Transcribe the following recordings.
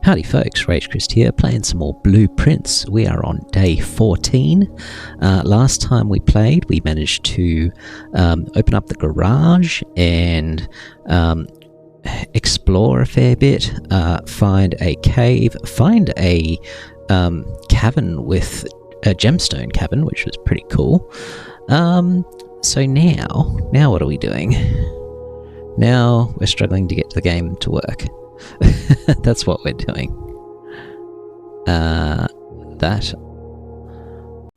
Howdy folks, Rage Christ here, playing some more Blueprints. We are on day 14. Last time we played, we managed to open up the garage and explore a fair bit, find a cave, find a cavern with a gemstone cavern, which was pretty cool. So now what are we doing? Now we're struggling to get the game to work. That's what we're doing. That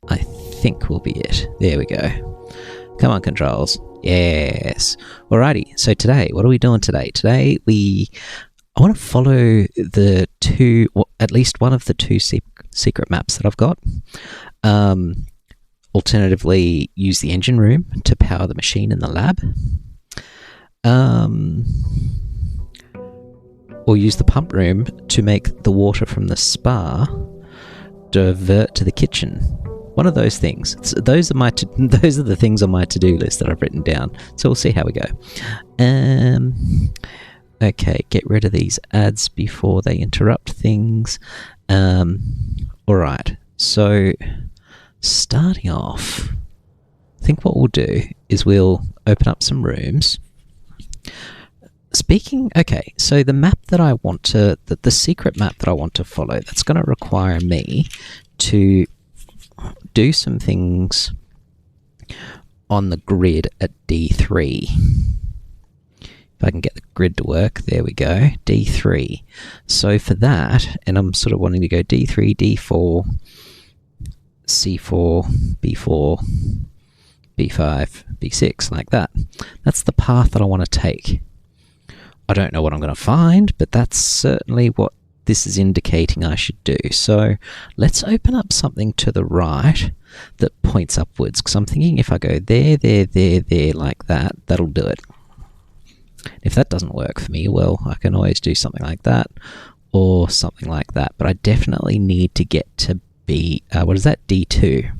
I think will be it. There we go. Come on, controls. Yes. Alrighty. So today, what are we doing today? Today I want to follow the two, or at least one of the two secret maps that I've got. Alternatively, use the engine room to power the machine in the lab. Or use the pump room to make the water from the spa divert to the kitchen. One of those things. Those are the things on my to-do list that I've written down. So we'll see how we go. Okay, get rid of these ads before they interrupt things. Alright, so starting off, I think what we'll do is we'll open up some rooms. Okay, so the map that I want to, the secret map that I want to follow, that's going to require me to do some things on the grid at D3. If I can get the grid to work, there we go, D3. So for that, and I'm sort of wanting to go D3, D4, C4, B4, B5, B6, like that. That's the path that I want to take. I don't know what I'm going to find, but that's certainly what this is indicating I should do. So let's open up something to the right that points upwards, because I'm thinking if I go there, like that, that'll do it. If that doesn't work for me, well, I can always do something like that or something like that. But I definitely need to get to what is that, D2?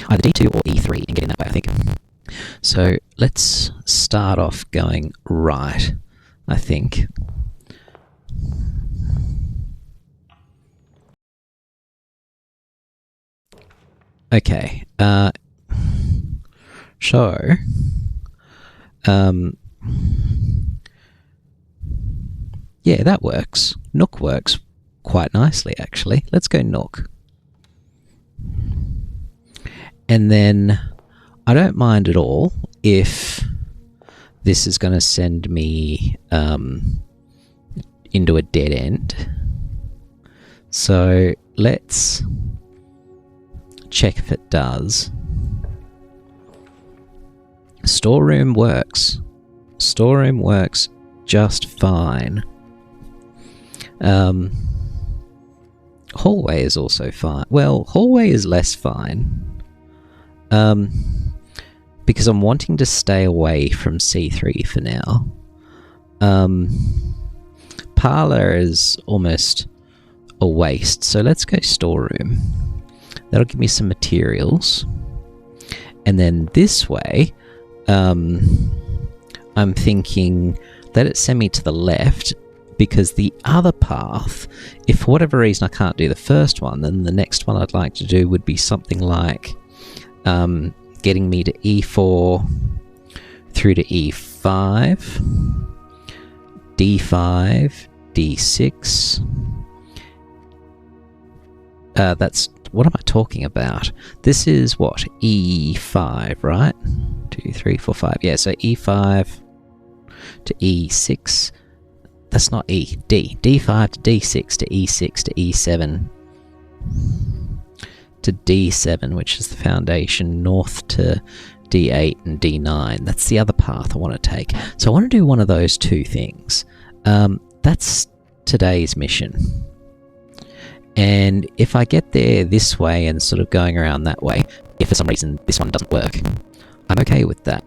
Either D2 or E3 and get in that way, I think. So let's start off going right, I think. Okay, so, yeah, that works. Nook works quite nicely, actually. Let's go Nook. And then I don't mind at all if this is going to send me into a dead end. So let's check if it does. Storeroom works. Storeroom works just fine. Hallway is also fine. Well, hallway is less fine. Because I'm wanting to stay away from C3 for now. Parlour is almost a waste, so let's go storeroom. That'll give me some materials. And then this way, I'm thinking let it send me to the left, because the other path, if for whatever reason I can't do the first one, then the next one I'd like to do would be something like getting me to E4 through to E5, D5, D6. That's, what am I talking about? This is what? E5, right? 2, 3, 4, 5. Yeah, so E5 to E6. That's not E. D. D5 to D6 to E6 to E7 to D7, which is the foundation, north to D8 and D9. That's the other path I want to take. So I want to do one of those two things. That's today's mission. And if I get there this way and sort of going around that way, if for some reason this one doesn't work, I'm okay with that.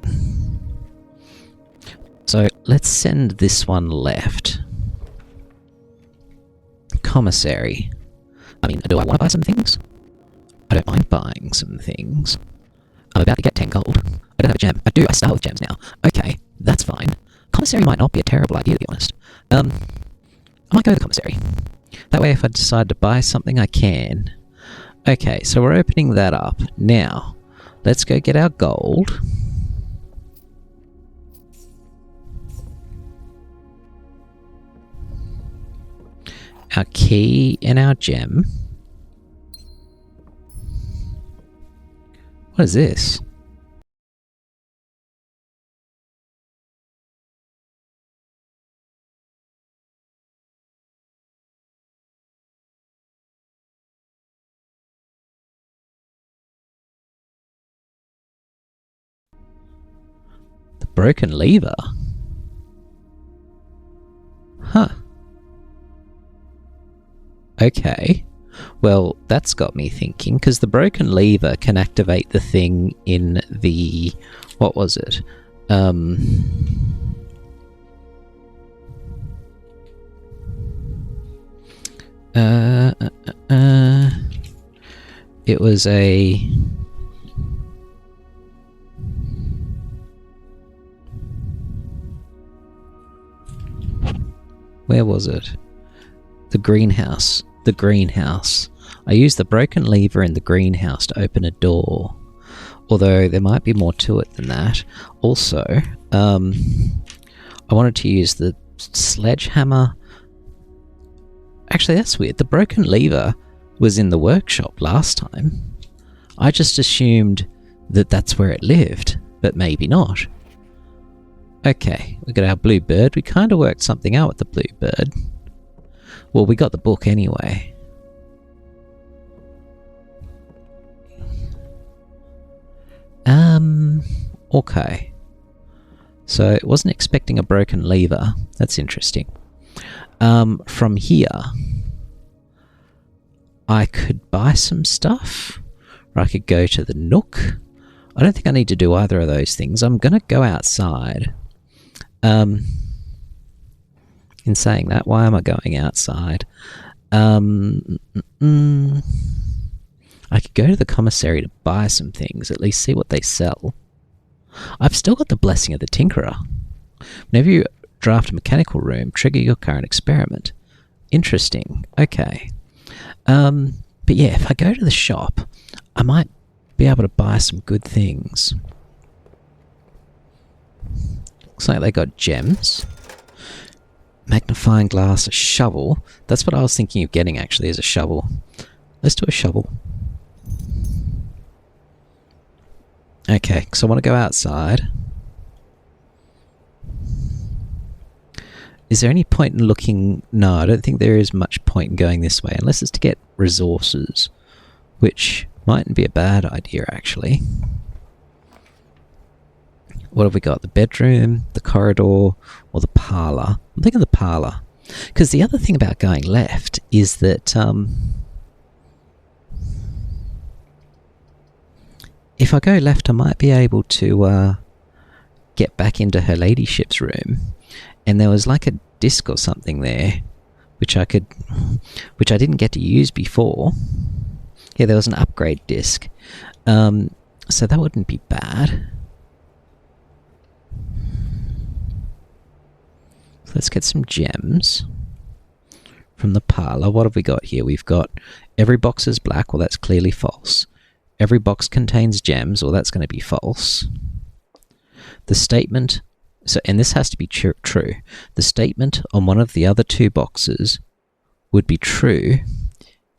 So let's send this one left. Commissary. I mean, do I want to buy some things? I don't mind buying some things. I'm about to get 10 gold. I don't have a gem. I do, I start with gems now. Okay, that's fine. Commissary might not be a terrible idea, to be honest. I might go to the commissary. That way if I decide to buy something, I can. Okay, so we're opening that up. Now, let's go get our gold. Our key and our gem. What is this? The broken lever? Huh. Okay. Well, that's got me thinking, because the broken lever can activate the thing in the... What was it? It was a... Where was it? The greenhouse. The greenhouse. I used the broken lever in the greenhouse to open a door. Although there might be more to it than that. Also, I wanted to use the sledgehammer. Actually, that's weird. The broken lever was in the workshop last time. I just assumed that that's where it lived, but maybe not. Okay, we got our blue bird. We kind of worked something out with the blue bird. Well, we got the book anyway. Okay. So, wasn't expecting a broken lever. That's interesting. From here, I could buy some stuff. Or I could go to the Nook. I don't think I need to do either of those things. I'm going to go outside. In saying that, why am I going outside? I could go to the commissary to buy some things, at least see what they sell. I've still got the Blessing of the Tinkerer. Whenever you draft a mechanical room, trigger your current experiment. Interesting. Okay. But yeah, if I go to the shop, I might be able to buy some good things. Looks like they got gems. Magnifying glass, a shovel. That's what I was thinking of getting, actually, as a shovel. Let's do a shovel. Okay, so I want to go outside. Is there any point in looking... No, I don't think there is much point in going this way, unless it's to get resources, which mightn't be a bad idea, actually. What have we got? The bedroom, the corridor, or the parlour? I'm thinking the parlour. Because the other thing about going left is that... if I go left, I might be able to get back into her ladyship's room. And there was like a disc or something there, which I didn't get to use before. Yeah, there was an upgrade disc. So that wouldn't be bad. So let's get some gems from the parlour. What have we got here? We've got every box is black. Well, that's clearly false. Every box contains gems. Well, that's going to be false. The statement... So, and this has to be true. The statement on one of the other two boxes would be true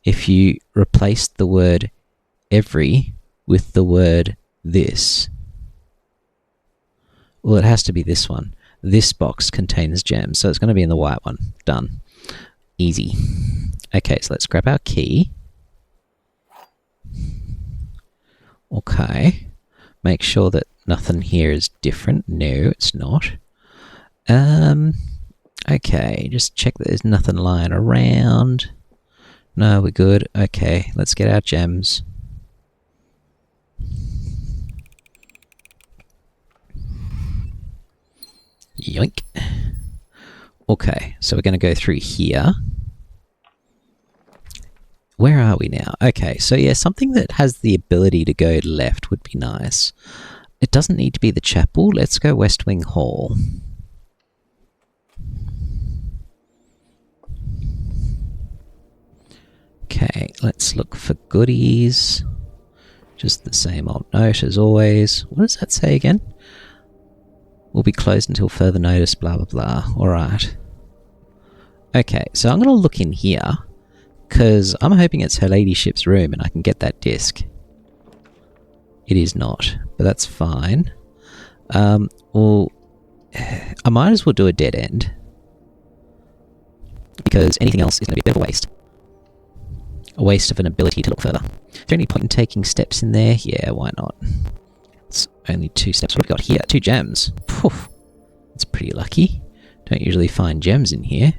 if you replaced the word every with the word this. Well, it has to be this one. This box contains gems, so it's going to be in the white one. Done. Easy. Okay, so let's grab our key. Okay. Make sure that nothing here is different. No, it's not. Okay, just check that there's nothing lying around. No, we're good. Okay, let's get our gems. Yoink. Okay, so we're going to go through here. Where are we now? Okay, so yeah, something that has the ability to go left would be nice. It doesn't need to be the chapel. Let's go West Wing Hall. Okay, let's look for goodies. Just the same old note as always. What does that say again? Will be closed until further notice, blah blah blah. Alright. Okay, so I'm going to look in here, because I'm hoping it's her ladyship's room and I can get that disc. It is not, but that's fine. Well, I might as well do a dead end, because anything else is going to be a bit of a waste. A waste of an ability to look further. Is there any point in taking steps in there? Yeah, why not? It's only 2 steps. What have we got here? 2 gems. Poof. That's pretty lucky. Don't usually find gems in here.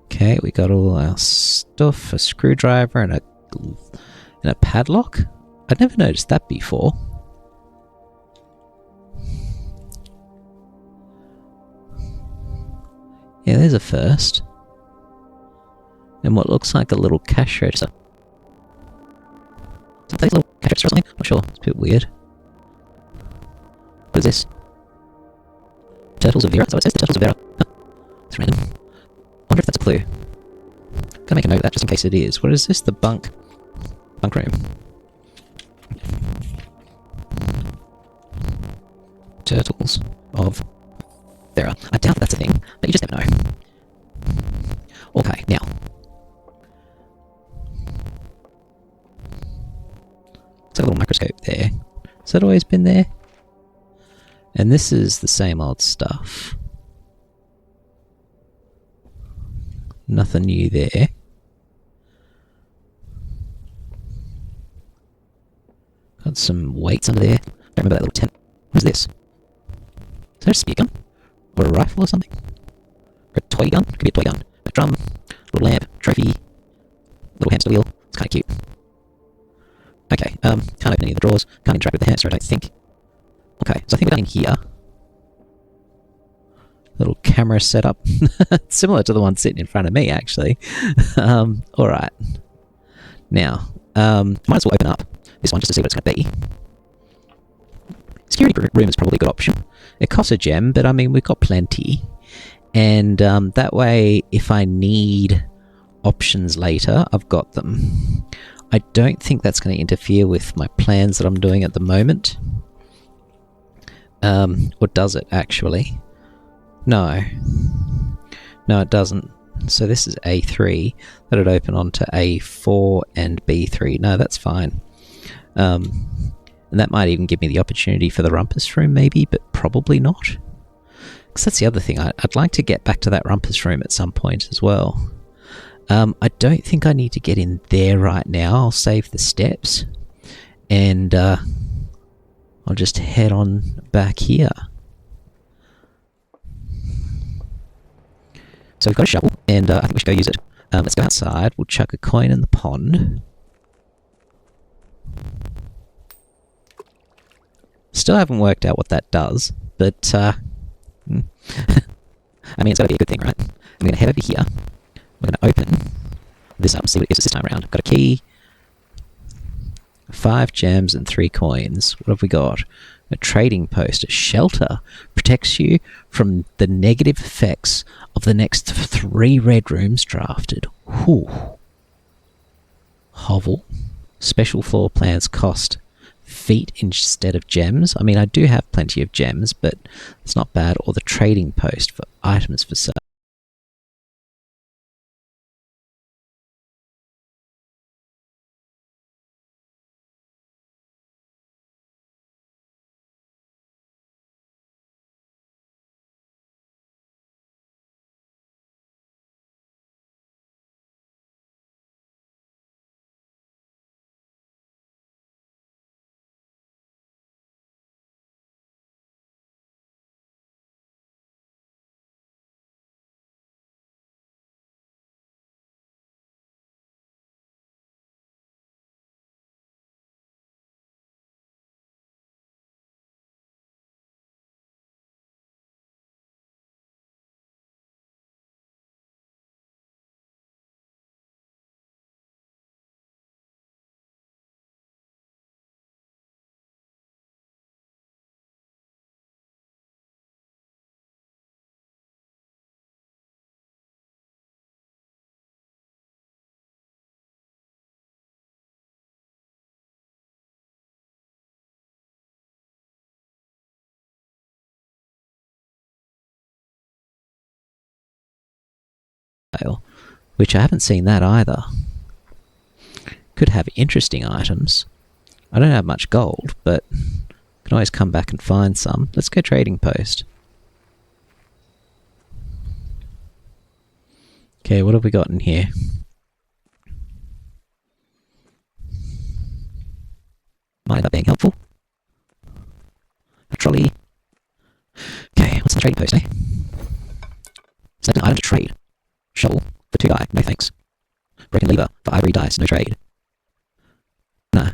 Okay, we got all our stuff, a screwdriver and a padlock. I'd never noticed that before. Yeah, there's a first. And what looks like a little cash register. Is that a little cash register or something? Not sure. It's a bit weird. What is this? Turtles of Vera? Is that what it says? The Turtles of Vera. Huh. It's random. I wonder if that's a clue. Gotta make a note of that just in case it is. What is this? The bunk room. Turtles of Vera. I doubt that's a thing, but you just never know. Okay, now. It's a little microscope there. Has that always been there? And this is the same old stuff. Nothing new there. Got some weights under there. Don't remember that little tent. What is this? Is there a spear gun? Or a rifle or something? Or a toy gun? Could be a toy gun. A drum. Little lamp. Trophy. Little hamster wheel. It's kind of cute. Okay, can't open any of the drawers. Can't interact with the hamster, I don't think. Okay, so I think we're done in here. Little camera setup. Similar to the one sitting in front of me, actually. Alright. Now, might as well open up this one just to see what it's going to be. Security room is probably a good option. It costs a gem, but I mean, we've got plenty. And that way, if I need options later, I've got them. I don't think that's going to interfere with my plans that I'm doing at the moment. Or does it, actually? No. No, it doesn't. So this is A3. That'd open onto A4 and B3. No, that's fine. And that might even give me the opportunity for the rumpus room, maybe, but probably not. Because that's the other thing. I'd like to get back to that rumpus room at some point as well. I don't think I need to get in there right now. I'll save the steps. And I'll just head on back here. So we've got a shovel, and I think we should go use it. Let's go outside. We'll chuck a coin in the pond. Still haven't worked out what that does, but I mean, it's got to be a good thing, right? I'm going to head over here. We're going to open this up and see what it gives us this time around. Got a key, 5 gems, and 3 coins. What have we got? A trading post. A shelter protects you from the negative effects of the next 3 red rooms drafted. Whew. Hovel. Special floor plans cost feet instead of gems. I mean, I do have plenty of gems, but it's not bad. Or the trading post for items for sale. which I haven't seen that either. Could have interesting items. I don't have much gold, but can always come back and find some. Let's go trading post. Okay, what have we got in here? Might that being helpful? A trolley. Okay, what's the trading post, eh? Select an item to trade. Shovel for 2 die, no thanks. Broken lever for ivory dice, no trade. Nah.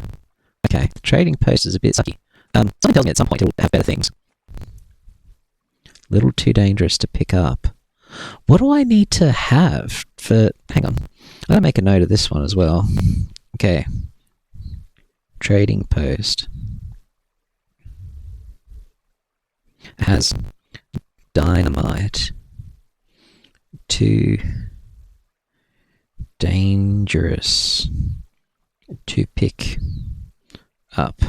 Okay, the trading post is a bit sucky. Something tells me at some point it'll have better things. Little too dangerous to pick up. What do I need to have for... Hang on. I'm going to make a note of this one as well. Okay. Trading post. Has dynamite. Too dangerous to pick up.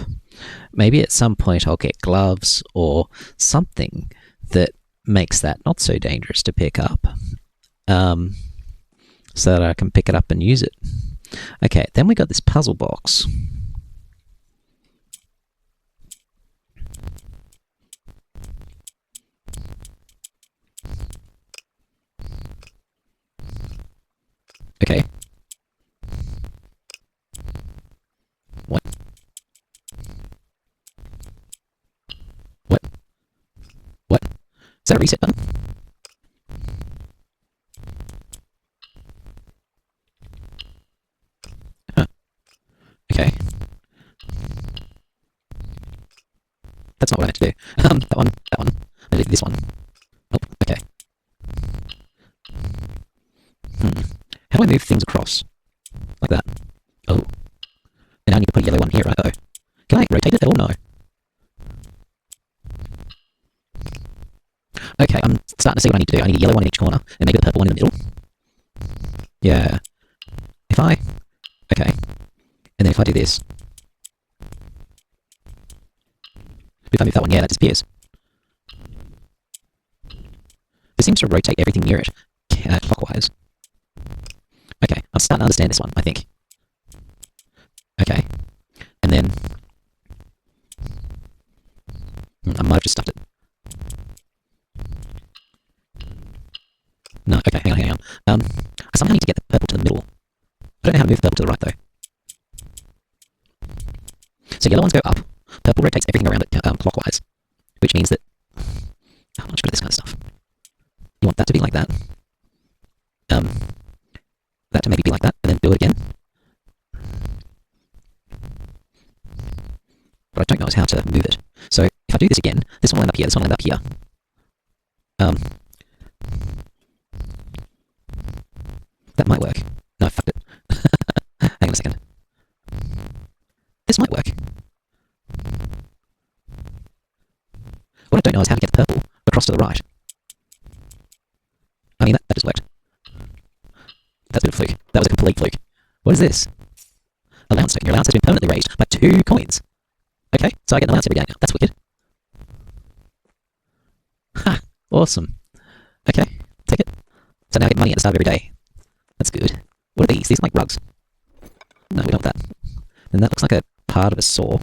Maybe at some point I'll get gloves or something that makes that not so dangerous to pick up, so that I can pick it up and use it. Okay, then we got this puzzle box. Okay. What? What? What? Is that a reset button? Huh. Okay. That's not what I meant to do. That one. Maybe this one. Oh, okay. How do I move things across? Like that. Oh. And now I need to put a yellow one here, right? Oh. Can I rotate it at all? No. Okay, I'm starting to see what I need to do. I need a yellow one in each corner, and maybe a purple one in the middle. Yeah. If I... Okay. And then if I do this... If I move that one, yeah, that disappears. This seems to rotate everything near it, clockwise. Okay, I'm starting to understand this one, I think. Okay. And then... I might have just stuffed it. No, okay, hang on. I somehow need to get the purple to the middle. I don't know how to move the purple to the right, though. So yellow ones go up. Purple rotates everything around it clockwise, which means that... Oh, I'm not good at this kind of stuff. You want that to be like that. That to maybe be like that, and then do it again. What I don't know is how to move it. So if I do this again, this one will end up here, this one will end up here. That might work. No, fuck it. Hang on a second. This might work. What I don't know is how to get the purple across to the right. I mean, that just worked. That's a bit of a fluke. That was a complete fluke. What is this? Allowance token. Your allowance has been permanently raised by 2 coins. Okay, so I get an allowance every day now. That's wicked. Ha! Awesome. Okay, take it. So now I get money at the start of every day. That's good. What are these? These are like rugs. No, we don't want that. And that looks like a part of a saw.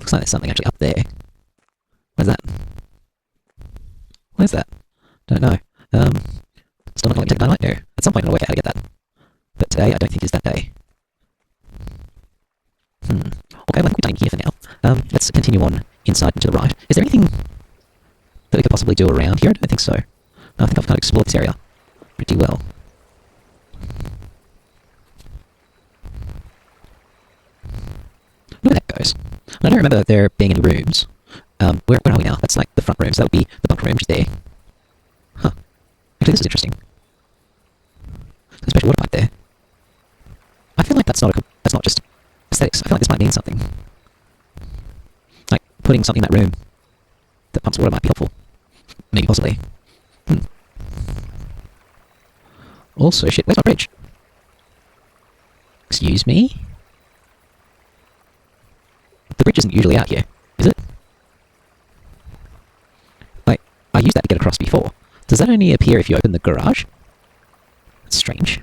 Looks like there's something actually up there. Where's that? Where's that? Don't know. Still not going to take dynamite? No. At some point I'll work out how to get that. But today I don't think is that day. Okay, well, I think we're done in here for now. Let's continue on inside and to the right. Is there anything that we could possibly do around here? I don't think so. I think I've kind of explored this area pretty well. Where that goes. I don't remember there being any rooms. Where are we now? That's like the front room, so that would be the bunk room, which is there. Huh. Actually, this is interesting. There's a special water pipe there. I feel like that's not just aesthetics. I feel like this might mean something. Like, putting something in that room that pumps water might be helpful. Maybe, possibly. Also, shit, where's my bridge? Excuse me? The bridge isn't usually out here, is it? Like, I used that to get across before. Does Does that only appear if you open the garage? That's strange.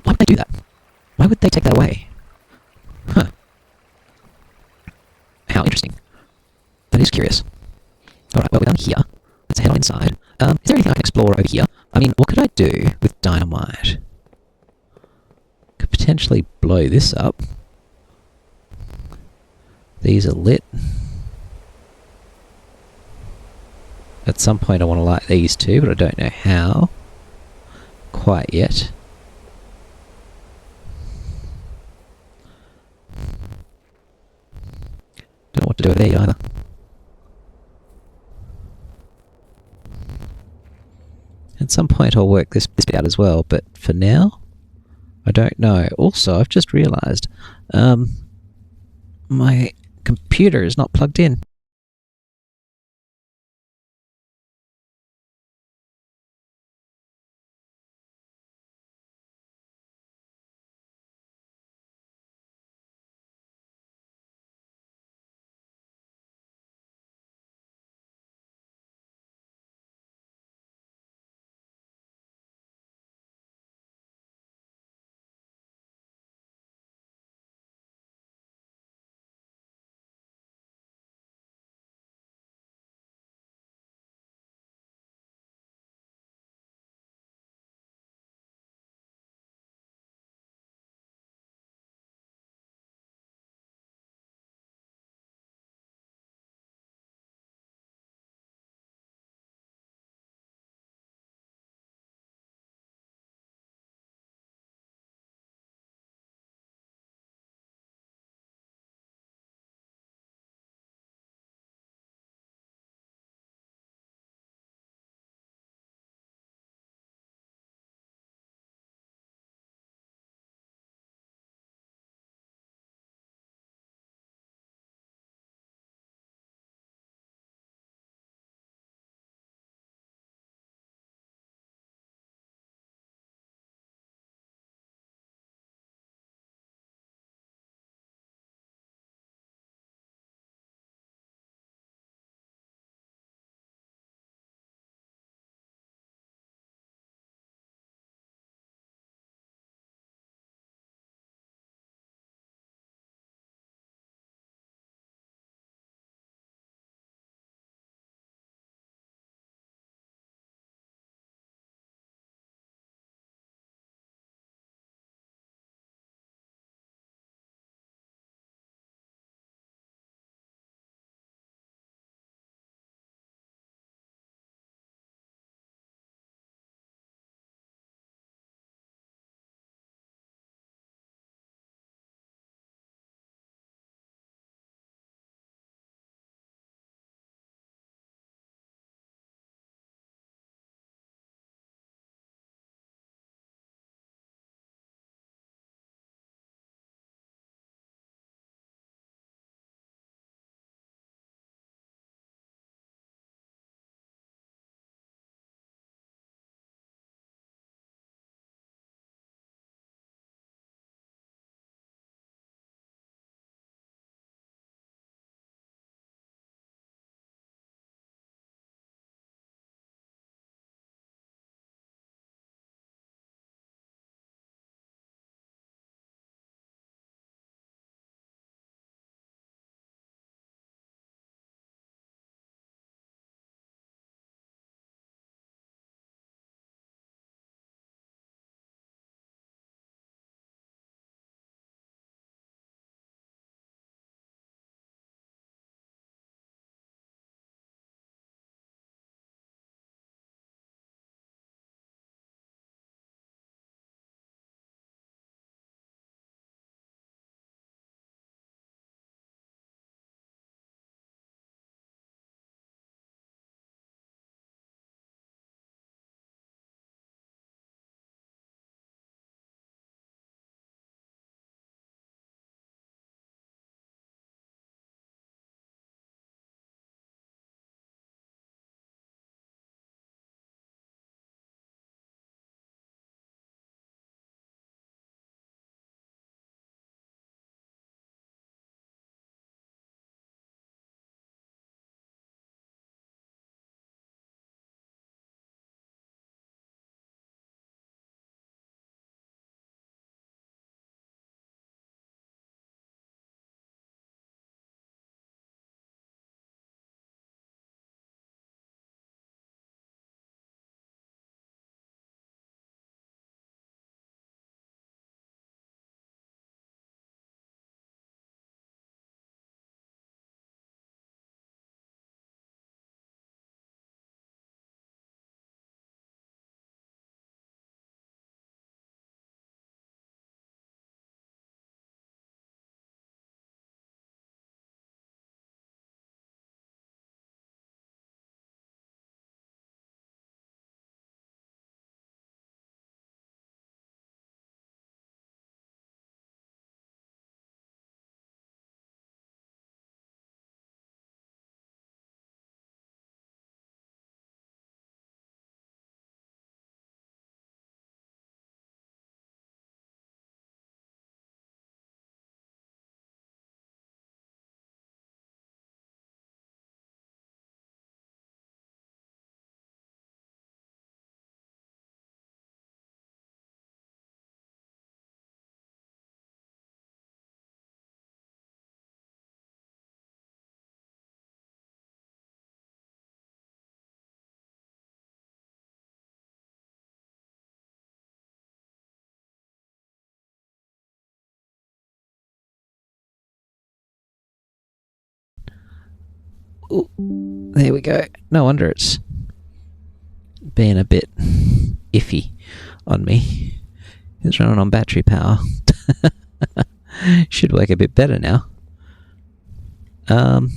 Why would they do that? Why would they take that away? Huh. How interesting. That is curious. Alright, well, we're done here. Let's head on inside. Is there anything I can explore over here? I mean, what could I do with dynamite? Could potentially blow this up. These are lit. At some point I want to light these too, but I don't know how quite yet. Don't know what to do with these either. At some point I'll work this bit out as well, but for now, I don't know. Also, I've just realised my computer is not plugged in. Ooh, there we go. No wonder it's being a bit iffy on me. It's running on battery power. Should work a bit better now. I'd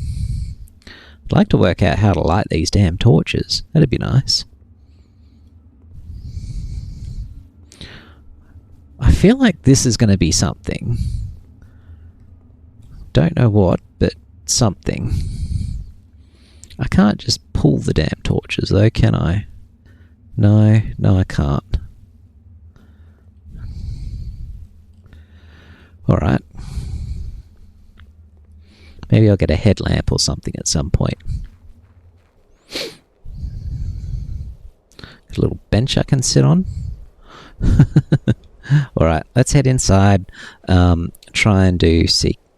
like to work out how to light these damn torches. That'd be nice. I feel like this is going to be something. Don't know what, but something. I can't just pull the damn torches though, can I? No, I can't. Alright. Maybe I'll get a headlamp or something at some point. A little bench I can sit on. Alright, let's head inside. Try and do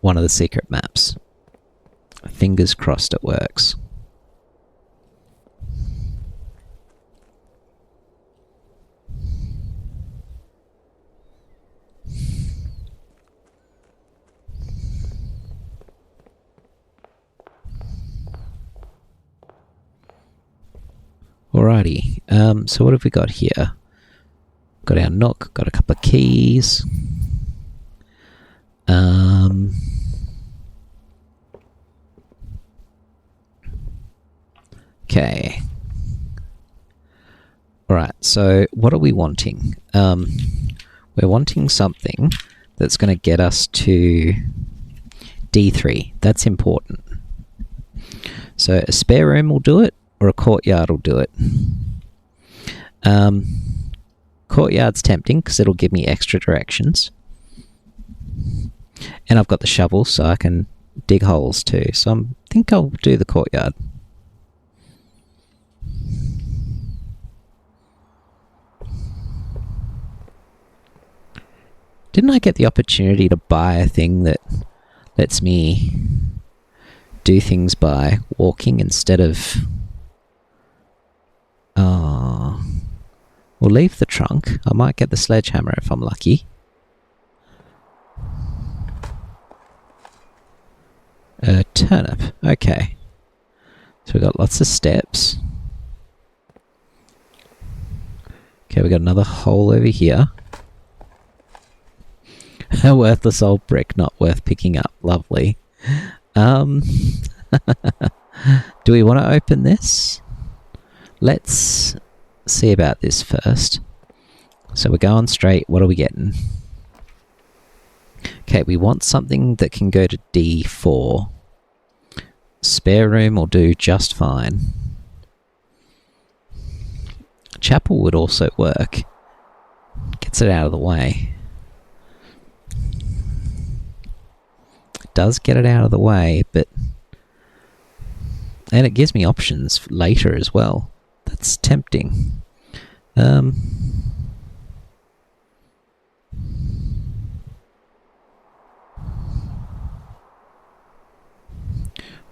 one of the secret maps. Fingers crossed it works. Alrighty, so what have we got here? Got our nook, got a couple of keys. Okay. Alright, so what are we wanting? We're wanting something that's going to get us to D3. That's important. So a spare room will do it, or a courtyard will do it. Courtyard's tempting because it'll give me extra directions. And I've got the shovel so I can dig holes too. So I think I'll do the courtyard. Didn't I get the opportunity to buy a thing that lets me do things by walking instead of... We'll leave the trunk. I might get the sledgehammer if I'm lucky. A turnip. Okay. So we've got lots of steps. Okay, we've got another hole over here. A worthless old brick, not worth picking up. Lovely. Do we want to open this? Let's see about this first. So we're going straight. What are we getting? Okay, we want something that can go to D4. Spare room will do just fine. Chapel would also work. Gets it out of the way. It does get it out of the way, but... And it gives me options later as well. That's tempting.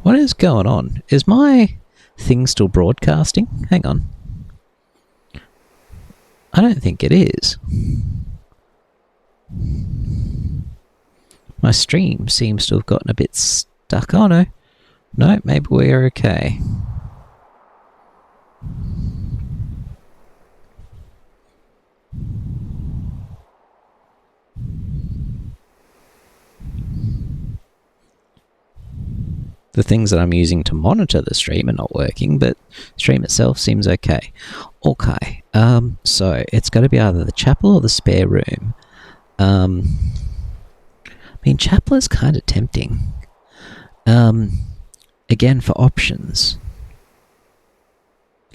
What is going on? Is my thing still broadcasting? Hang on. I don't think it is. My stream seems to have gotten a bit stuck. Oh no. No, maybe we're okay. The things that I'm using to monitor the stream are not working, but the stream itself seems okay. Okay, so it's got to be either the chapel or the spare room. I mean, chapel is kind of tempting. Again, for options.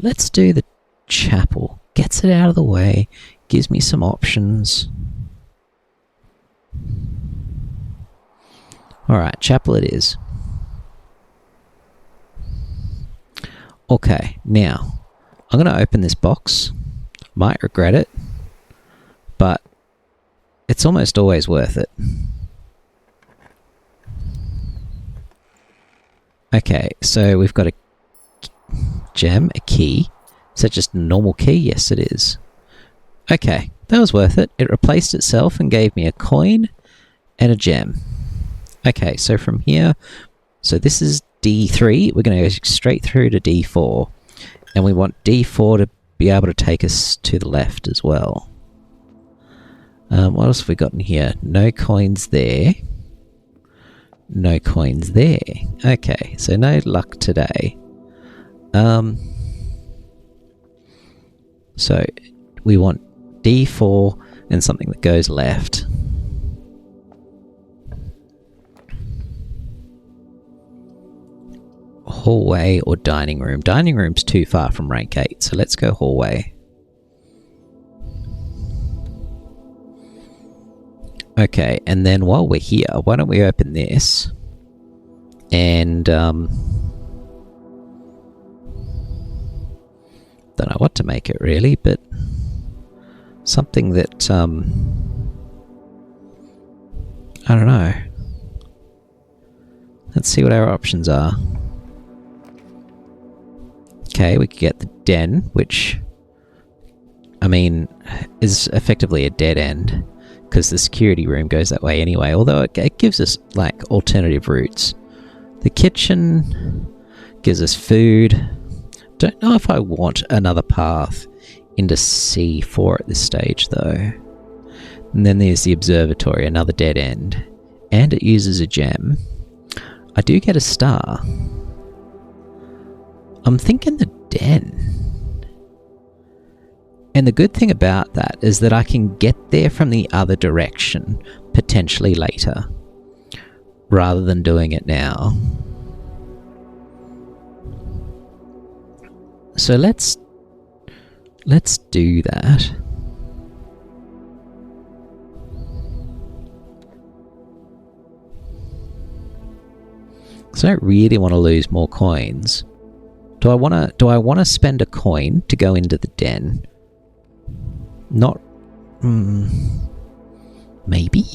Let's do the chapel. Gets it out of the way, gives me some options. Alright, chapel it is. Okay, now, I'm going to open this box. Might regret it, but it's almost always worth it. Okay, so we've got a gem, a key. Is that just a normal key? Yes, it is. Okay, that was worth it. It replaced itself and gave me a coin and a gem. Okay, so from here, so this is D3. We're going to go straight through to D4. And we want D4 to be able to take us to the left as well. What else have we got in here? No coins there. No coins there. Okay, so no luck today. So we want D4 and something that goes left. Hallway or dining room. Dining room's too far from rank 8, so let's go hallway. Okay, and then while we're here, why don't we open this? And don't know what to make it really, but something that I don't know. Let's see what our options are. Okay, we could get the den, which I mean is effectively a dead end because the security room goes that way anyway, although it gives us like alternative routes. The kitchen gives us food. Don't know if I want another path into C4 at this stage though. And then there's the observatory, another dead end. And it uses a gem. I do get a star. I'm thinking the den. And the good thing about that is that I can get there from the other direction, potentially later, rather than doing it now. So let's do that. So I don't really want to lose more coins. Do I want to spend a coin to go into the den? Not maybe.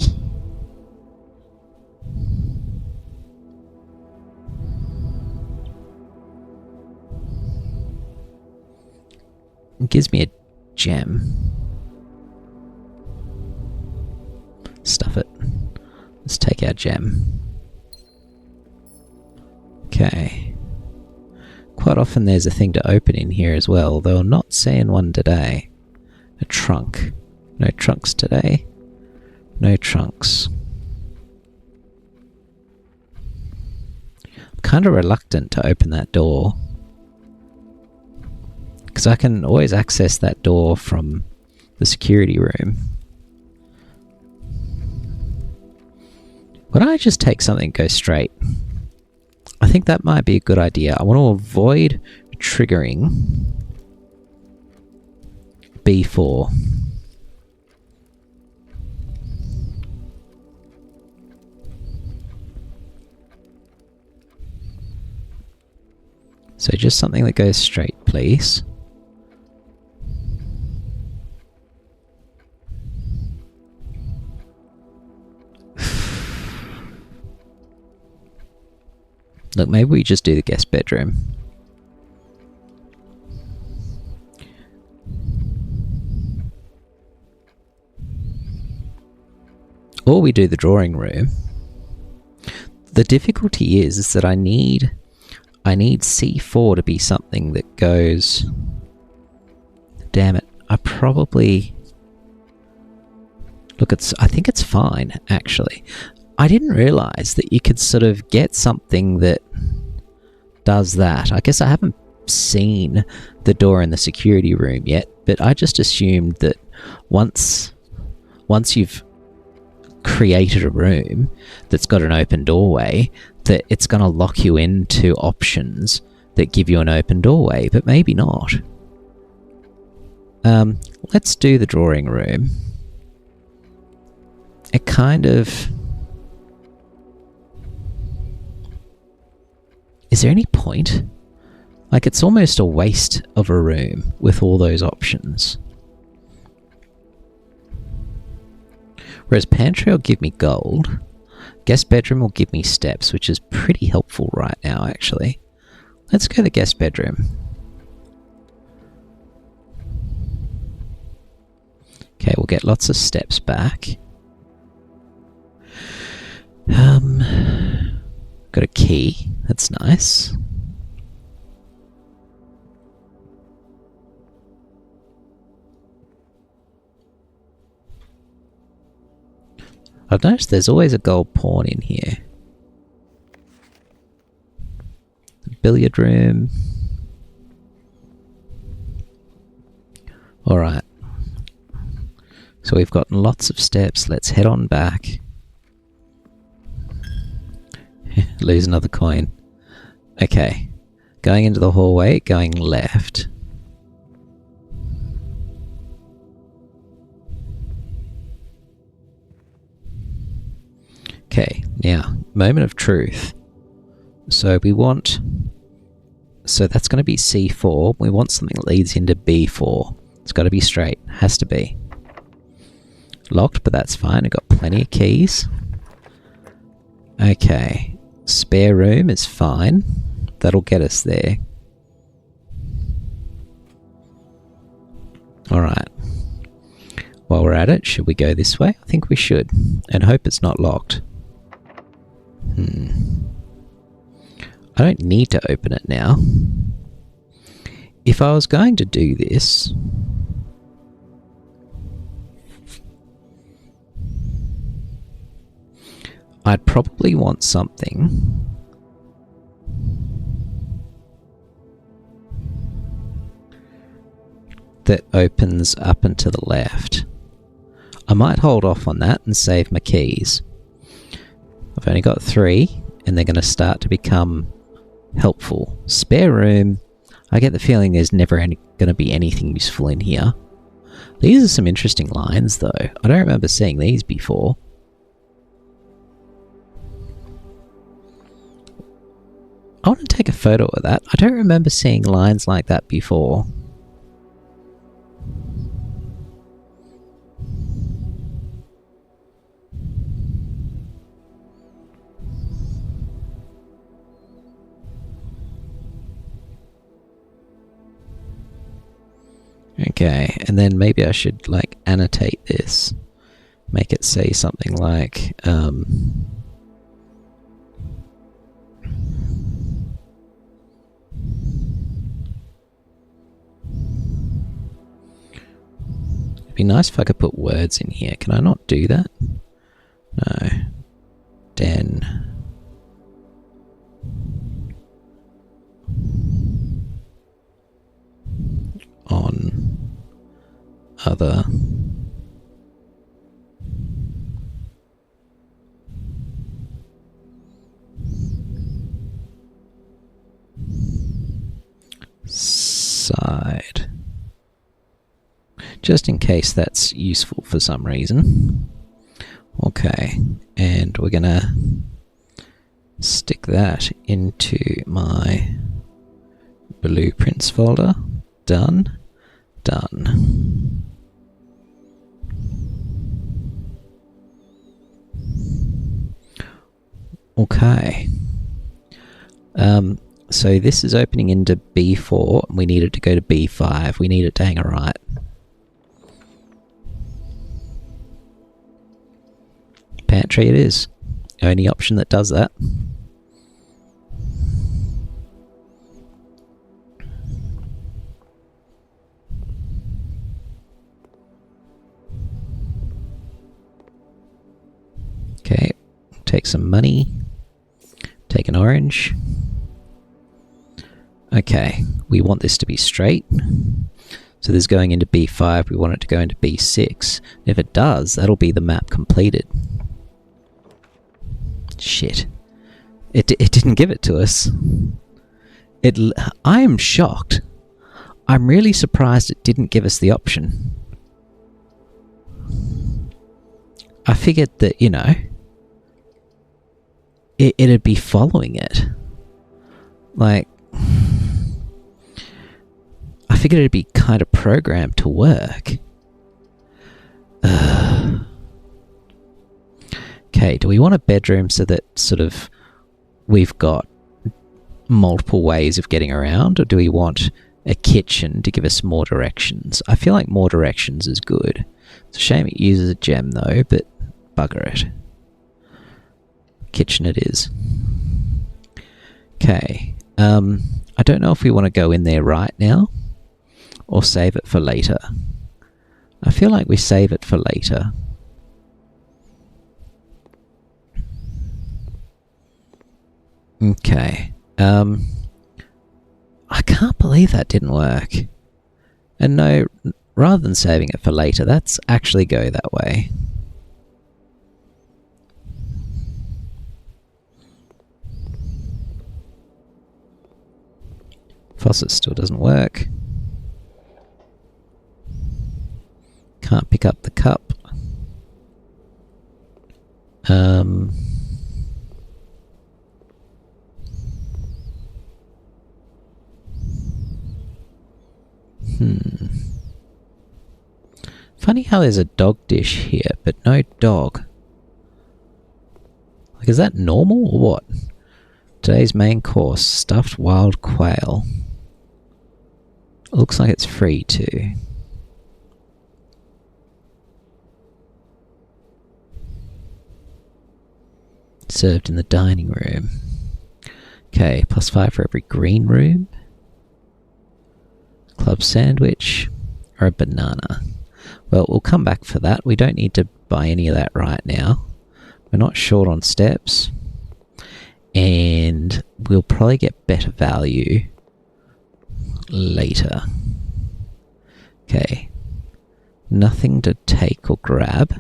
It gives me a gem. Stuff it. Let's take our gem. Okay. Quite often there's a thing to open in here as well, though I'm not seeing one today. A trunk. No trunks today. No trunks. I'm kind of reluctant to open that door, because I can always access that door from the security room. Why don't I just take something and go straight? I think that might be a good idea. I want to avoid triggering B4. So just something that goes straight, please. Look, maybe we just do the guest bedroom. Or we do the drawing room. The difficulty is that I need C4 to be something that goes... Damn it, I probably... Look, I think it's fine, actually. I didn't realise that you could sort of get something that does that. I guess I haven't seen the door in the security room yet, but I just assumed that once you've created a room that's got an open doorway, that it's going to lock you into options that give you an open doorway, but maybe not. Let's do the drawing room. It kind of... Is there any point? Like, it's almost a waste of a room with all those options. Whereas pantry will give me gold. Guest bedroom will give me steps, which is pretty helpful right now, actually. Let's go to the guest bedroom. Okay, we'll get lots of steps going Got a key. That's nice. I've noticed there's always a gold pawn in here. Billiard room. Alright. So we've gotten lots of steps. Let's head on back. Lose another coin. Okay. Going into the hallway, going left. Okay, now, moment of truth. So we want... So that's going to be C4. We want something that leads into B4. It's got to be straight. Has to be. Locked, but that's fine. I've got plenty of keys. Okay. Spare room is fine. That'll get us there. Alright. While we're at it, should we go this way? I think we should. And hope it's not locked. I don't need to open it now. If I was going to do this... I'd probably want something that opens up and to the left. I might hold off on that and save my keys. I've only got 3, and they're going to start to become helpful. Spare room. I get the feeling there's never going to be anything useful in here. These are some interesting lines, though. I don't remember seeing these before. I want to take a photo of that. I don't remember seeing lines like that before. Okay, and then maybe I should, like, annotate this. Make it say something like, it'd be nice if I could put words in here. Can I not do that? No. Den. On other side, just in case that's useful for some reason. Okay, and we're gonna stick that into my blueprints folder. Done. Done. Okay. So this is opening into B4. We need it to go to B5. We need it to hang a right. Pantry it is. Only option that does that. Okay, take some money, take an orange. Okay, we want this to be straight. So this is going into B5, we want it to go into B6. If it does, that'll be the map completed. Shit. It didn't give it to us. I am shocked. I'm really surprised it didn't give us the option. I figured that, you know, it'd be following it. Like, I figured it'd be kind of programmed to work. Okay, do we want a bedroom so that sort of we've got multiple ways of getting around, or do we want a kitchen to give us more directions? I feel like more directions is good. It's a shame it uses a gem though, but bugger it. Kitchen it is. Okay. I don't know if we want to go in there right now or save it for later. I feel like we save it for later. Okay. I can't believe that didn't work. And no, rather than saving it for later, let's actually go that way. Faucet still doesn't work. Can't pick up the cup. Funny how there's a dog dish here, but no dog. Like, is that normal or what? Today's main course, stuffed wild quail. Looks like it's free too. Served in the dining room. Okay, +5 for every green room. Club sandwich or a banana. Well, we'll come back for that. We don't need to buy any of that right now. We're not short on steps. And we'll probably get better value later. Okay. Nothing to take or grab.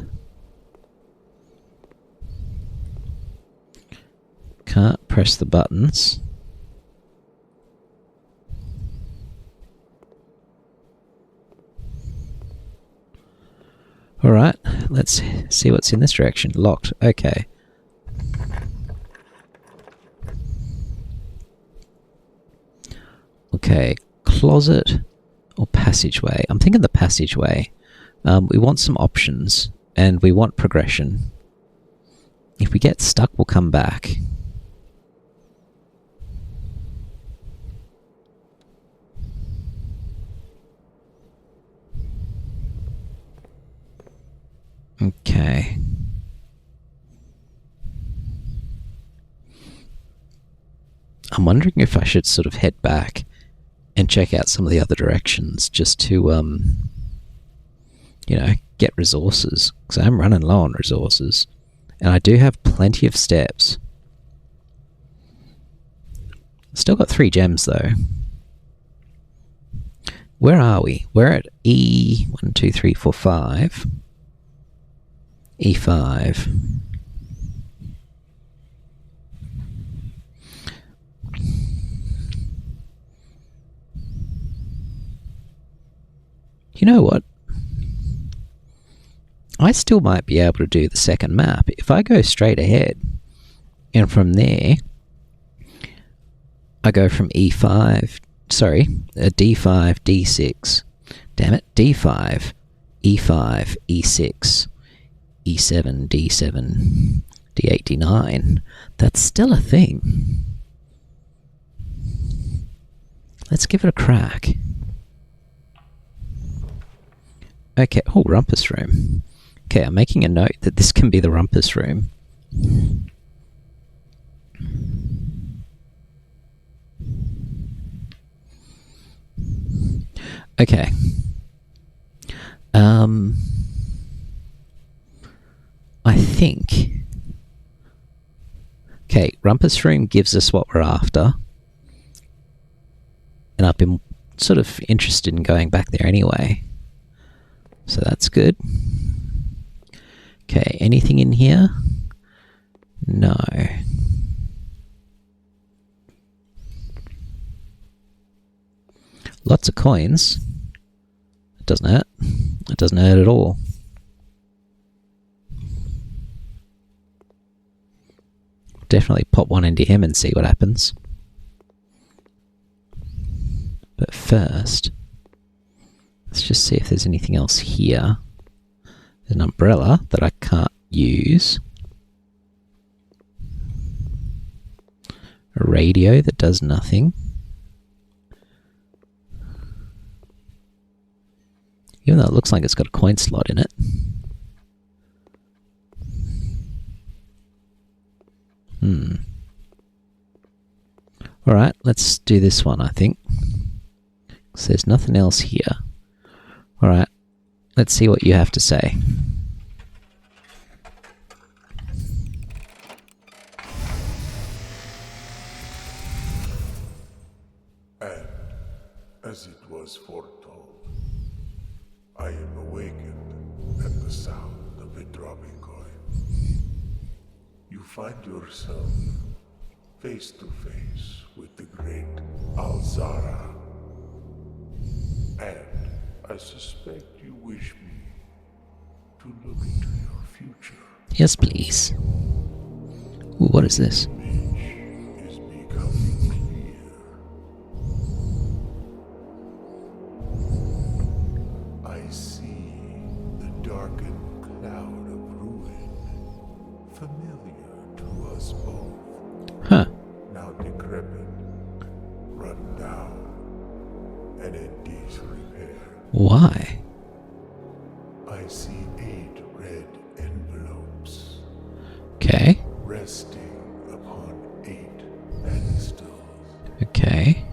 Can't press the buttons. Alright, let's see what's in this direction. Locked. Okay. Okay, closet or passageway? I'm thinking the passageway. We want some options, and we want progression. If we get stuck, we'll come back. Okay. I'm wondering if I should sort of head back and check out some of the other directions just to, you know, get resources. Because I'm running low on resources. And I do have plenty of steps. Still got 3 gems though. Where are we? We're at E. 1, 2, 3, 4, 5. E5. You know what? I still might be able to do the second map if I go straight ahead. And from there, I go from E5, sorry, D5, D6. Damn it, D5, E5, E6, E7, D7, D8, D9. That's still a thing. Let's give it a crack. Okay, oh, rumpus room. Okay, I'm making a note that this can be the rumpus room. Okay. I think... Okay, rumpus room gives us what we're after. And I've been sort of interested in going back there anyway. So that's good. Okay, anything in here? No. Lots of coins. It doesn't hurt. It doesn't hurt at all. Definitely pop one into him and see what happens. But first, let's just see if there's anything else here. There's an umbrella that I can't use. A radio that does nothing. Even though it looks like it's got a coin slot in it. Alright, let's do this one, I think. So there's nothing else here. Alright, let's see what you have to say. And, as it was foretold, I am awakened at the sound of a dropping coin. You find yourself face to face with the great Alzara. And I suspect you wish me to look into your future. Yes, please. Ooh, what is this? Much is becoming clear. I see the darkened cloud of ruin, familiar to us both. Huh. Now decrepit, run down, and in disrepair. Why? I see 8 red envelopes Okay. resting upon 8 pedestals. Okay.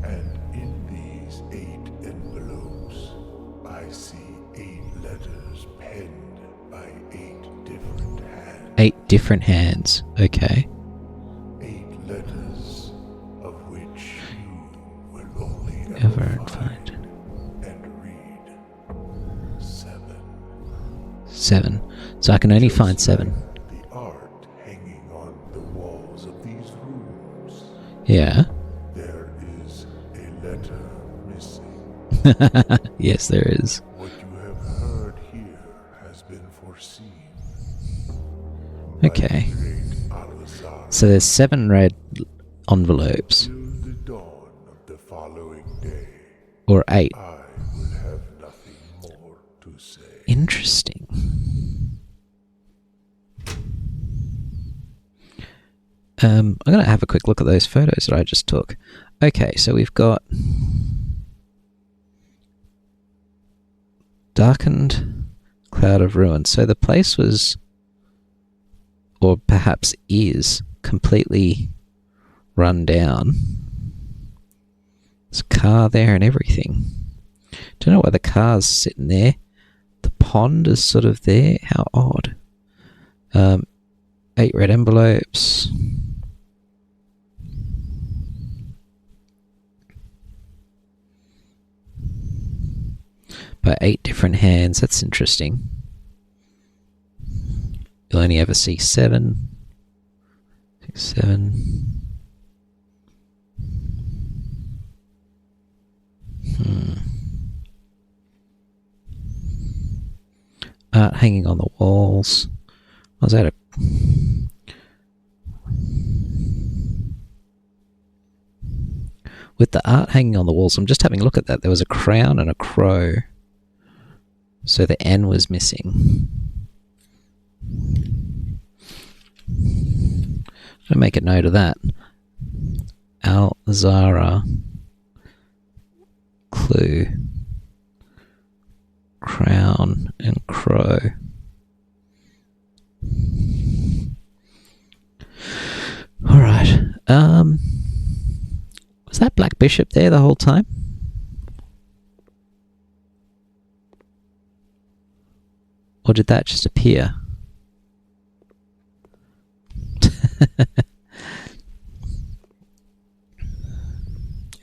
And in these 8 envelopes, I see 8 letters penned by 8 different hands. 8 different hands. Okay. 8 letters of which you will only Ever ever and find find. and read 7. 7. So I can only find 7. The art hanging on the walls of these rooms. Yeah. There is a letter missing. Yes, there is. What you have heard here has been foreseen. Okay. By the great Al-Azhar. So there's 7 red envelopes. Till the dawn of the following day, Or 8. I will have nothing more to say. Interesting. I'm going to have a quick look at those photos that I just took. Okay, so we've got darkened cloud of ruin. So the place was, or perhaps is, completely run down. There's a car there and everything. Don't know why the car's sitting there. The pond is sort of there. How odd. 8 red envelopes. By 8 different hands. That's interesting. You'll only ever see 7. 6, 7. Art hanging on the walls. Was that a... With the art hanging on the walls, I'm just having a look at that. There was a crown and a crow. So the N was missing. I'm going to make a note of that. Al-Zara clue. Crown and crow. Alright. Was that Black Bishop there the whole time? Or did that just appear?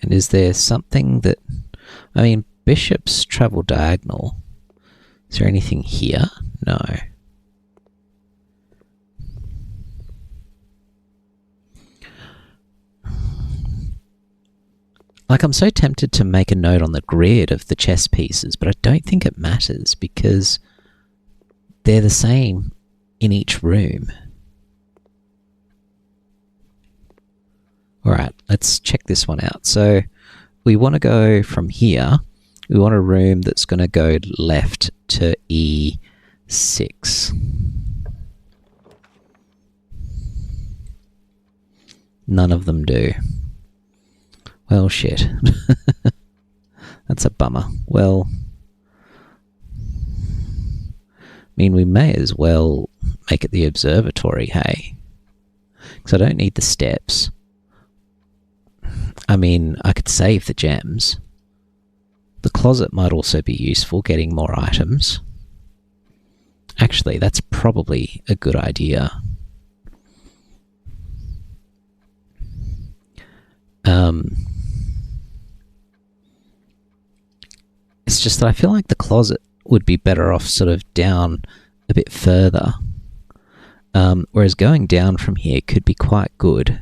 And is there something that... I mean, bishops travel diagonal. Is there anything here? No. Like, I'm so tempted to make a note on the grid of the chess pieces, but I don't think it matters because they're the same in each room. Alright, let's check this one out. So, we want to go from here. We want a room that's going to go left to E6. None of them do. Well, shit. That's a bummer. Well, I mean, we may as well make it the observatory, hey? because I don't need the steps. I mean, I could save the gems. The closet might also be useful, getting more items. Actually, that's probably a good idea. It's just that I feel like the closet would be better off sort of down a bit further. Whereas going down from here could be quite good.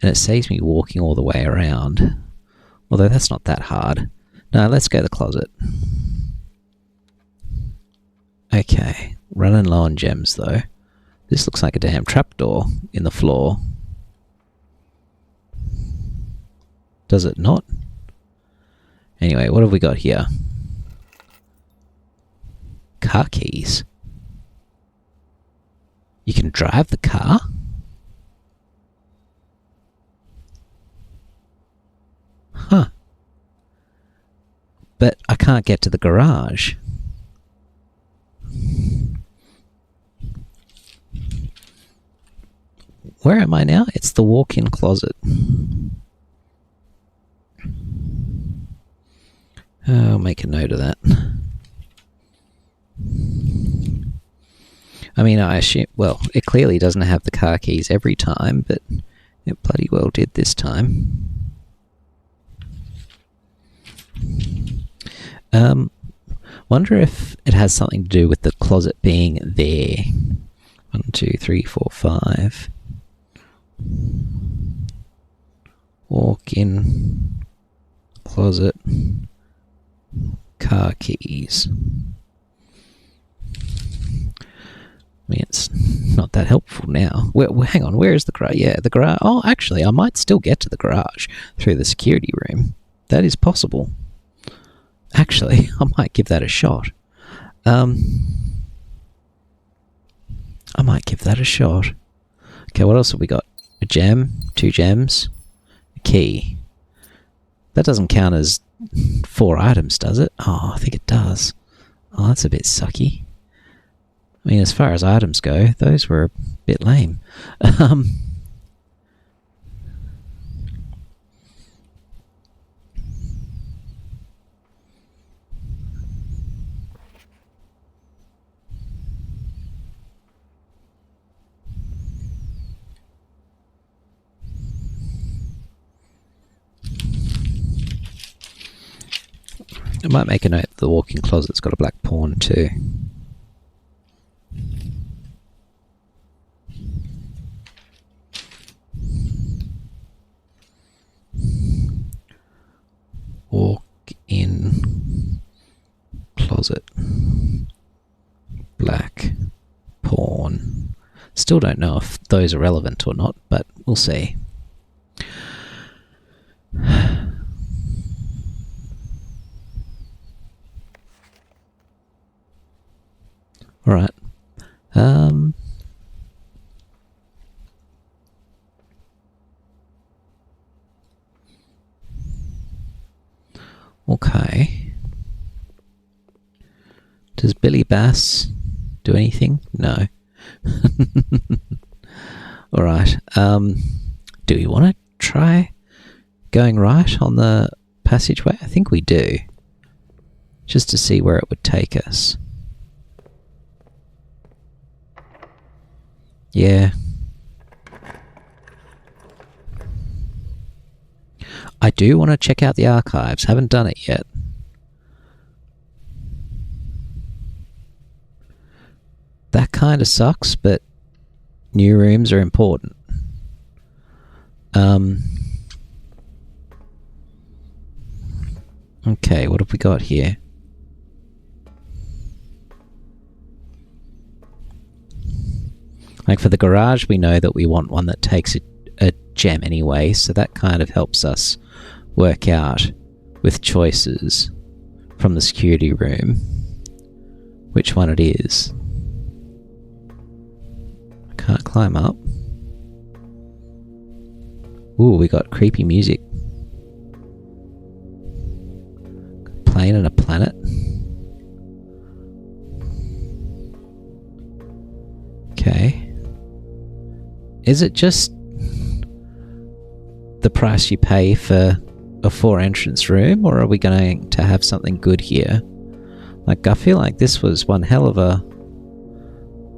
And it saves me walking all the way around. Although that's not that hard. No, let's go to the closet. Okay, running low on gems though. This looks like a damn trapdoor in the floor. Does it not? Anyway, what have we got here? Car keys. You can drive the car? Huh. But I can't get to the garage. Where am I now? It's the walk-in closet. I'll make a note of that. I mean, I assume... Well, it clearly doesn't have the car keys every time, but it bloody well did this time. Wonder if it has something to do with the closet being there. 1, 2, 3, 4, 5. Walk in. Closet. Car keys. I mean, it's not that helpful now. Hang on, where is the garage? Yeah, the garage. Oh, actually, I might still get to the garage through the security room. That is possible. Actually, I might give that a shot. I might give that a shot. Okay, what else have we got? A gem, 2 gems, a key. That doesn't count as 4 items, does it? Oh, I think it does. Oh, that's a bit sucky. I mean, as far as items go, those were a bit lame. I might make a note that the walk-in closet's got a black pawn too. Walk-in closet. Black pawn. Still don't know if those are relevant or not, but we'll see. Alright. Okay. Does Billy Bass do anything? No. Alright. Do we want to try going right on the passageway? I think we do. Just to see where it would take us. Yeah. I do want to check out the archives. Haven't done it yet. That kind of sucks, but new rooms are important. Okay, what have we got here? Like for the garage, we know that we want one that takes a gem anyway, so that kind of helps us work out with choices from the security room which one it is. I can't climb up. Ooh, we got creepy music. Plane and a planet. Okay. Is it just the price you pay for a 4-entrance room, or are we going to have something good here? Like, I feel like this was one hell of a...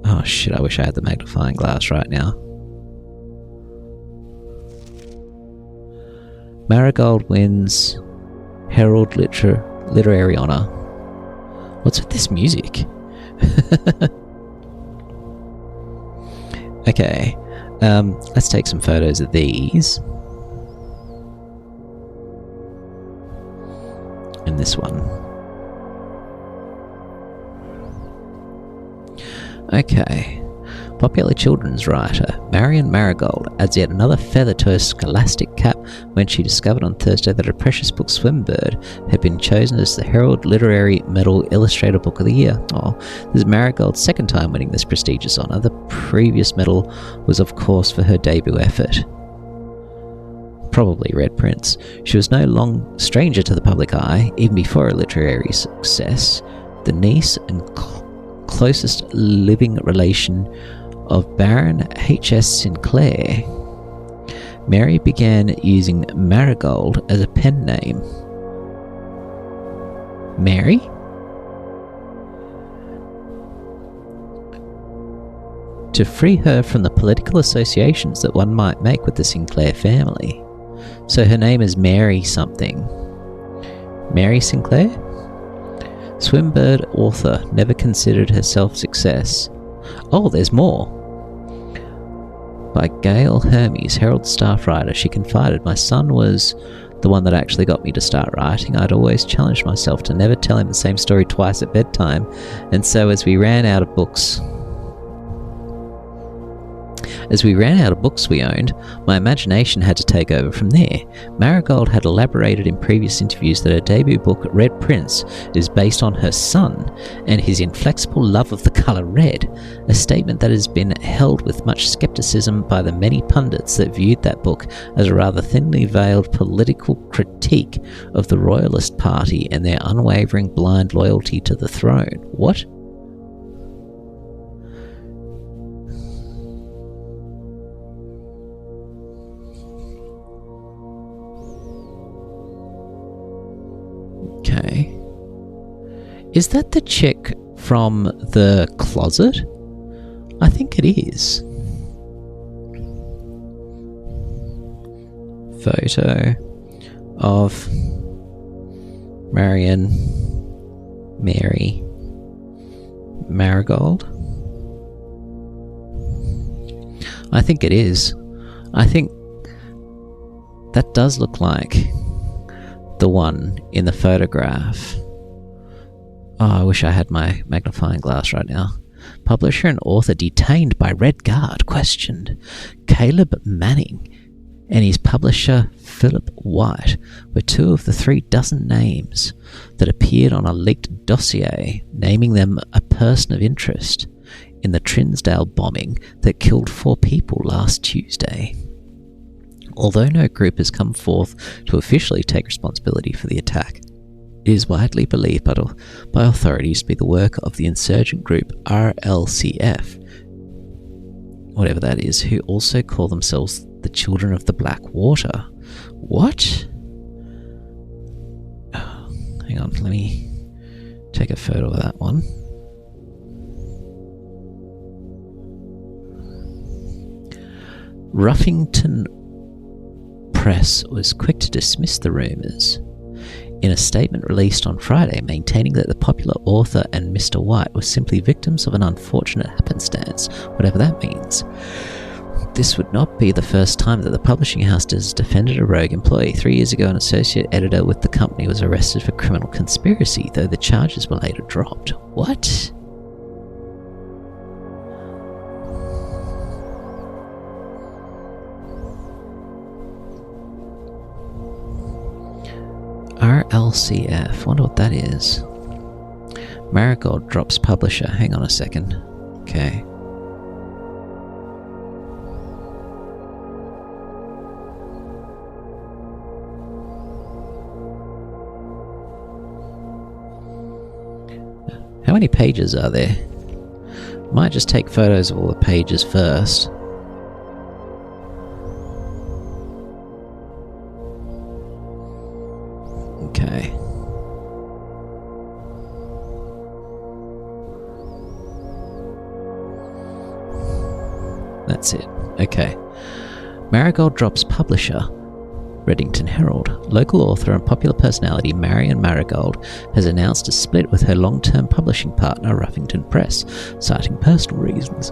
Oh shit, I wish I had the magnifying glass right now. Marigold wins Herald Literary Honor. What's with this music? Okay, let's take some photos of these. And this one. Okay. Popular children's writer Marion Marigold adds yet another feather to her scholastic cap when she discovered on Thursday that her precious book Swimbird had been chosen as the Herald Literary Medal Illustrator Book of the Year. Oh, this is Marigold's second time winning this prestigious honour. The previous medal was, of course, for her debut effort. Probably Red Prince. She was no long stranger to the public eye, even before her literary success. The niece and closest living relation of Baron H.S. Sinclair, Mary began using Marigold as a pen name. Mary? To free her from the political associations that one might make with the Sinclair family. So her name is Mary something. Mary Sinclair? Swimbird author never considered herself success. Oh, there's more. By Gail Hermes, Herald staff writer, she confided, my son was the one that actually got me to start writing. I'd always challenged myself to never tell him the same story twice at bedtime, and so as we ran out of books we owned, my imagination had to take over from there. Marigold had elaborated in previous interviews that her debut book, Red Prince, is based on her son and his inflexible love of the colour red, a statement that has been held with much scepticism by the many pundits that viewed that book as a rather thinly veiled political critique of the Royalist Party and their unwavering blind loyalty to the throne. What? Okay. Is that the chick from the closet? I think it is. Photo of Mary Marigold. I think it is. I think that does look like the one in the photograph. Oh, I wish I had my magnifying glass right now. Publisher and author detained by Red Guard questioned. Caleb Manning and his publisher Philip White were 2 of the 36 names that appeared on a leaked dossier naming them a person of interest in the Trinsdale bombing that killed 4 people last Tuesday. Although no group has come forth to officially take responsibility for the attack, it is widely believed by authorities to be the work of the insurgent group RLCF, whatever that is, who also call themselves the Children of the Black Water. What? Oh, hang on, let me take a photo of that one. Ruffington Press was quick to dismiss the rumours in a statement released on Friday, maintaining that the popular author and Mr. White were simply victims of an unfortunate happenstance, whatever that means. This would not be the first time that the publishing house has defended a rogue employee. 3 years ago, an associate editor with the company was arrested for criminal conspiracy, though the charges were later dropped. What? RLCF, wonder what that is. Marigold drops publisher. Hang on a second. Okay. How many pages are there? Might just take photos of all the pages first. Okay. That's it. Okay. Marigold drops publisher. Reddington Herald. Local author and popular personality Marion Marigold has announced a split with her long-term publishing partner Ruffington Press, citing personal reasons.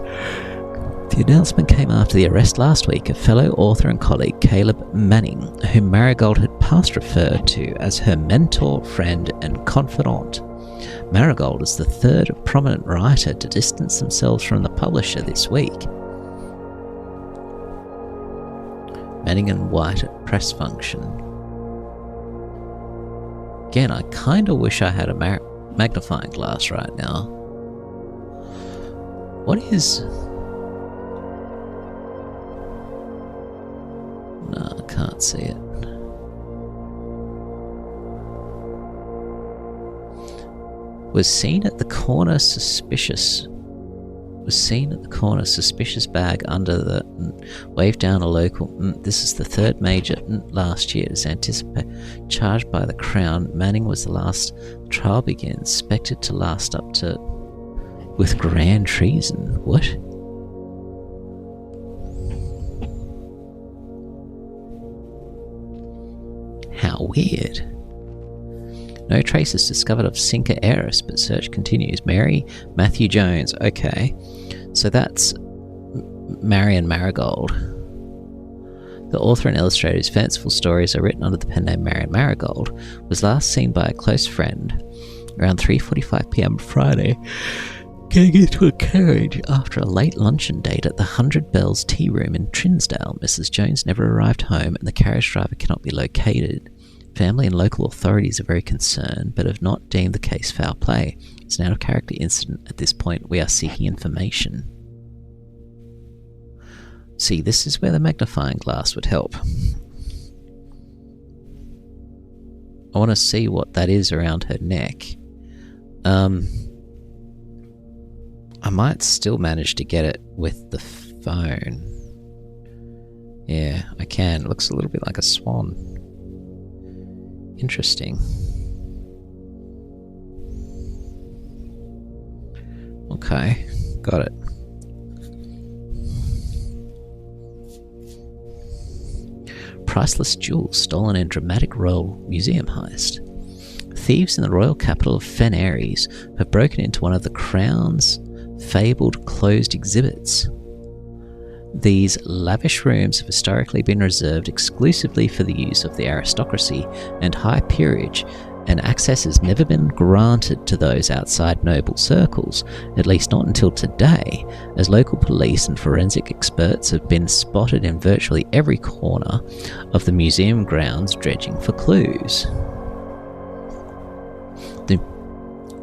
The announcement came after the arrest last week of fellow author and colleague Caleb Manning, whom Marigold had past referred to as her mentor, friend, and confidant. Marigold is the third prominent writer to distance themselves from the publisher this week. Manning and White at press function. Again, I kind of wish I had a magnifying glass right now. What is... No, I can't see it. Was seen at the corner suspicious bag under the waved down a local. This is the third major last year as anticipated. Charged by the Crown, Manning was the last. Trial begins, expected to last up to with grand treason. What? How weird. No traces discovered of sinker heiress, but search continues. Mary Matthew Jones. Okay, so that's Marion Marigold. The author and illustrator whose fanciful stories are written under the pen name Marion Marigold was last seen by a close friend around 3:45 p.m. Friday, getting into a carriage after a late luncheon date at the 100 Bells Tea Room in Trinsdale. Mrs. Jones never arrived home and the carriage driver cannot be located. Family and local authorities are very concerned, but have not deemed the case foul play. It's an out-of-character incident. At this point, we are seeking information. See, this is where the magnifying glass would help. I want to see what that is around her neck. I might still manage to get it with the phone. Yeah, I can. It looks a little bit like a swan. Interesting. Okay, got it. Priceless jewels stolen in dramatic Royal Museum heist. Thieves in the royal capital of Fen Aries have broken into one of the Crown's fabled closed exhibits. These lavish rooms have historically been reserved exclusively for the use of the aristocracy and high peerage, and access has never been granted to those outside noble circles, at least not until today, as local police and forensic experts have been spotted in virtually every corner of the museum grounds dredging for clues.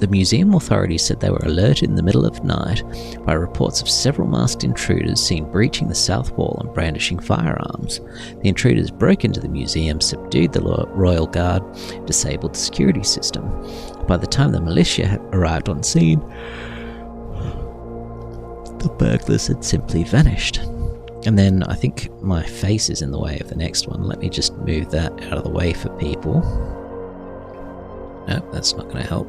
The museum authorities said they were alerted in the middle of night by reports of several masked intruders seen breaching the south wall and brandishing firearms. The intruders broke into the museum, subdued the royal guard, disabled the security system. By the time the militia had arrived on scene, the burglars had simply vanished. And then I think my face is in the way of the next one. Let me just move that out of the way for people. Nope, that's not going to help.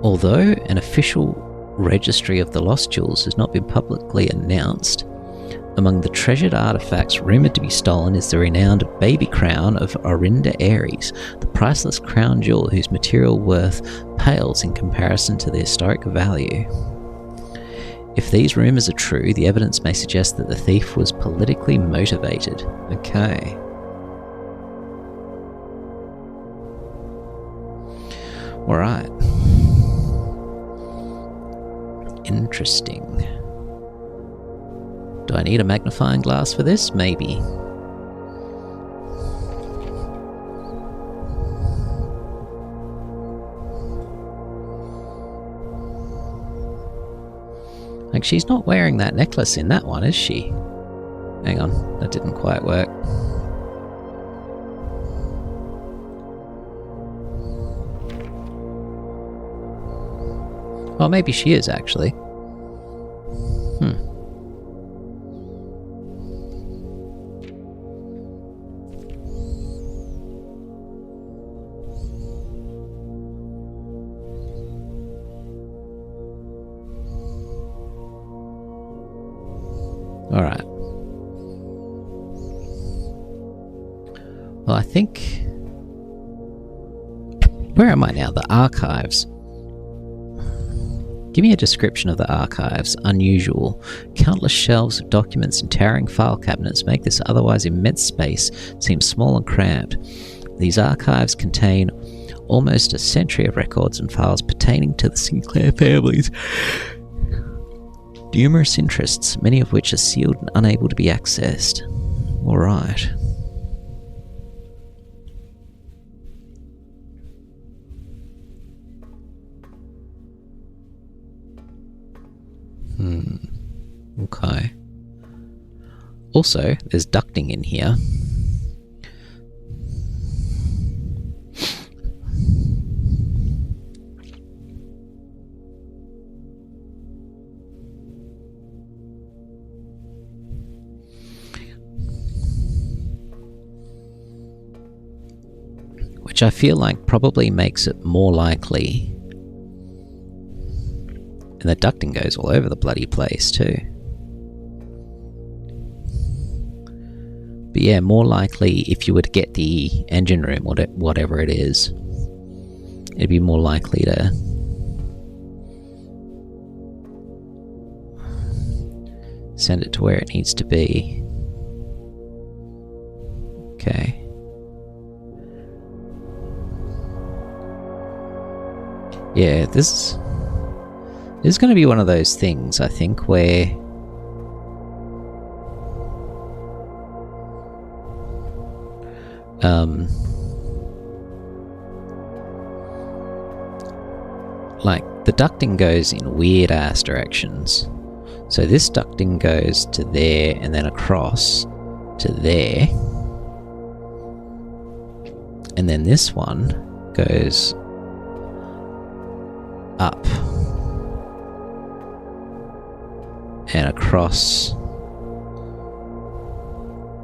Although an official registry of the lost jewels has not been publicly announced, among the treasured artifacts rumoured to be stolen is the renowned baby crown of Orinda Aries, the priceless crown jewel whose material worth pales in comparison to the historic value. If these rumours are true, the evidence may suggest that the thief was politically motivated. Okay. Alright. Interesting. Do I need a magnifying glass for this? Maybe. Like, she's not wearing that necklace in that one, is she? Hang on, that didn't quite work. Well, maybe she is, actually. Alright. Well, I think... Where am I now? The archives. Give me a description of the archives. Unusual. Countless shelves of documents and towering file cabinets make this otherwise immense space seem small and cramped. These archives contain almost a century of records and files pertaining to the Sinclair families. Numerous interests, many of which are sealed and unable to be accessed. Alright. Okay. Also, there's ducting in here. Which I feel like probably makes it more likely. And the ducting goes all over the bloody place too. But yeah, more likely if you were to get the engine room or whatever it is, it'd be more likely to send it to where it needs to be. Okay. Yeah, this is going to be one of those things, I think, where like the ducting goes in weird ass directions. So this ducting goes to there and then across to there. And then this one goes up and across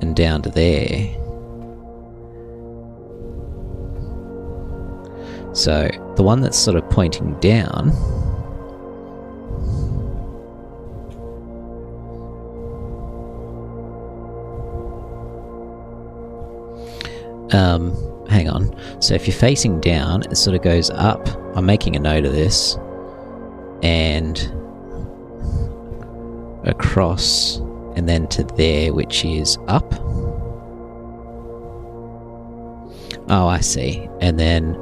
and down to there. So the one that's sort of pointing down hang on. So if you're facing down, it sort of goes up. I'm making a note of this. And across and then to there, which is up. Oh, I see. And then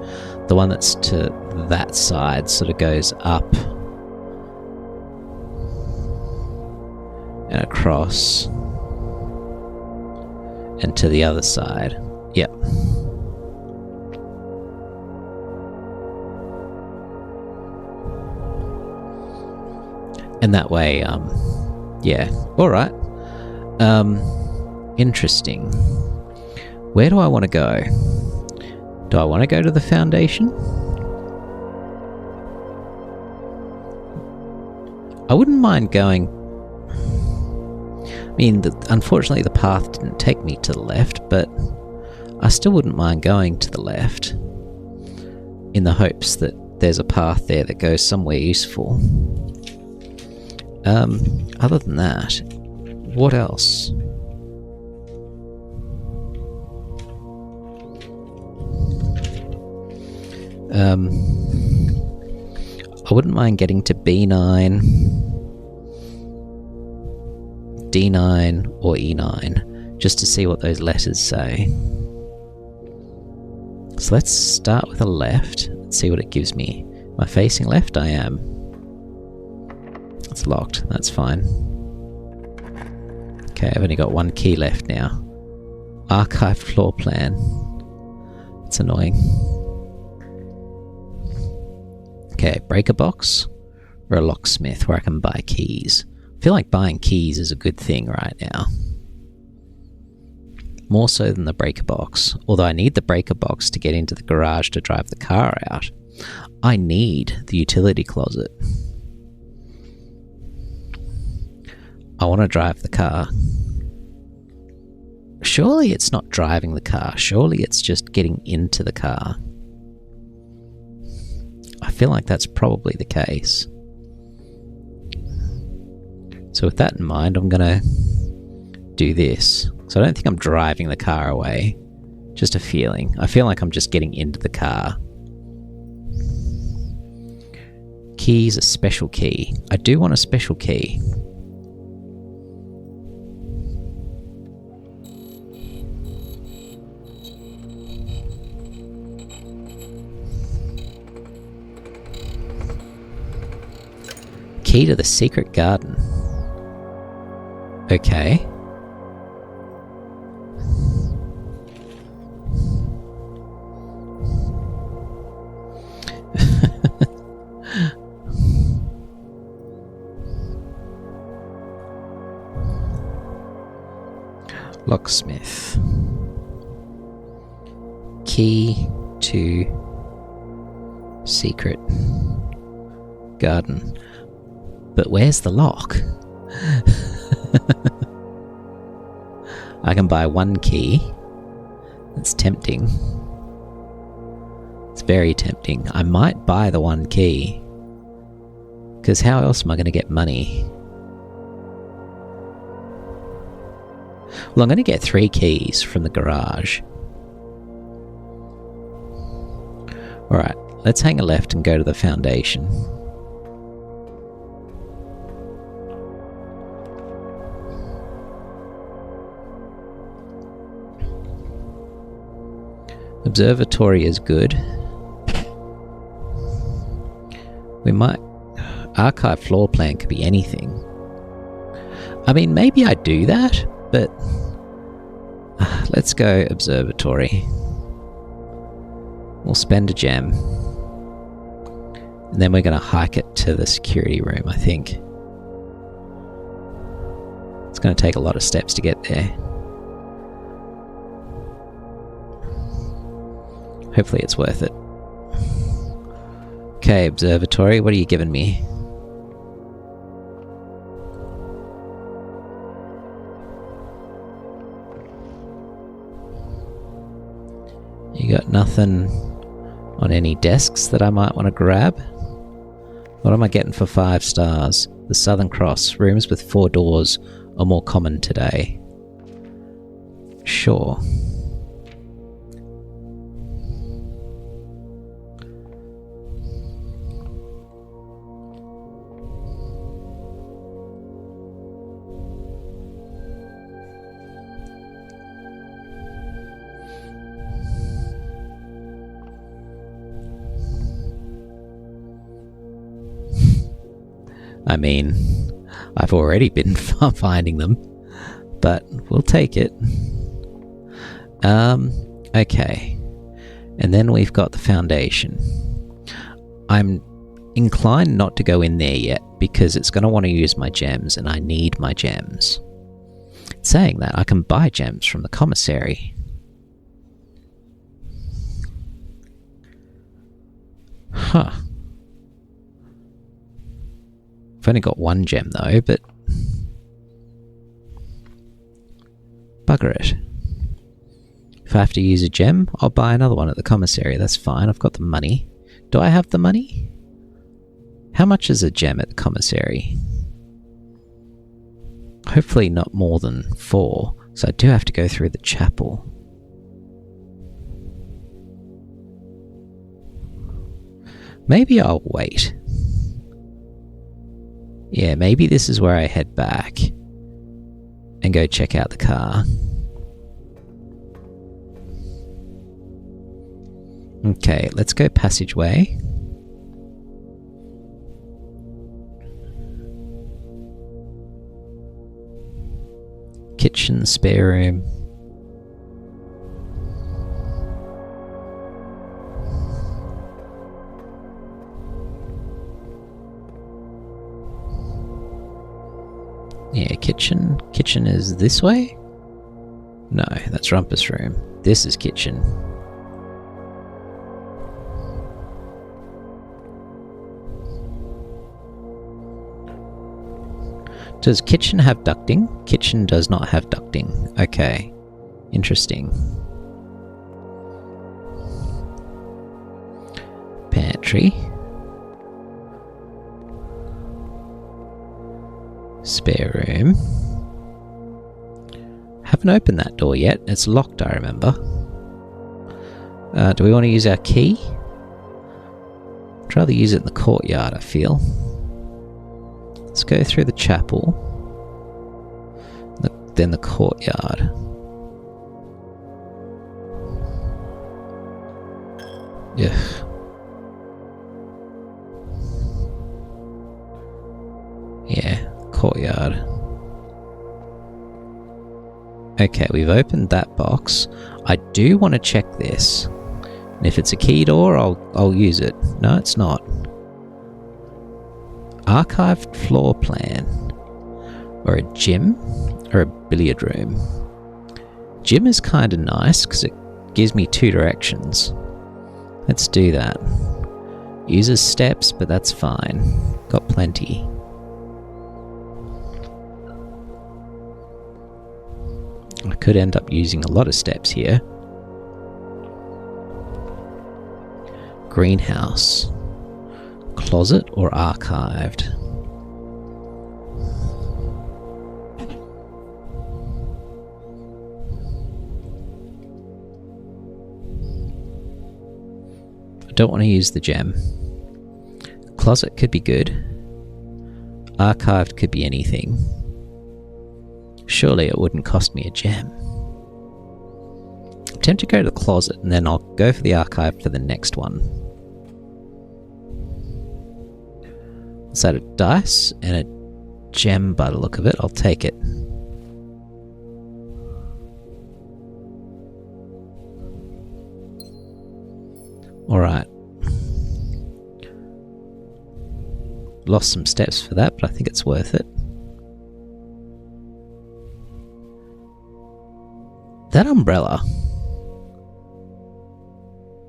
the one that's to that side sort of goes up and across and to the other side. Yep. And that way, yeah. Alright. Interesting. Where do I want to go? Do I want to go to the Foundation? I wouldn't mind going... I mean, unfortunately the path didn't take me to the left, but I still wouldn't mind going to the left in the hopes that there's a path there that goes somewhere useful. Other than that, what else? I wouldn't mind getting to B9, D9, or E9, just to see what those letters say. So let's start with a left and see what it gives me. Am I facing left? I am. It's locked, that's fine. Okay, I've only got one key left now. Archived floor plan. It's annoying. Okay, breaker box or a locksmith where I can buy keys. I feel like buying keys is a good thing right now. More so than the breaker box. Although I need the breaker box to get into the garage to drive the car out. I need the utility closet. I want to drive the car. Surely it's not driving the car. Surely it's just getting into the car. I feel like that's probably the case. So with that in mind, I'm going to do this. So I don't think I'm driving the car away. Just a feeling. I feel like I'm just getting into the car. Key's a special key. I do want a special key. Key to the secret garden. Okay. Locksmith. Key to secret garden. But where's the lock? I can buy one key. It's tempting. It's very tempting. I might buy the one key. Because how else am I going to get money? Well, I'm going to get 3 keys from the garage. Alright, let's hang a left and go to the foundation. Observatory is good. We might... Archive floor plan could be anything. I mean, maybe I do that, but... let's go observatory. We'll spend a gem. And then we're going to hike it to the security room, I think. It's going to take a lot of steps to get there. Hopefully it's worth it. Okay, observatory, what are you giving me? You got nothing on any desks that I might want to grab? What am I getting for 5 stars? The Southern Cross. Rooms with 4 doors are more common today. Sure. I mean, I've already been finding them, but we'll take it. Okay. And then we've got the foundation. I'm inclined not to go in there yet, because it's going to want to use my gems, and I need my gems. Saying that, I can buy gems from the commissary. Huh. I've only got 1 gem though, but... bugger it. If I have to use a gem, I'll buy another one at the commissary. That's fine, I've got the money. Do I have the money? How much is a gem at the commissary? Hopefully not more than 4, so I do have to go through the chapel. Maybe I'll wait. Yeah, maybe this is where I head back and go check out the car. Okay, let's go passageway. Kitchen, spare room. Yeah, kitchen. Kitchen is this way? No, that's Rumpus room. This is kitchen. Does kitchen have ducting? Kitchen does not have ducting. Okay. Interesting. Pantry. Spare room. Haven't opened that door yet. It's locked, I remember. Do we want to use our key? I'd rather use it in the courtyard, I feel. Let's go through the chapel. Then the courtyard. Ugh. Yeah, courtyard. Okay, we've opened that box. I do want to check this. And if it's a key door, I'll use it. No, it's not. Archived floor plan. Or a gym. Or a billiard room. Gym is kind of nice because it gives me 2 directions. Let's do that. Uses steps, but that's fine. Got plenty. I could end up using a lot of steps here. Greenhouse. Closet or archived? I don't want to use the gem. Closet could be good. Archived could be anything. Surely it wouldn't cost me a gem. I'm tempted to go to the closet and then I'll go for the archive for the next one. Is that a dice and a gem by the look of it? I'll take it. Alright. Lost some steps for that, but I think it's worth it. That umbrella.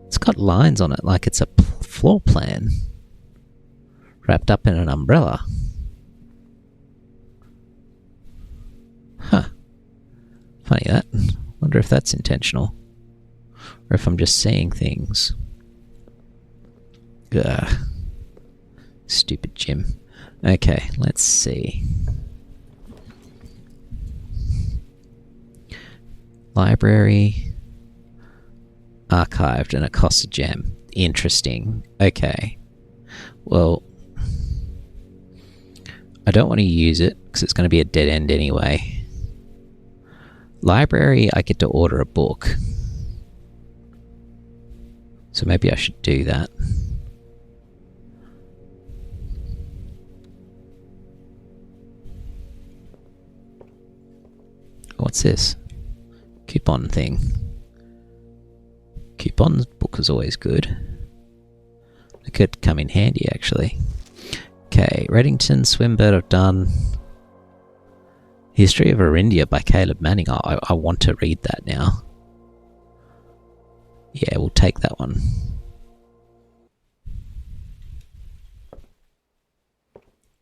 It's got lines on it like it's a floor plan. Wrapped up in an umbrella. Huh. Funny that. Wonder if that's intentional. Or if I'm just seeing things. Ugh. Stupid Jim. Okay, let's see. Library. Archived and it costs a gem. Interesting. Okay. Well, I don't want to use it because it's going to be a dead end anyway. Library, I get to order a book. So maybe I should do that. What's this? Coupon thing. Coupon book is always good. It could come in handy, actually. Okay, Reddington, Swimbird I've done. History of Arindia by Caleb Manning. I want to read that now. Yeah, we'll take that one.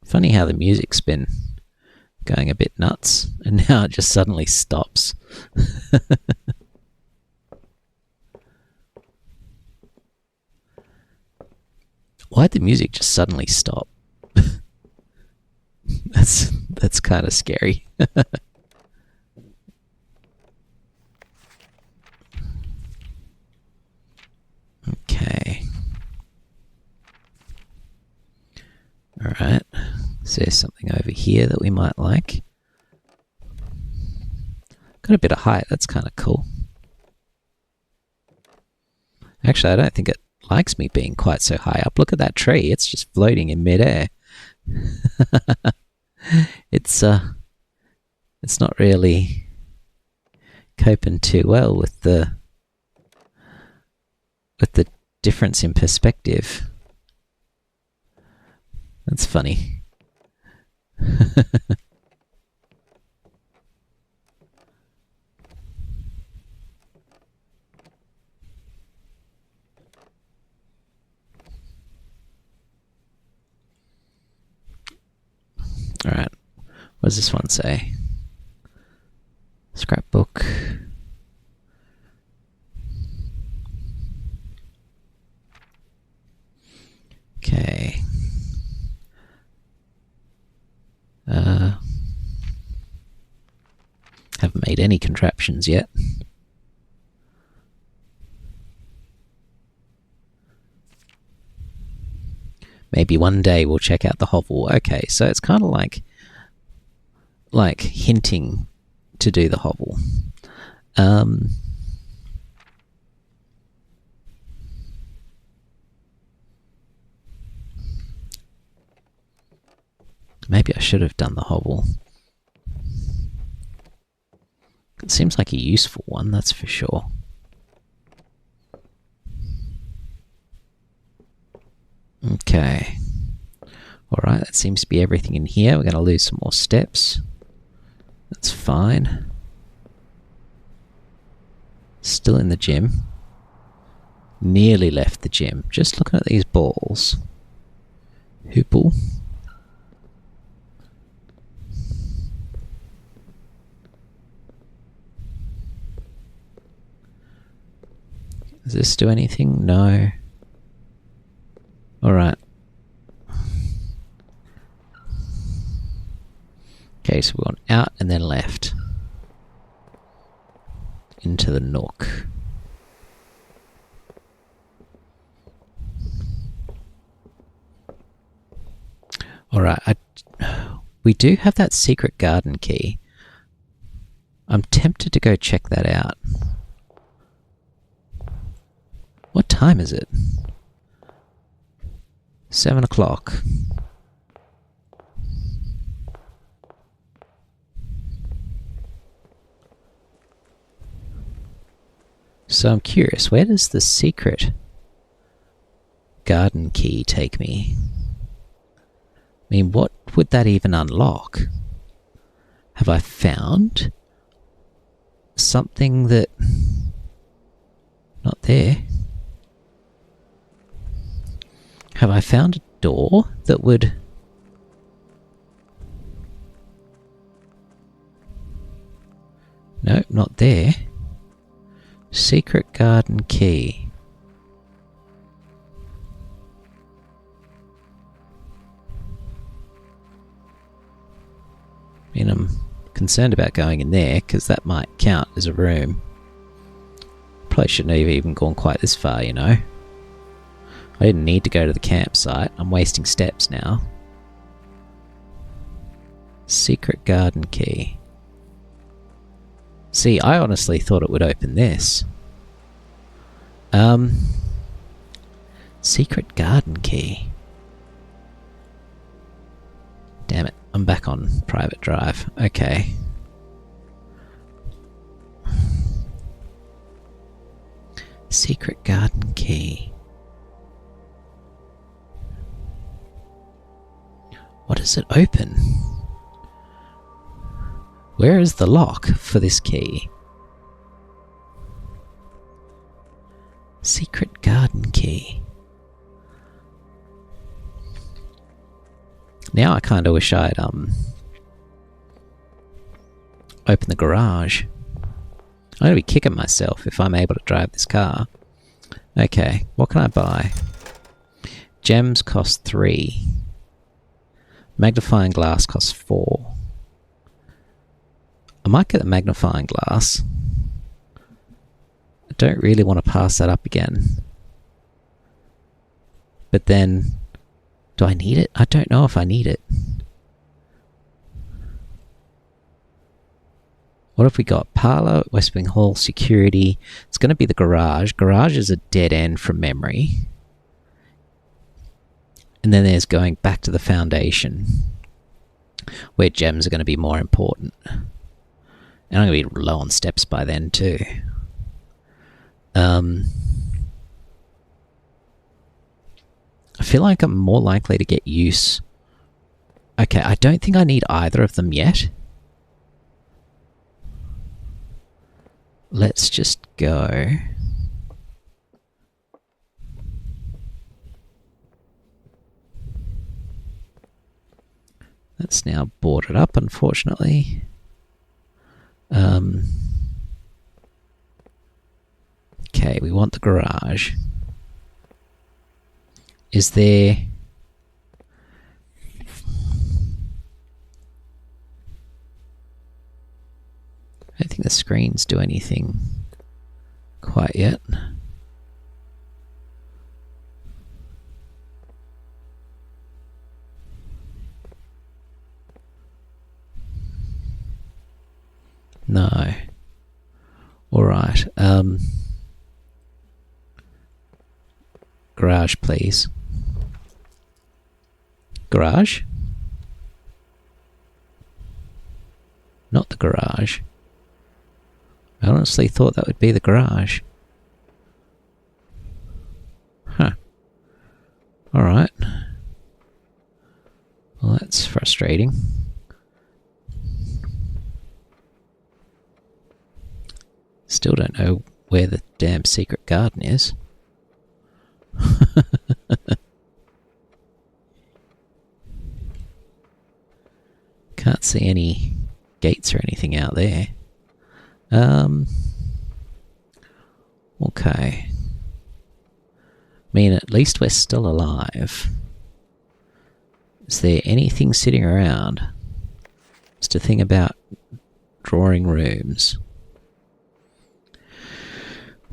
Funny how the music's been going a bit nuts, and now it just suddenly stops. Why'd the music just suddenly stop? That's kind of scary. Okay. Alright. So there's something over here that we might like. Got a bit of height, that's kind of cool. Actually, I don't think it likes me being quite so high up. Look at that tree, it's just floating in midair. It's not really coping too well with the difference in perspective. That's funny. Alright, what does this one say? Scrapbook. Okay. Haven't made made any contraptions yet. Maybe one day we'll check out the hovel. Okay, so it's kind of like hinting to do the hovel. Maybe I should have done the hovel. It seems like a useful one, that's for sure. Okay. Alright, that seems to be everything in here. We're going to lose some more steps. That's fine. Still in the gym. Nearly left the gym. Just looking at these balls. Hoople. Does this do anything? No. Alright. Okay, so we went out and then left. Into the nook. Alright, we do have that secret garden key. I'm tempted to go check that out. What time is it? 7 o'clock. So I'm curious, where does the secret garden key take me? I mean, what would that even unlock? Have I found something that... Not there. Have I found a door that would... Nope, not there. Secret garden key. I mean, I'm concerned about going in there because that might count as a room. Probably shouldn't have even gone quite this far, you know. I didn't need to go to the campsite. I'm wasting steps now. Secret garden key. See, I honestly thought it would open this. Secret garden key. Damn it, I'm back on private drive. Okay. Secret garden key. What does it open? Where is the lock for this key? Secret garden key. Now I kind of wish I'd open the garage. I'm going to be kicking myself if I'm able to drive this car. Okay, what can I buy? Gems cost 3. Magnifying glass costs 4. I might get the magnifying glass. I don't really want to pass that up again. But then, do I need it? I don't know if I need it. What have we got? Parlour, Westwing Hall, security. It's going to be the garage. Garage is a dead end from memory. And then there's going back to the foundation, where gems are going to be more important. And I'm going to be low on steps by then too. I feel like I'm more likely to get use. Okay, I don't think I need either of them yet. Let's just go. That's now boarded up, unfortunately. Okay, we want the garage. Is there... I don't think there's screens do anything quite yet. No. Alright. Garage, please. Garage? Not the garage. I honestly thought that would be the garage. Huh. Alright. Well, that's frustrating. Still don't know where the damn secret garden is. Can't see any gates or anything out there. Okay. I mean, at least we're still alive. Is there anything sitting around? Just a thing about drawing rooms.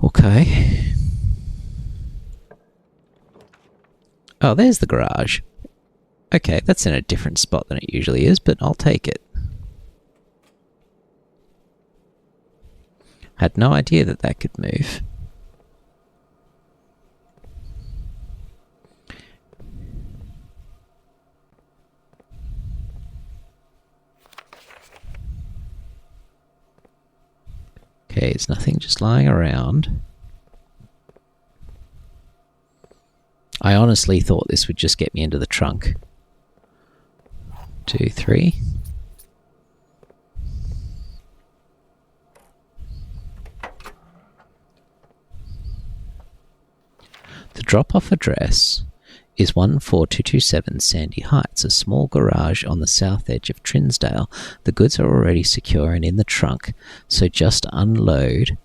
Okay. Oh, there's the garage. Okay, that's in a different spot than it usually is, but I'll take it. Had no idea that that could move. Okay, it's nothing just lying around. I honestly thought this would just get me into the trunk. 2, 3. The drop-off address is 14227 Sandy Heights, a small garage on the south edge of Trinsdale. The goods are already secure and in the trunk, so just unload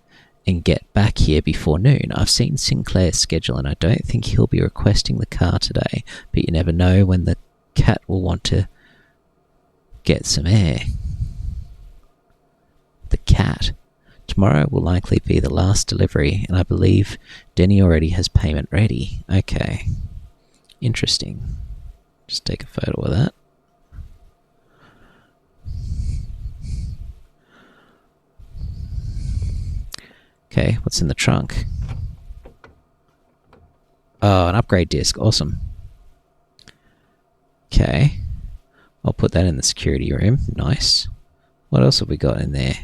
and get back here before noon. I've seen Sinclair's schedule and I don't think he'll be requesting the car today, but you never know when the cat will want to get some air. The cat. Tomorrow will likely be the last delivery, and I believe Denny already has payment ready. Okay. Interesting. Just take a photo of that. Okay, what's in the trunk? Oh, an upgrade disc. Awesome. Okay. I'll put that in the security room. Nice. What else have we got in there?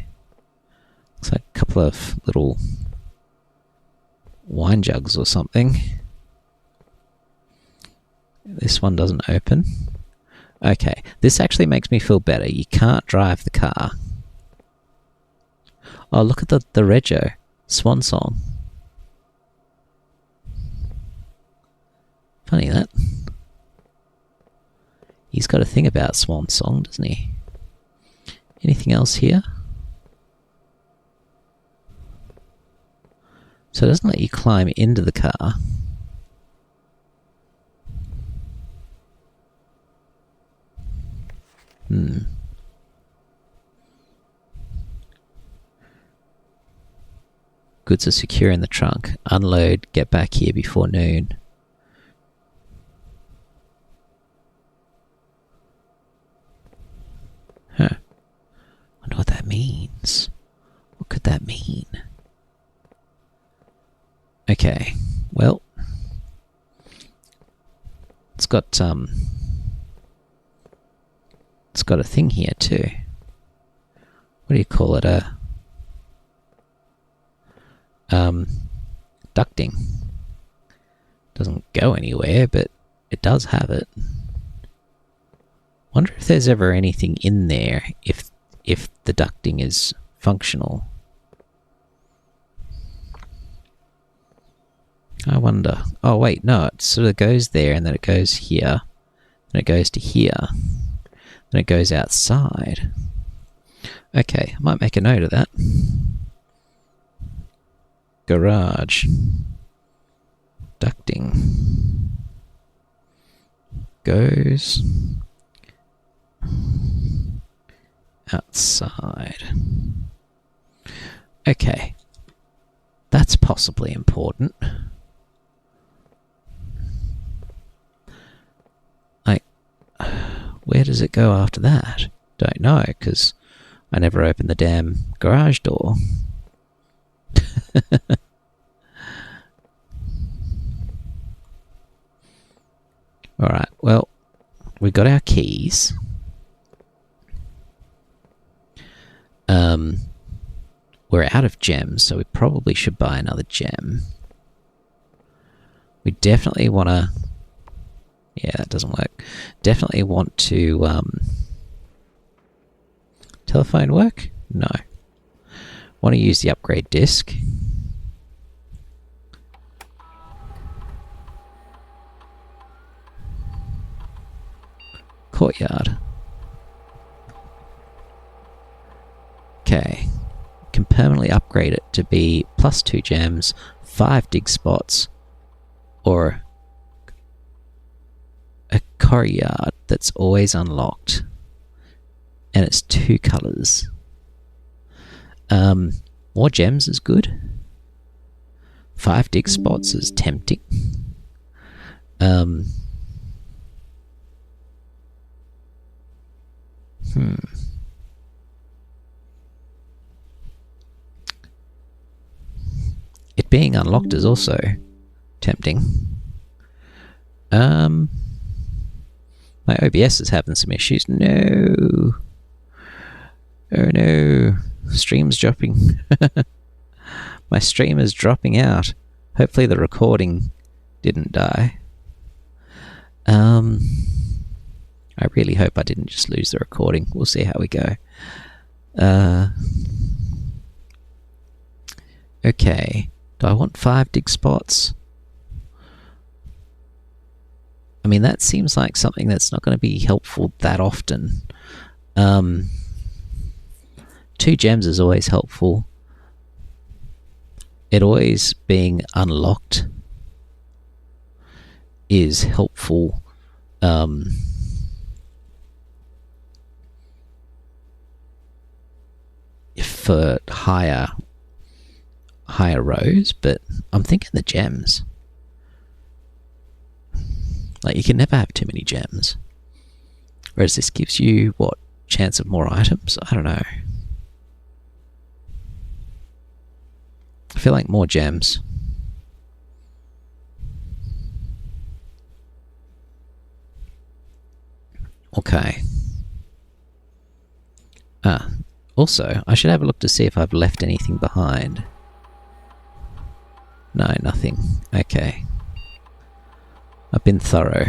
Looks like a couple of little wine jugs or something. This one doesn't open. Okay, this actually makes me feel better. You can't drive the car. Oh, look at the rego. Swan Song. Funny that. He's got a thing about Swan Song, doesn't he? Anything else here? So it doesn't let you climb into the car. Goods are secure in the trunk. Unload, get back here before noon. Huh. Wonder what that means. What could that mean? Okay, well, it's got a thing here too. What do you call it? Ducting. Doesn't go anywhere, but it does have it. Wonder if there's ever anything in there if the ducting is functional. I wonder. Oh wait, no, it sort of goes there and then it goes here. Then it goes to here. Then it goes outside. Okay, I might make a note of that. Garage. Ducting. Goes outside. Okay. That's possibly important. Where does it go after that? Don't know, because I never opened the damn garage door. Alright, well, we got our keys. We're out of gems, so we probably should buy another gem. We definitely want to... Yeah, that doesn't work. Definitely want to... Telephone work? No. Want to use the upgrade disc. Courtyard. Okay. Can permanently upgrade it to be +2 gems, 5 dig spots, or a courtyard that's always unlocked. And it's 2 colours. More gems is good. 5 dig spots is tempting. It being unlocked is also tempting. My OBS is having some issues. No. Oh no. Stream's dropping. My stream is dropping out. Hopefully the recording didn't die. I really hope I didn't just lose the recording. We'll see how we go. Okay. Do I want 5 dig spots? I mean, that seems like something that's not going to be helpful that often. 2 gems is always helpful. It always being unlocked is helpful. For higher rows, but I'm thinking the gems. Like, you can never have too many gems. Whereas this gives you, what, chance of more items? I don't know. I feel like more gems. Okay. Also, I should have a look to see if I've left anything behind. No, nothing. Okay. I've been thorough.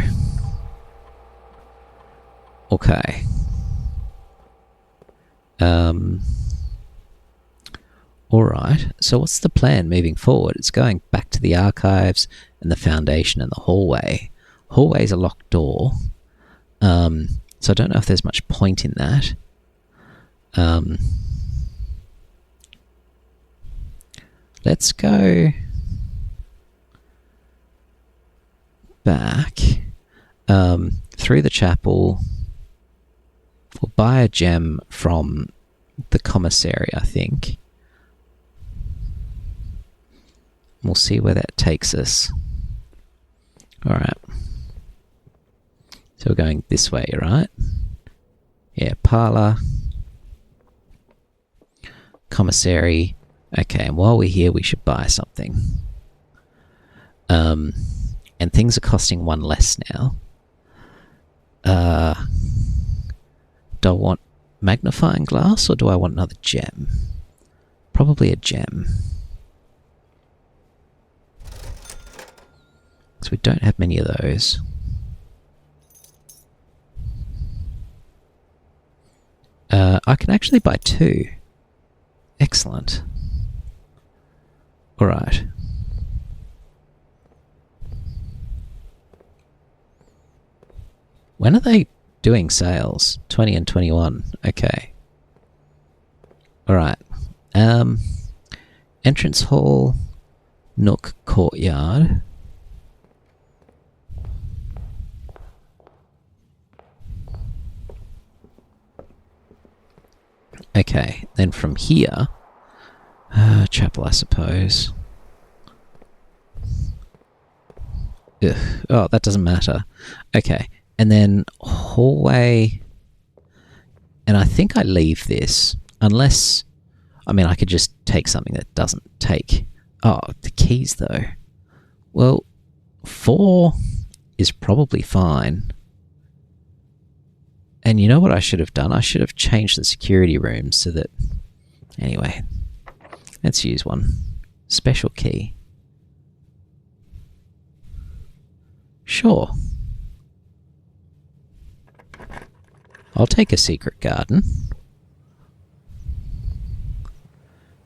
Okay. Alright, so what's the plan moving forward? It's going back to the archives and the foundation and the hallway. Hallway's a locked door. So I don't know if there's much point in that. Let's go back through the chapel. We'll buy a gem from the commissary, I think. We'll see where that takes us. Alright. So we're going this way, right? Yeah, parlour. Commissary. Okay, and while we're here, we should buy something. And things are costing 1 less now. Do I want magnifying glass or do I want another gem? Probably a gem. Because we don't have many of those. I can actually buy 2. Excellent. Alright. When are they doing sales? 20 and 21. Okay. Alright. Entrance hall. Nook courtyard. Okay, then from here, Chapel, I suppose. Ugh. Oh, that doesn't matter. Okay, and then hallway. And I think I leave this, unless... I mean, I could just take something that doesn't take... Oh, the keys, though. Well, 4 is probably fine. And you know what I should have done? I should have changed the security room so that... Anyway, let's use one. Special key. Sure. I'll take a secret garden.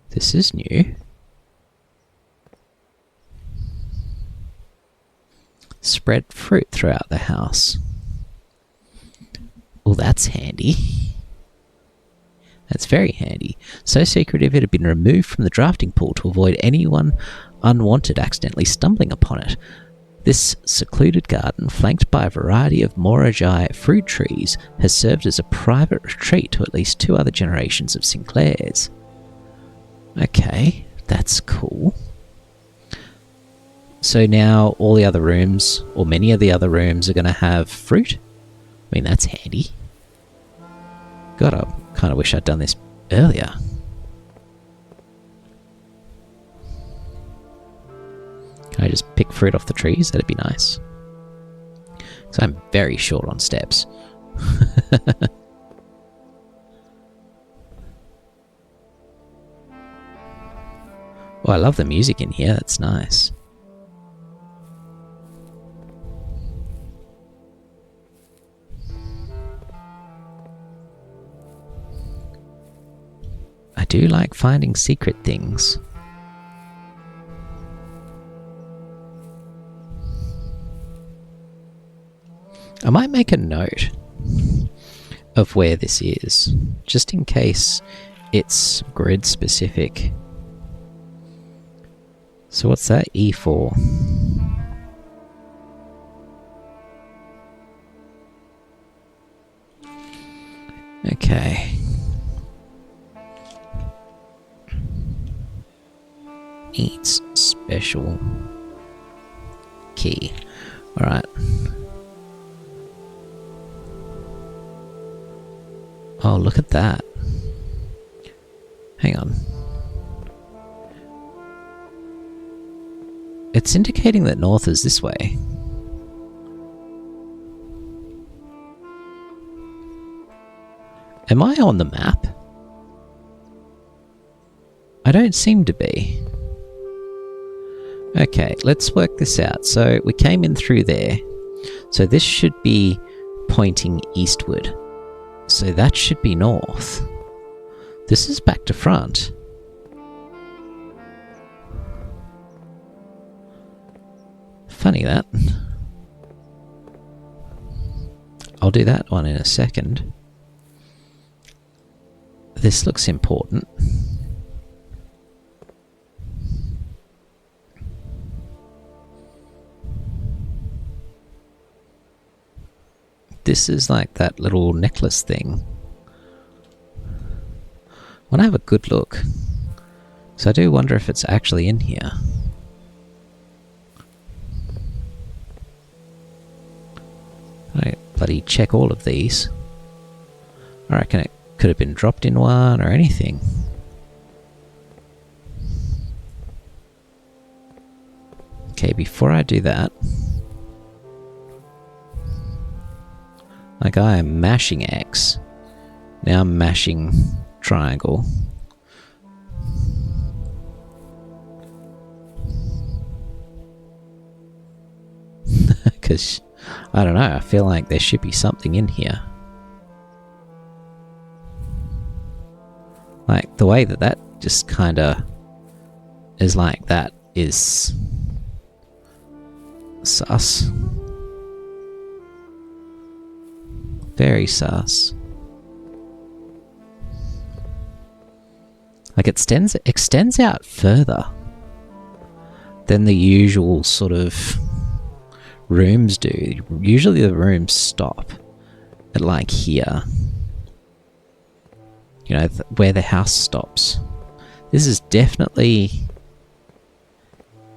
This is new. Spread fruit throughout the house. Well, that's handy. That's very handy. So secretive it had been removed from the drafting pool to avoid anyone unwanted accidentally stumbling upon it. This secluded garden, flanked by a variety of Moragi fruit trees, has served as a private retreat to at least 2 other generations of Sinclairs. Okay, that's cool. So now all the other rooms, or many of the other rooms, are going to have fruit? I mean, that's handy. God, I kind of wish I'd done this earlier. Can I just pick fruit off the trees? That'd be nice. Because I'm very short on steps. Oh, I love the music in here. That's nice. I do like finding secret things. I might make a note of where this is, just in case it's grid specific. So what's that? E4. Okay. Needs special key. Alright. Oh, look at that. Hang on. It's indicating that north is this way. Am I on the map? I don't seem to be. Okay, let's work this out. So we came in through there. So this should be pointing eastward. So that should be north. This is back to front. Funny that. I'll do that one in a second. This looks important. This is like that little necklace thing. I want to have a good look. So I do wonder if it's actually in here. I bloody check all of these. I reckon it could have been dropped in one or anything. Okay, before I do that, like I am mashing X, now I'm mashing triangle. Because, I don't know, I feel like there should be something in here. Like, the way that that just kinda is like that is sus. Very sus. Like, it extends out further than the usual sort of rooms do. Usually the rooms stop at like here. You know, where the house stops. This is definitely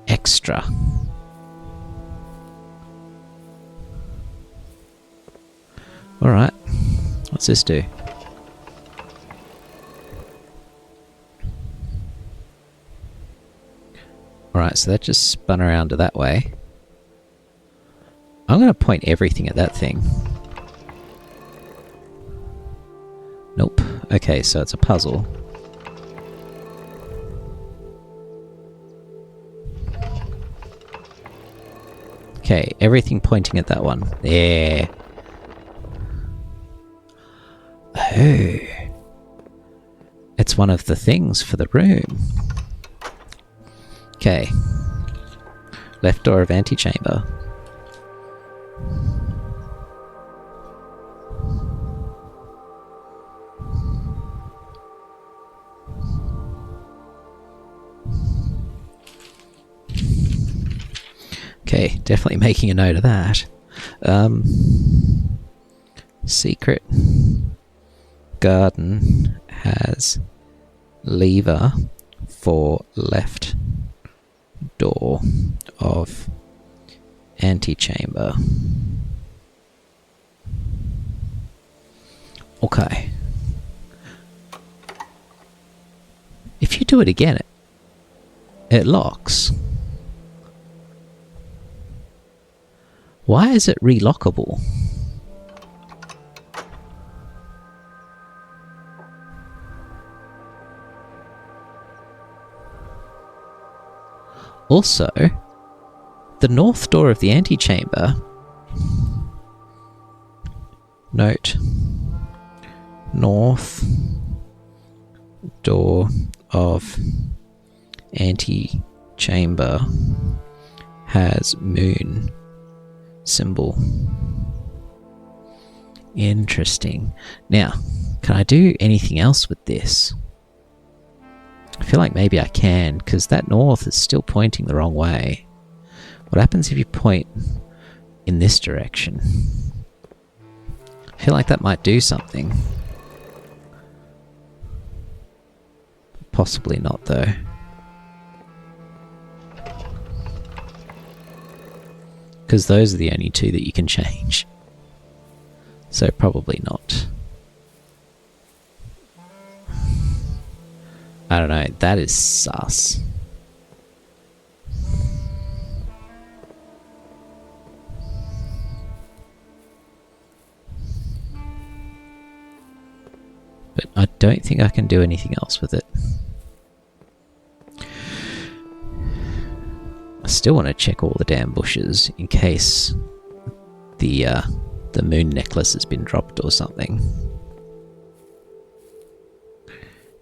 extra. Alright. What's this do? Alright, so that just spun around to that way. I'm going to point everything at that thing. Nope. Okay, so it's a puzzle. Okay, everything pointing at that one. There. Oh. It's one of the things for the room. Okay. Left door of antechamber. Okay, definitely making a note of that. Secret garden has lever for left door of antechamber. Okay. If you do it again, it locks. Why is it relockable? Also, the north door of the antechamber. Note. North door of antechamber has moon symbol. Interesting. Now, can I do anything else with this? I feel like maybe I can, because that north is still pointing the wrong way. What happens if you point in this direction? I feel like that might do something. Possibly not, though. Because those are the only two that you can change. So probably not. I don't know, that is sus. But I don't think I can do anything else with it. I still want to check all the damn bushes in case the moon necklace has been dropped or something.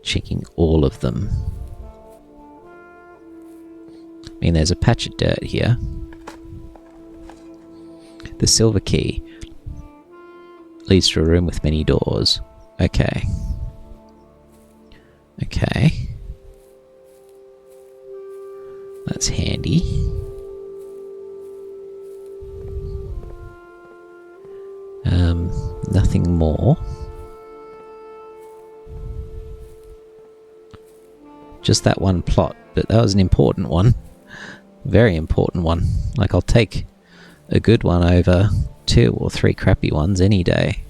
Checking all of them. I mean, there's a patch of dirt here. The silver key leads to a room with many doors. Okay. Okay. That's handy. Nothing more. Just that one plot, but that was an important one. Very important one. Like, I'll take a good one over 2 or 3 crappy ones any day.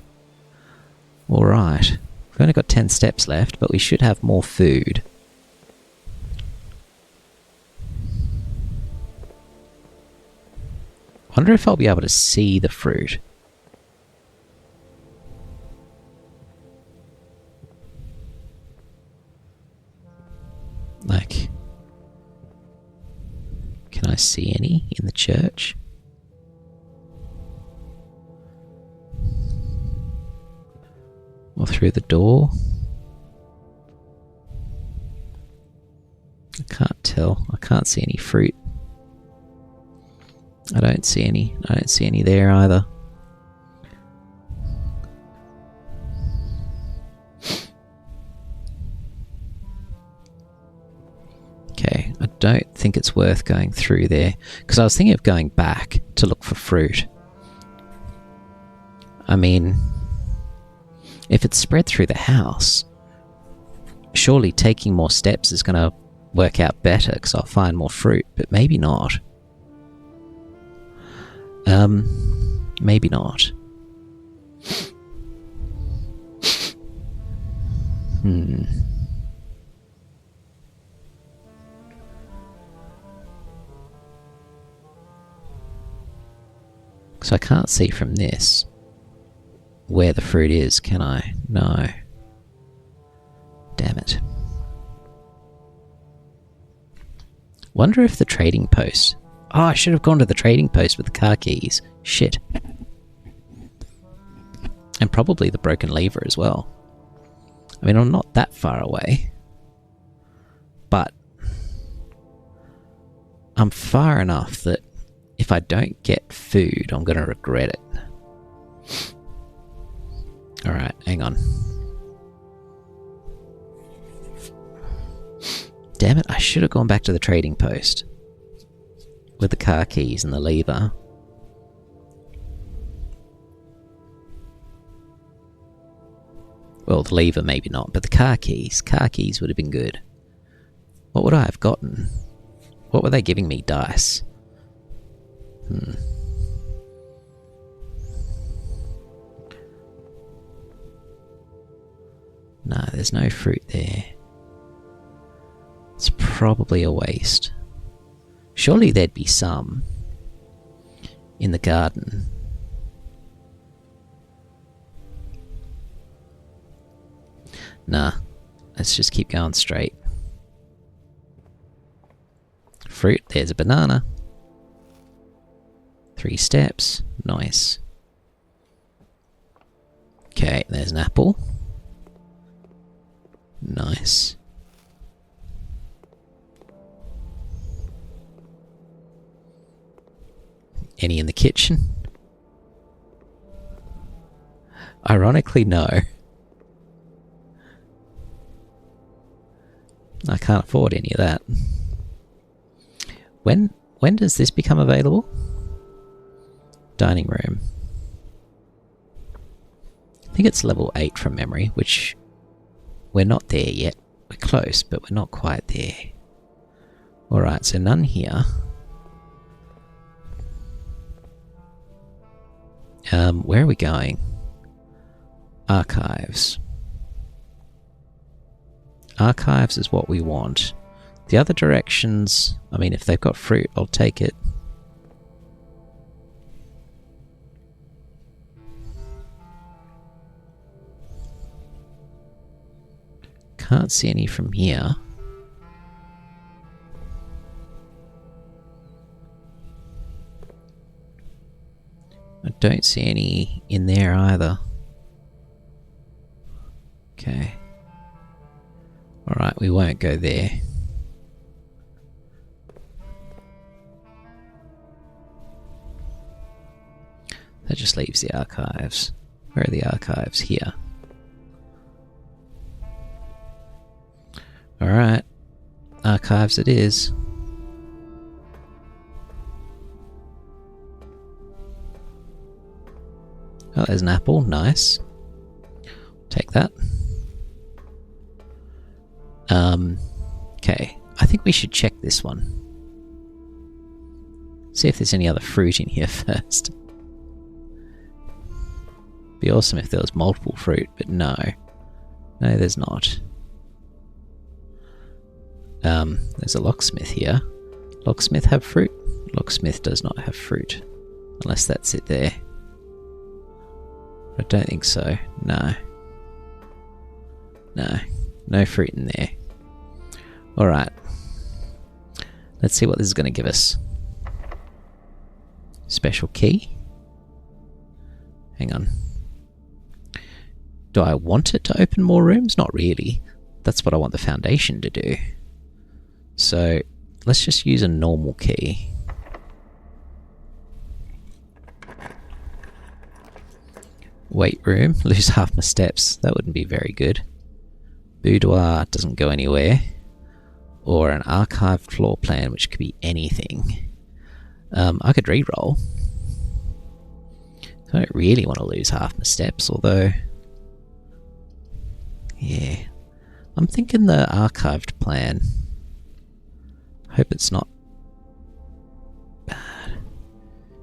Alright. We've only got 10 steps left, but we should have more food. Wonder if I'll be able to see the fruit. Like, can I see any in the church? Or through the door? I can't tell. I can't see any fruit. I don't see any. I don't see any there either. Okay, I don't think it's worth going through there, because I was thinking of going back to look for fruit. I mean, if it's spread through the house, Surely taking more steps is going to work out better because I'll find more fruit, but maybe not. Maybe not. So I can't see from this where the fruit is, can I? No. Damn it. Wonder if the trading post... Oh, I should have gone to the trading post with the car keys. Shit. And probably the broken lever as well. I mean, I'm not that far away. But I'm far enough that if I don't get food, I'm going to regret it. Alright, hang on. Damn it, I should have gone back to the trading post. With the car keys and the lever. Well, the lever maybe not, but the car keys. Car keys would have been good. What would I have gotten? What were they giving me? Dice. No, there's no fruit there. It's probably a waste. Surely there'd be some in the garden. Nah, let's just keep going straight. Fruit, there's a banana. 3 steps, nice. Okay, there's an apple. Nice. Any in the kitchen? Ironically, no. I can't afford any of that. When does this become available? Dining room. I think it's level 8 from memory, which we're not there yet. We're close, but we're not quite there. Alright, so none here. Where are we going? Archives. Archives is what we want. The other directions, I mean, if they've got fruit, I'll take it. Can't see any from here. I don't see any in there either. Okay. Alright, we won't go there. That just leaves the archives. Where are the archives? Here. Alright. Archives it is. Oh, there's an apple. Nice. Take that. Okay. I think we should check this one. See if there's any other fruit in here first. Be awesome if there was multiple fruit, but no. No, there's not. There's a locksmith here. Locksmith have fruit? Locksmith does not have fruit. Unless that's it there. I don't think so. No. No. No fruit in there. Alright. Let's see what this is going to give us. Special key. Hang on. Do I want it to open more rooms? Not really. That's what I want the foundation to do. So, let's just use a normal key. Weight room. Lose half my steps. That wouldn't be very good. Boudoir doesn't go anywhere. Or an archived floor plan, which could be anything. I could re-roll. I don't really want to lose half my steps, although... Yeah. I'm thinking the archived plan. Hope it's not bad.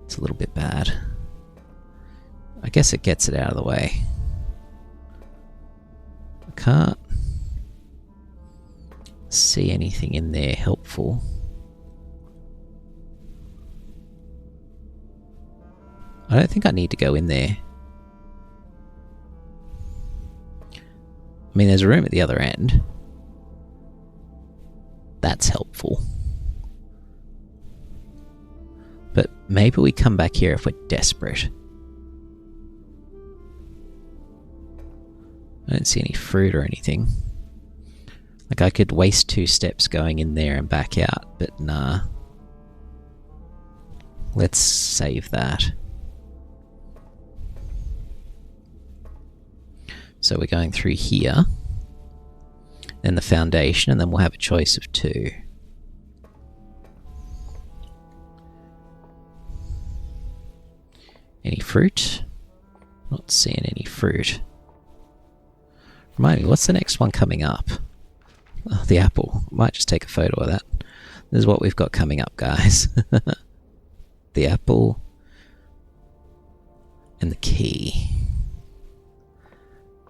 It's a little bit bad. I guess it gets it out of the way. I can't see anything in there helpful. I don't think I need to go in there. I mean, there's a room at the other end. That's helpful. But maybe we come back here if we're desperate. I don't see any fruit or anything. Like, I could waste 2 steps going in there and back out, but nah. Let's save that. So we're going through here, then the foundation, and then we'll have a choice of 2. Any fruit? Not seeing any fruit. Remind me, what's the next one coming up? Oh, the apple. Might just take a photo of that. This is what we've got coming up, guys. The apple and the key.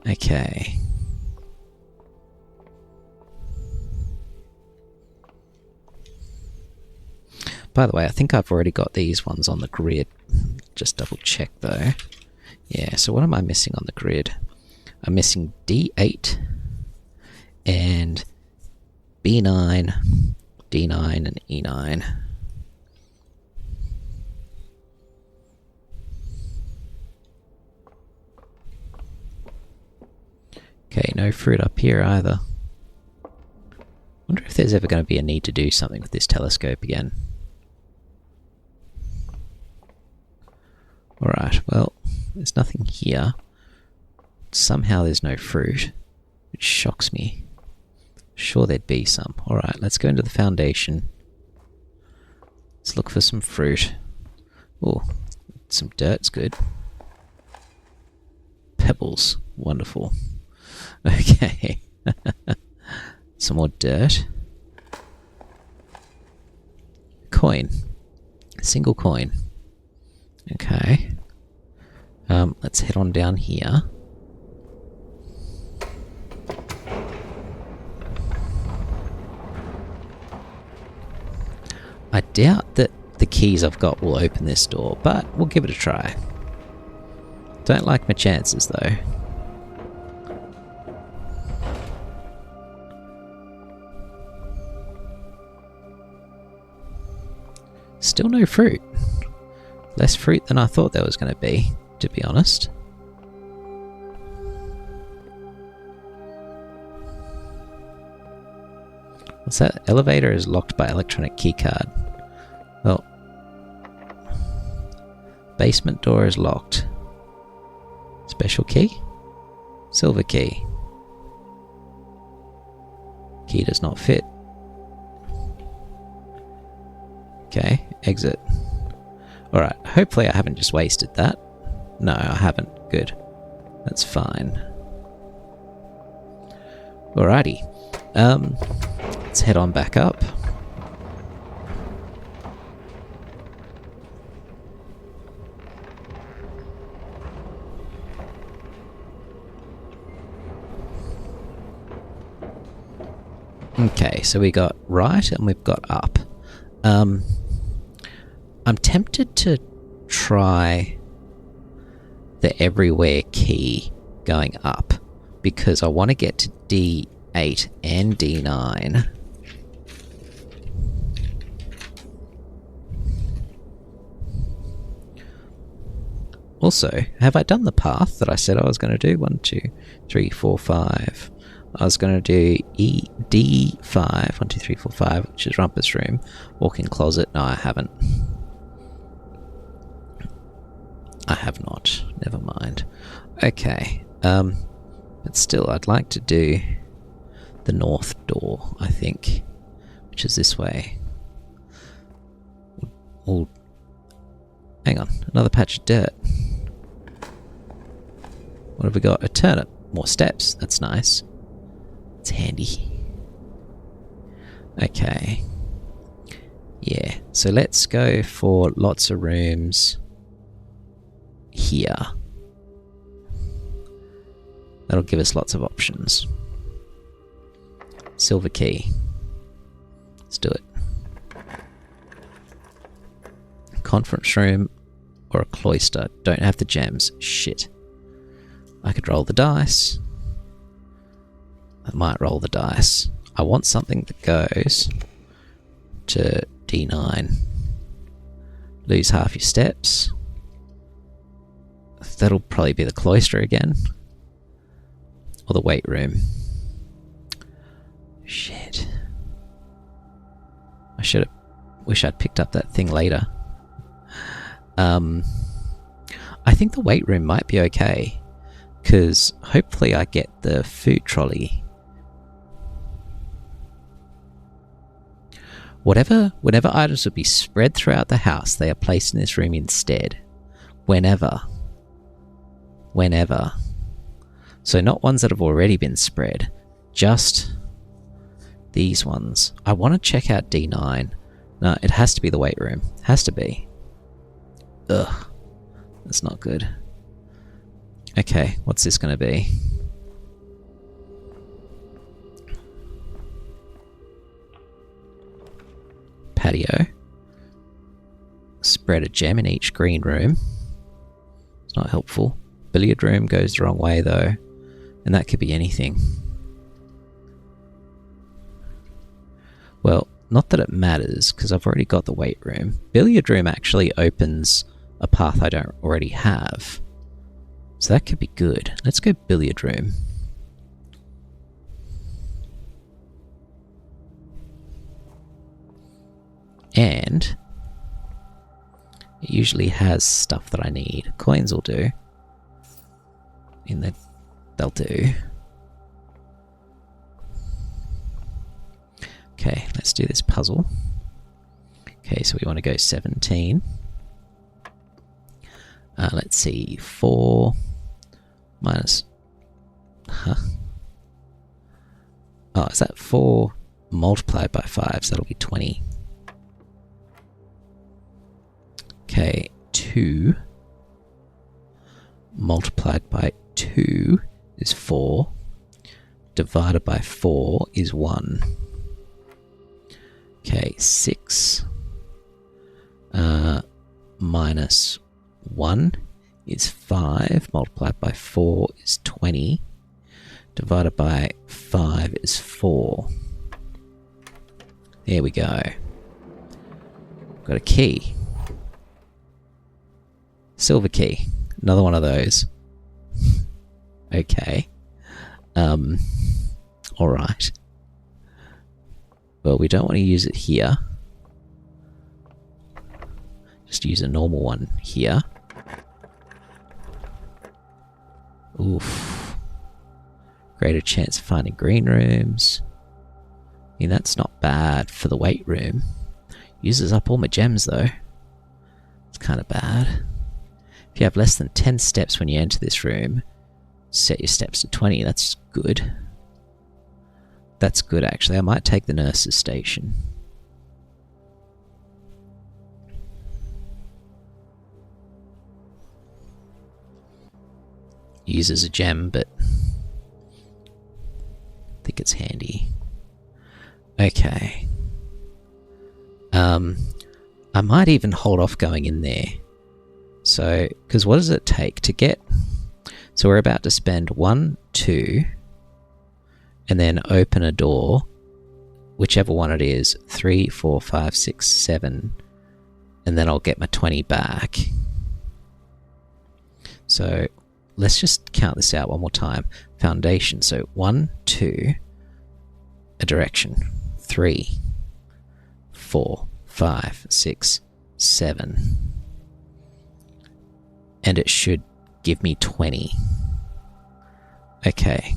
Okay. By the way, I think I've already got these ones on the grid. Just double check though. Yeah, so what am I missing on the grid? I'm missing D8 and B9, D9 and E9. Okay, no fruit up here either. Wonder if there's ever going to be a need to do something with this telescope again. Alright, well, there's nothing here. Somehow there's no fruit, which shocks me. Sure there'd be some. Alright, let's go into the foundation. Let's look for some fruit. Oh, some dirt's good. Pebbles, wonderful. Okay. Some more dirt. Coin. A single coin. Okay. Let's head on down here. I doubt that the keys I've got will open this door, but we'll give it a try. Don't like my chances though. Still no fruit. Less fruit than I thought there was going to be, to be honest. What's that? Elevator is locked by electronic keycard. Well, basement door is locked. Special key? Silver key. Key does not fit. Okay, exit. Alright, hopefully I haven't just wasted that. No, I haven't. Good. That's fine. Alrighty. Let's head on back up. Okay, so we got right and we've got up. I'm tempted to try the everywhere key going up because I want to get to D8 and D9. Also, have I done the path that I said I was going to do? 1, 2, 3, 4, 5. I was going to do D5, 1, 2, 3, 4, 5, which is Rumpus room. Walk-in closet. No, I haven't. I have not. Never mind. Okay. But still, I'd like to do the north door, I think, which is this way. Oh, hang on. Another patch of dirt. What have we got? A turnip. More steps. That's nice. Let's That's handy. Okay. Yeah, so let's go for lots of rooms here. That'll give us lots of options. Silver key. Let's do it. Conference room or a cloister. Don't have the gems. Shit. I could roll the dice. I might roll the dice. I want something that goes to D9. Lose half your steps. That'll probably be the cloister again. Or the weight room. Shit. I wish I'd picked up that thing later. I think the weight room might be okay, because hopefully I get the food trolley. Whenever items would be spread throughout the house, they are placed in this room instead. Whenever. So not ones that have already been spread, just these ones. I want to check out D9. No, it has to be the weight room. Has to be. Ugh. That's not good. Okay, what's this going to be? Patio. Spread a gem in each green room. It's not helpful. Billiard room goes the wrong way though. And that could be anything. Well, not that it matters, because I've already got the weight room. Billiard room actually opens a path I don't already have. So that could be good. Let's go billiard room. And it usually has stuff that I need. Coins will do. They'll do. Okay, let's do this puzzle. Okay, so we want to go 17. Let's see, 4 minus... Huh? Oh, is that 4 multiplied by 5? So that'll be 20. Okay, 2 multiplied by 2 is 4. Divided by 4 is 1. Okay, 6 minus 1 is 5. Multiplied by 4 is 20. Divided by 5 is 4. There we go. Got a key. Silver key. Another one of those. Okay. Alright. Well, we don't want to use it here. Just use a normal one here. Oof. Greater chance of finding green rooms. I mean, that's not bad for the weight room. Uses up all my gems, though. It's kind of bad. If you have less than 10 steps when you enter this room, set your steps to 20. That's good. That's good, actually. I might take the nurse's station. Uses a gem, but I think it's handy. Okay. I might even hold off going in there. So, because what does it take to get... So we're about to spend 1, 2, and then open a door, whichever one it is, 3, 4, 5, 6, 7, and then I'll get my 20 back. So let's just count this out one more time. Foundation, so 1, 2, a direction, 3, 4, 5, 6, 7, and it should give me 20. Okay.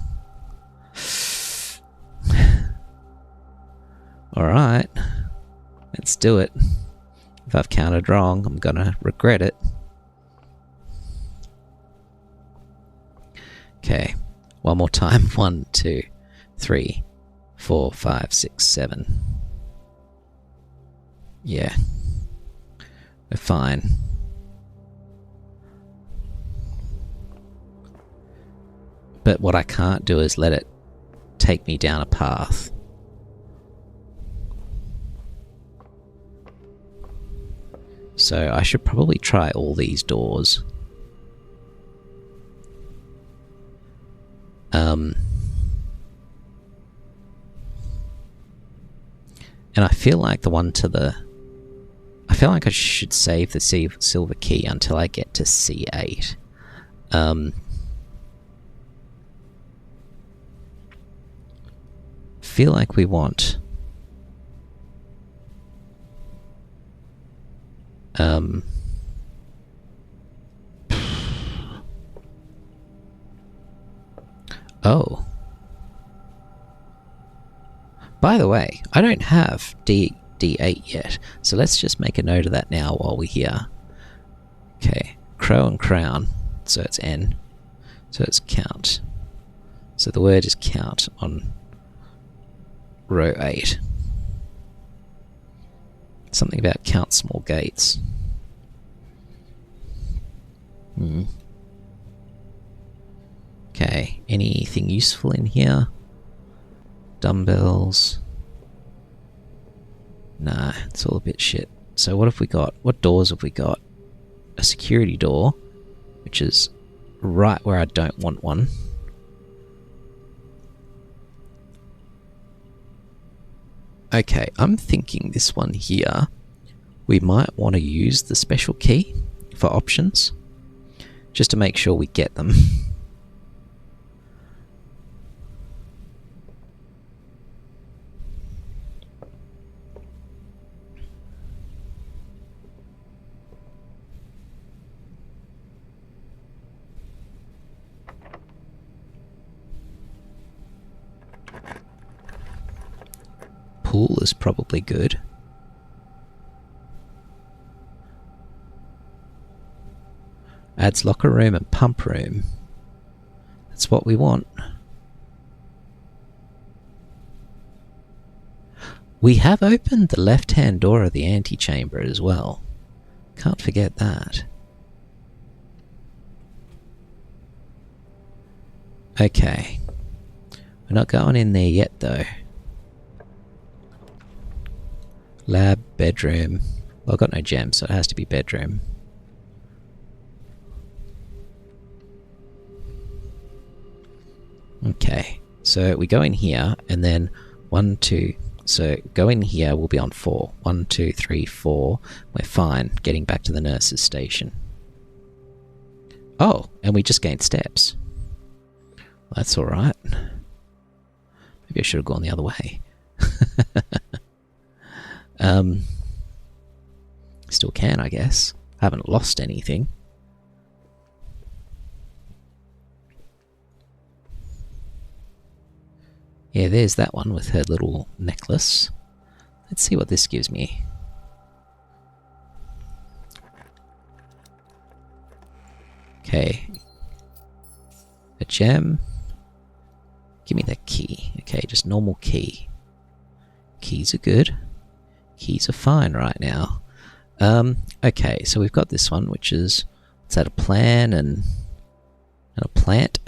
Alright. Let's do it. If I've counted wrong, I'm gonna regret it. Okay. One more time. 1, 2, 3, 4, 5, 6, 7. Yeah. We're fine. But what I can't do is let it take me down a path. So I should probably try all these doors. And I feel like the one to the... I feel like I should save the silver key until I get to C8. Feel like we want... Oh. By the way, I don't have D8 yet, so let's just make a note of that now while we're here. Okay, crow and crown, so it's N. So it's count. So the word is count on row 8. Something about count small gates. Okay, anything useful in here? Dumbbells. Nah, it's all a bit shit. So what have we got? What doors have we got? A security door, which is right where I don't want one. Okay, I'm thinking this one here, we might want to use the special key for options, just to make sure we get them. Pool is probably good. Adds locker room and pump room. That's what we want. We have opened the left-hand door of the antechamber as well. Can't forget that. Okay. We're not going in there yet though. Lab, bedroom. Well, I've got no gems, so it has to be bedroom. Okay, so we go in here, and then 1, 2... So go in here, we'll be on 4. 1, 2, 3, 4. We're fine getting back to the nurse's station. Oh, and we just gained steps. That's alright. Maybe I should have gone the other way. Still can, I guess. I haven't lost anything. Yeah, there's that one with her little necklace. Let's see what this gives me. Okay. A gem. Give me that key. Okay, just normal key. Keys are good. Keys are fine right now. Okay, so we've got this one, which is... It's at a plan and a plant.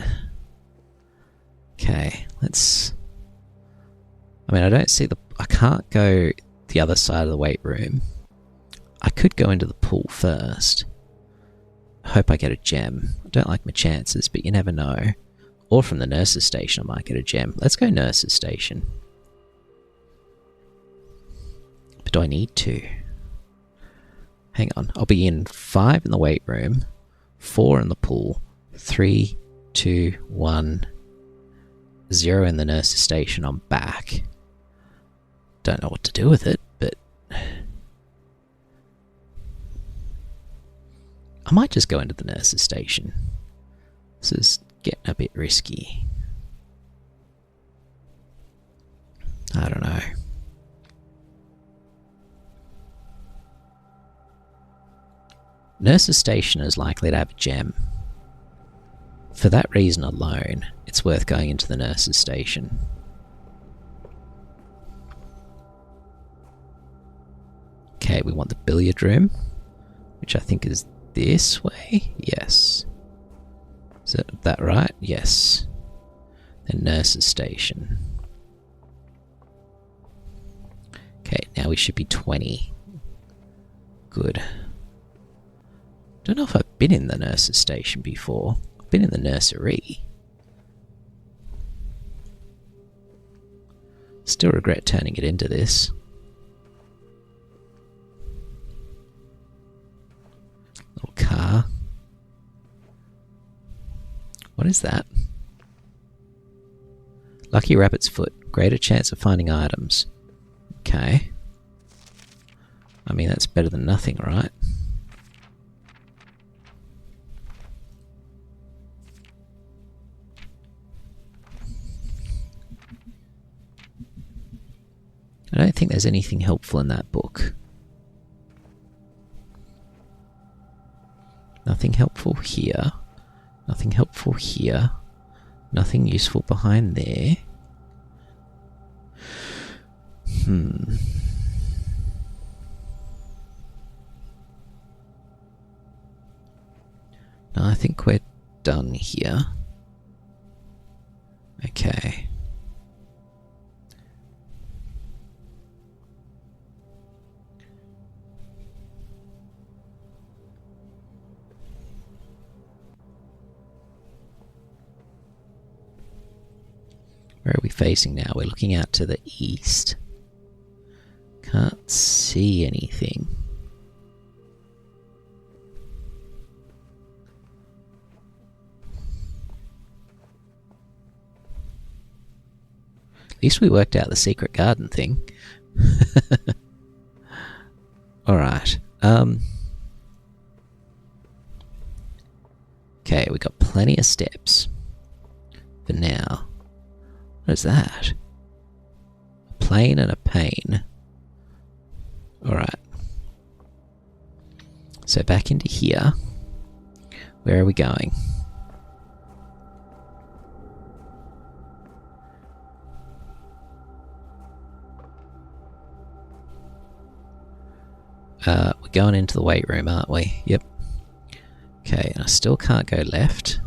Okay, let's... I mean, I don't see the... I can't go the other side of the weight room. I could go into the pool first. Hope I get a gem. I don't like my chances, but you never know. Or from the nurse's station I might get a gem. Let's go nurse's station. But do I need to? Hang on. I'll be in 5 in the weight room, 4 in the pool, 3, 2, 1, 0 in the nurse's station. I'm back. Don't know what to do with it, but... I might just go into the nurse's station. This is getting a bit risky. I don't know. Nurse's station is likely to have a gem. For that reason alone, it's worth going into the nurse's station. Okay, we want the billiard room, which I think is this way. Yes. Is that right? Yes. The nurse's station. Okay, now we should be 20. Good. Don't know if I've been in the nurse's station before. I've been in the nursery. Still regret turning it into this. Little car. What is that? Lucky rabbit's foot. Greater chance of finding items. Okay. I mean, that's better than nothing, right? I don't think there's anything helpful in that book. Nothing helpful here. Nothing helpful here. Nothing useful behind there. No, I think we're done here. Okay. Where are we facing now? We're looking out to the east. Can't see anything. At least we worked out the secret garden thing. Alright. Okay, we got plenty of steps. For now. What is that? A plane and a pane. Alright. So back into here. Where are we going? We're going into the weight room, aren't we? Yep. Okay, and I still can't go left.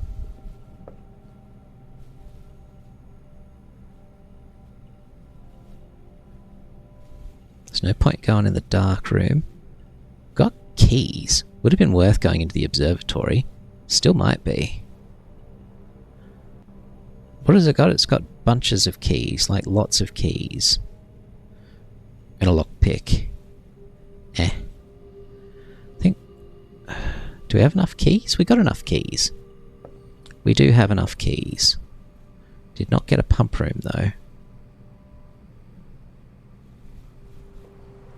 There's no point going in the dark room. Got keys. Would have been worth going into the observatory. Still might be. What has it got? It's got bunches of keys, like lots of keys. And a lockpick. I think... Do we have enough keys? We got enough keys. We do have enough keys. Did not get a pump room though.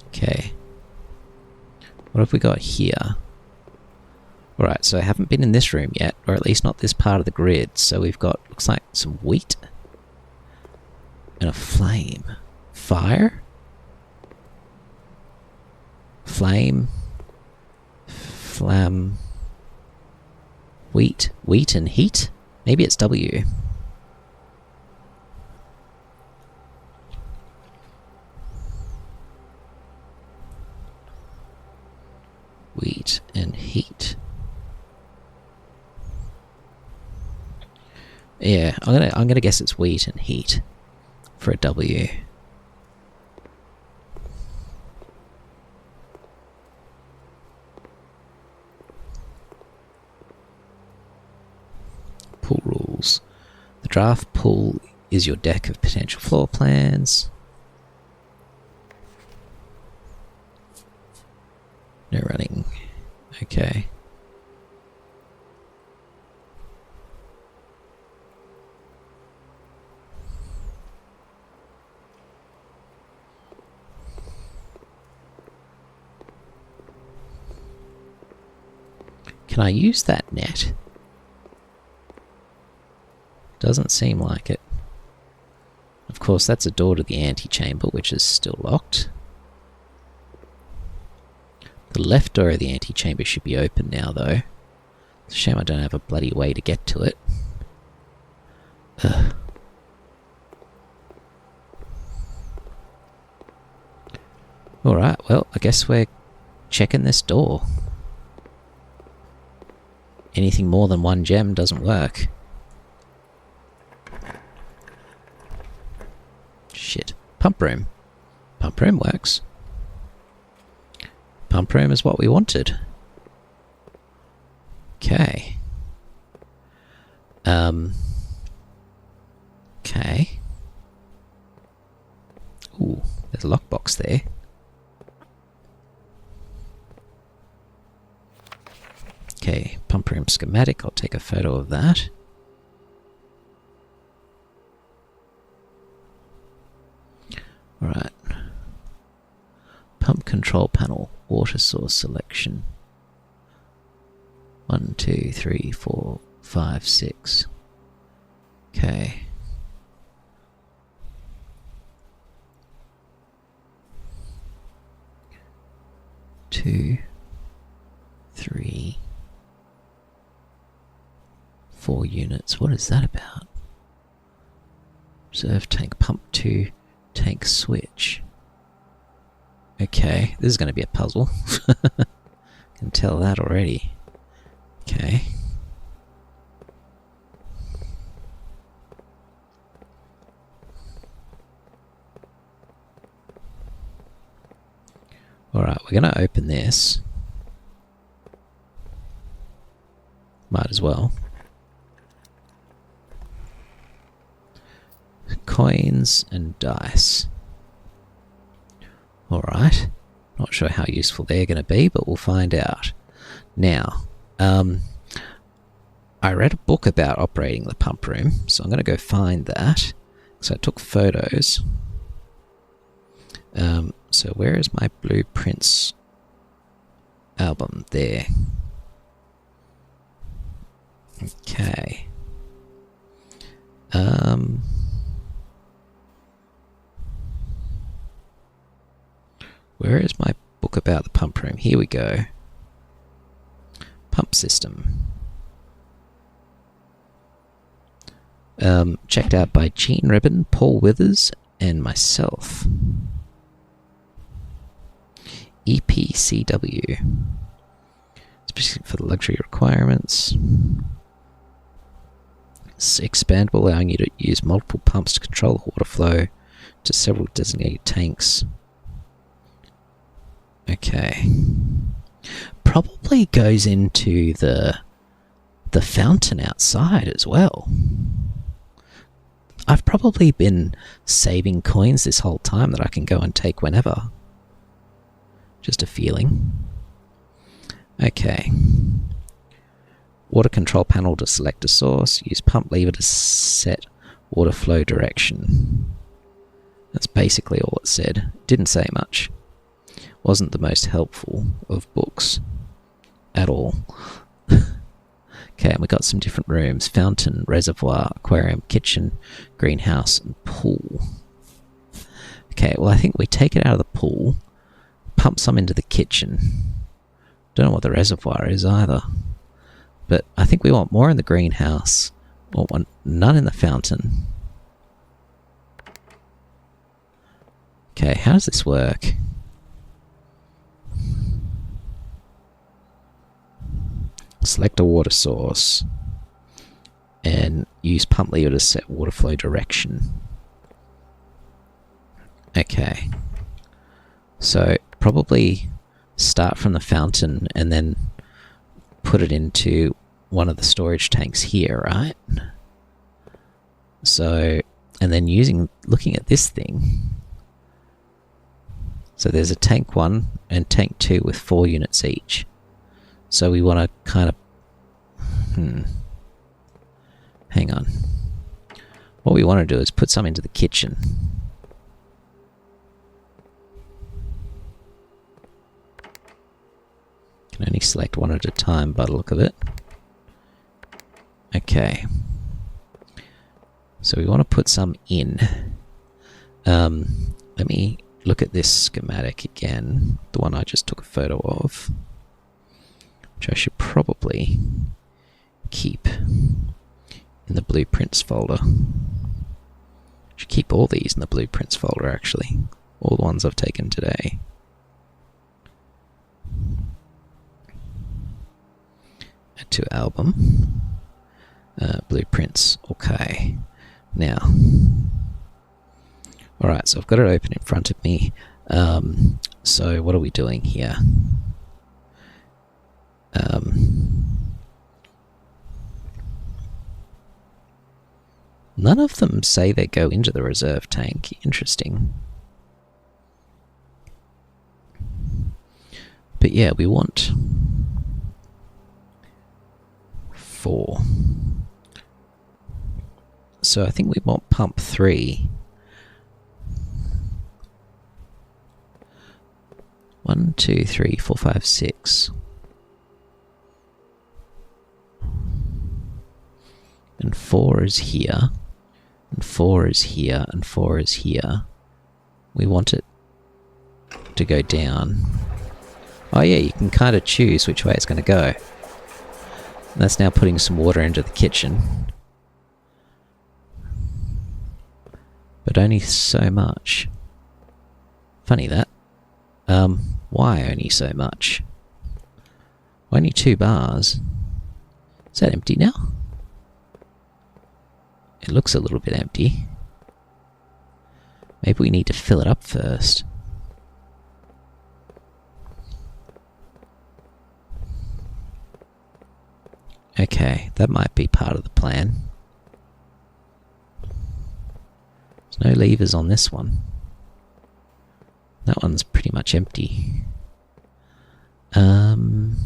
Okay. What have we got here? Alright, so I haven't been in this room yet, or at least not this part of the grid. So we've got, looks like some wheat. And a flame. Fire? Flame. Flam. Wheat. Wheat and heat? Maybe it's W. Wheat and heat. Yeah, I'm gonna guess it's wheat and heat for a W. Pool rules. The draft pool is your deck of potential floor plans. No running. Okay. Can I use that net? Doesn't seem like it. Of course, that's a door to the antechamber, which is still locked. The left door of the antechamber should be open now, though. It's a shame I don't have a bloody way to get to it. Ugh. Alright, well, I guess we're checking this door. Anything more than 1 gem doesn't work. Shit. Pump room. Pump room works. Pump room is what we wanted. Okay. Okay. Ooh, there's a lockbox there. Okay, pump room schematic. I'll take a photo of that. Alright. Pump control panel. Water source selection. 1, 2, 3, 4, 5, 6. Okay. Two, 3, 4 units. What is that about? Reserve tank, pump 2, tank switch. Okay, this is going to be a puzzle. Can tell that already. Okay. Alright, we're going to open this. Might as well. Coins and dice. Alright. Not sure how useful they're going to be, but we'll find out. Now, I read a book about operating the pump room, so I'm going to go find that. So I took photos. So where is my blueprints album? There. Okay. Where is my book about the pump room? Here we go. Pump system. Checked out by Gene Ribbon, Paul Withers, and myself. EPCW. Especially for the luxury requirements. It's expandable, allowing you to use multiple pumps to control the water flow to several designated tanks. Okay. Probably goes into the fountain outside as well. I've probably been saving coins this whole time that I can go and take whenever. Just a feeling. Okay. Water control panel to select a source. Use pump lever to set water flow direction. That's basically all it said. Didn't say much. Wasn't the most helpful of books at all. Okay, and we got some different rooms. Fountain, reservoir, aquarium, kitchen, greenhouse, and pool. Okay, well I think we take it out of the pool, pump some into the kitchen. Don't know what the reservoir is either. But I think we want more in the greenhouse. Or none in the fountain. Okay, how does this work? Select a water source. And use pump lever to set water flow direction. Okay. So, probably start from the fountain and then put it into one of the storage tanks here, right? So, and then looking at this thing. So there's a tank 1 and tank 2 with 4 units each. So we want to kind of... Hang on. What we want to do is put some into the kitchen. Can only select one at a time by the look of it. Okay. So we want to put some in. Let me look at this schematic again. The one I just took a photo of. Which I should probably keep in the blueprints folder. Should keep all these in the blueprints folder actually. All the ones I've taken today. to album. Blueprints. Okay. Now. Alright, so I've got it open in front of me. So what are we doing here? None of them say they go into the reserve tank. Interesting. But yeah, we want 4. So I think we want pump 3. 1, 2, 3, 4, 5, 6. And 4 is here. And 4 is here. And 4 is here. We want it to go down. Oh yeah, you can kind of choose which way it's going to go. And that's now putting some water into the kitchen. But only so much. Funny that. Why only so much? Only 2 bars. Is that empty now? It looks a little bit empty. Maybe we need to fill it up first. Okay, that might be part of the plan. There's no levers on this one. That one's pretty much empty. Don't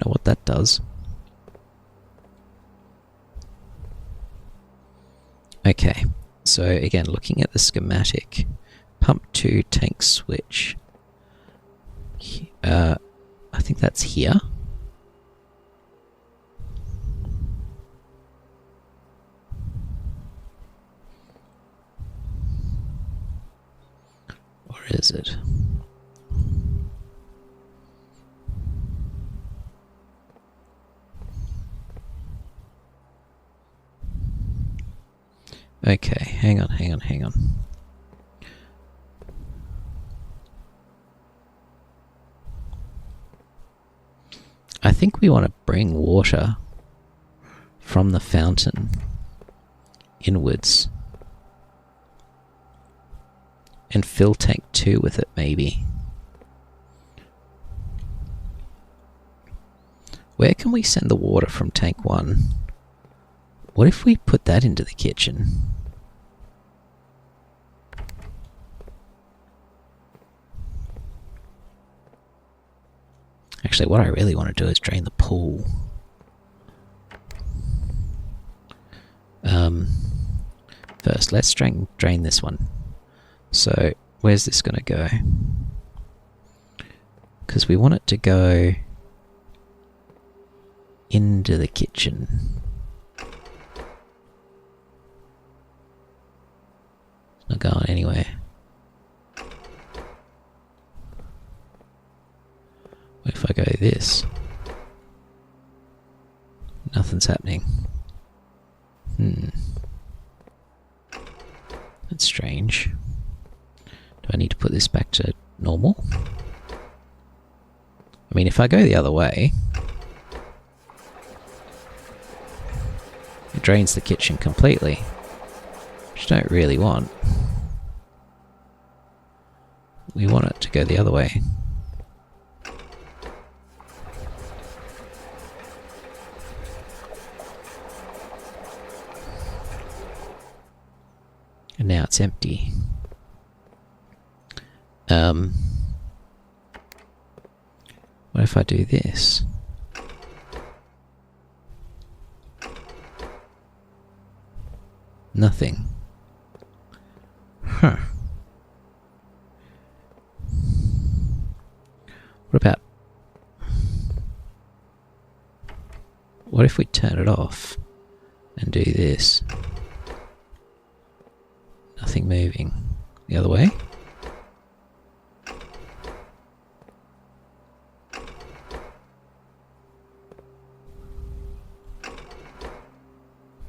know what that does. Okay, so again, looking at the schematic, pump 2 tank switch. I think that's here. Or is it? Okay, hang on. I think we want to bring water from the fountain inwards and fill tank 2 with it, maybe. Where can we send the water from tank 1? What if we put that into the kitchen? Actually, what I really want to do is drain the pool. First, let's drain this one. So, where's this going to go? Because we want it to go into the kitchen. It's not going anywhere. What if I go this? Nothing's happening. That's strange. Do I need to put this back to normal? I mean, if I go the other way, it drains the kitchen completely, which I don't really want. We want it to go the other way. And now it's empty. What if I do this? Nothing. Huh. What about... What if we turn it off and do this? Nothing moving. The other way?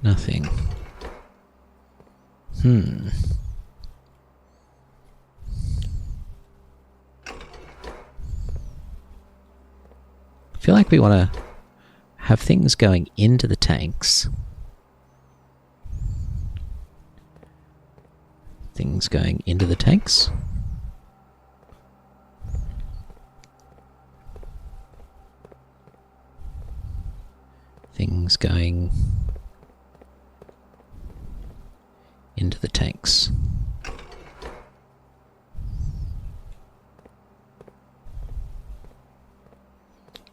Nothing. feel like we want to have things going into the tanks. Things going into the tanks. Things going into the tanks.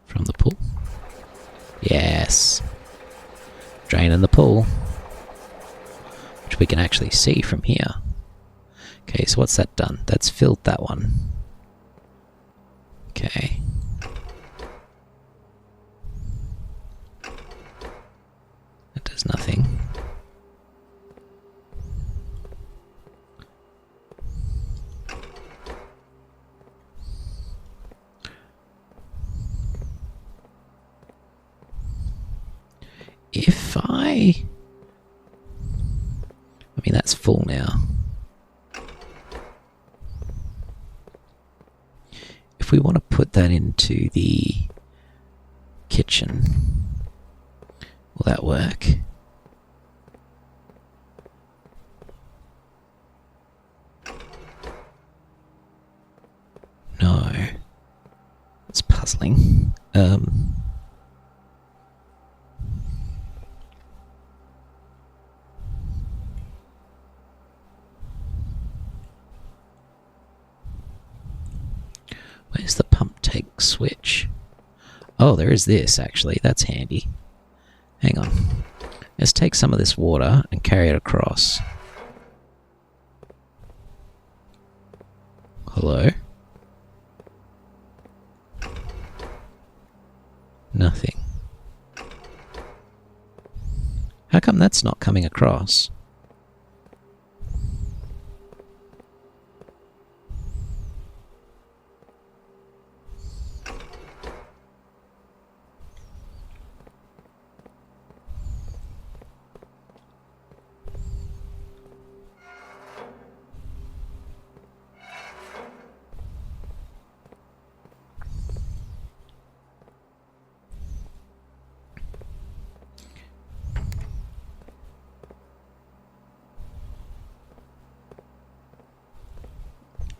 From the pool. Yes. Draining the pool. Which we can actually see from here. Okay, so what's that done? That's filled that one. Okay. That does nothing. If I mean, that's full now. If we want to put that into the kitchen, will that work? No. It's puzzling. Where's the pump take switch? Oh, there is this, actually. That's handy. Hang on. Let's take some of this water and carry it across. Hello? Nothing. How come that's not coming across?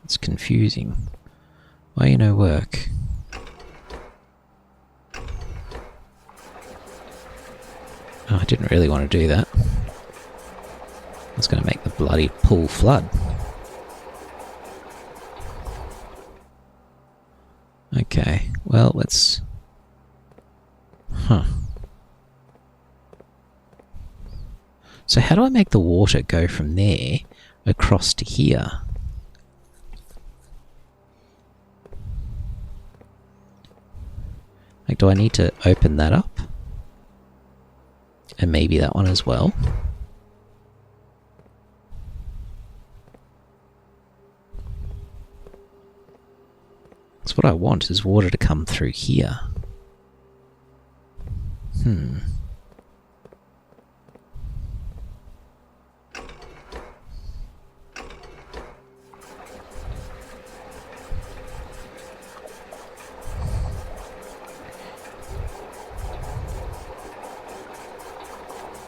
It's confusing. Why you no work? Oh, I didn't really want to do that. I was going to make the bloody pool flood. Okay, well, let's... Huh. So how do I make the water go from there across to here? Like, do I need to open that up? And maybe that one as well? That's what I want, is water to come through here.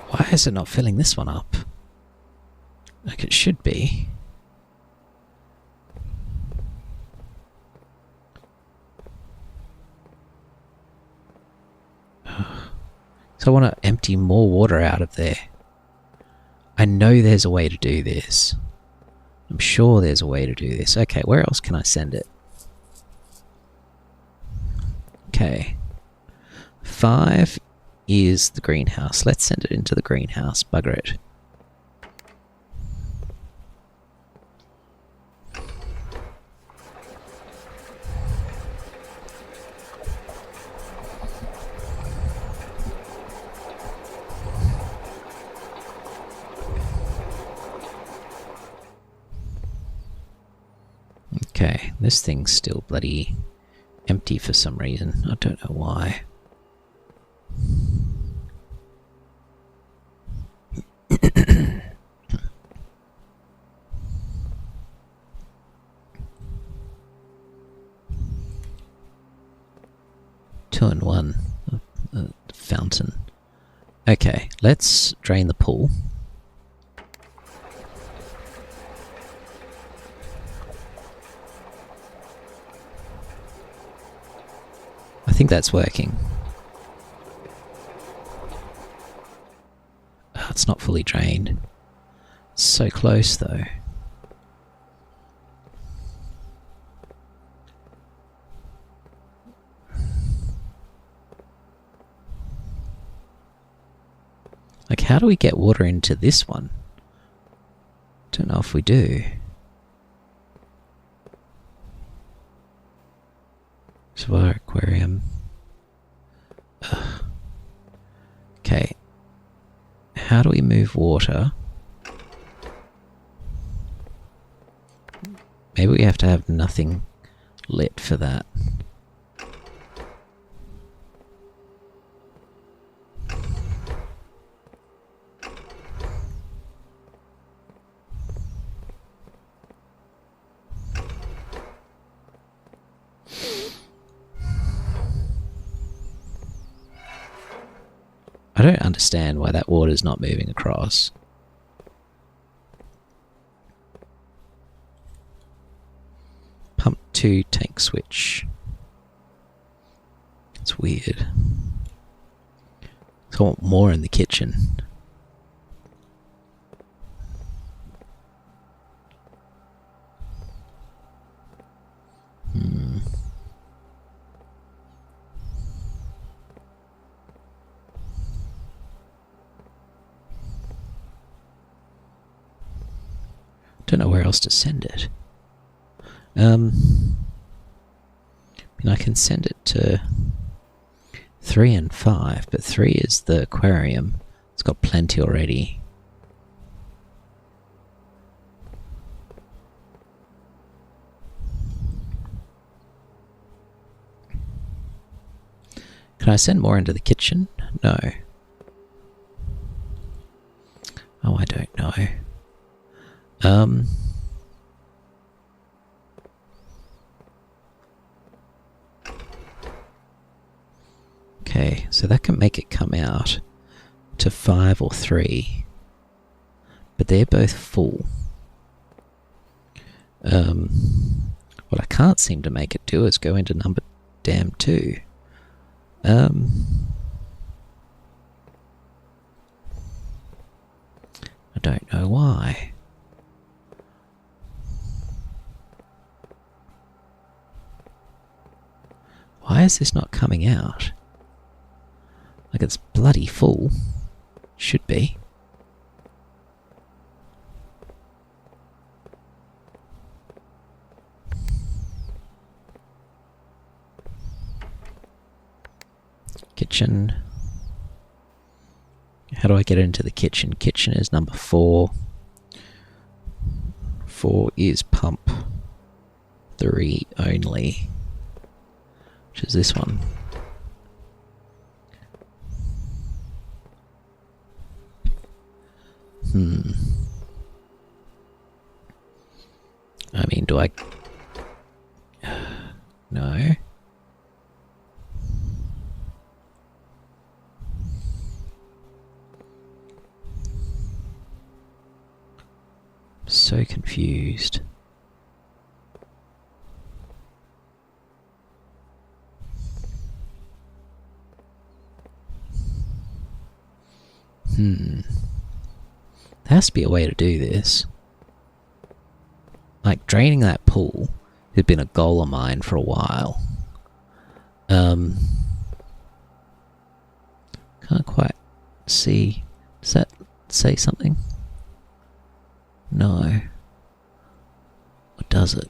Why is it not filling this one up? Like it should be. So I want to empty more water out of there. I know there's a way to do this. I'm sure there's a way to do this. Okay, where else can I send it? Okay. 5 is the greenhouse. Let's send it into the greenhouse. Bugger it. Okay, this thing's still bloody empty for some reason. I don't know why. Two in one. A fountain. Okay, let's drain the pool. I think that's working. Oh, it's not fully drained. It's so close though. Like, how do we get water into this one? Don't know if we do. Reservoir aquarium. Ugh. Okay. How do we move water? Maybe we have to have nothing lit for that. I don't understand why that water's not moving across. Pump 2 tank switch. It's weird. So I want more in the kitchen. Don't know where else to send it. I mean, I can send it to 3 and 5, but 3 is the aquarium. It's got plenty already. Can I send more into the kitchen? No. Oh, I don't know. Okay, so that can make it come out to 5 or 3. But they're both full. What I can't seem to make it do is go into number damn 2. I don't know why. Why is this not coming out? Like, it's bloody full. Should be. Kitchen. How do I get into the kitchen? Kitchen is number 4. 4 is pump 3 only. Which is this one. I mean, do I... No. So confused. There has to be a way to do this. Like, draining that pool had been a goal of mine for a while. Can't quite see. Does that say something? No. Or does it?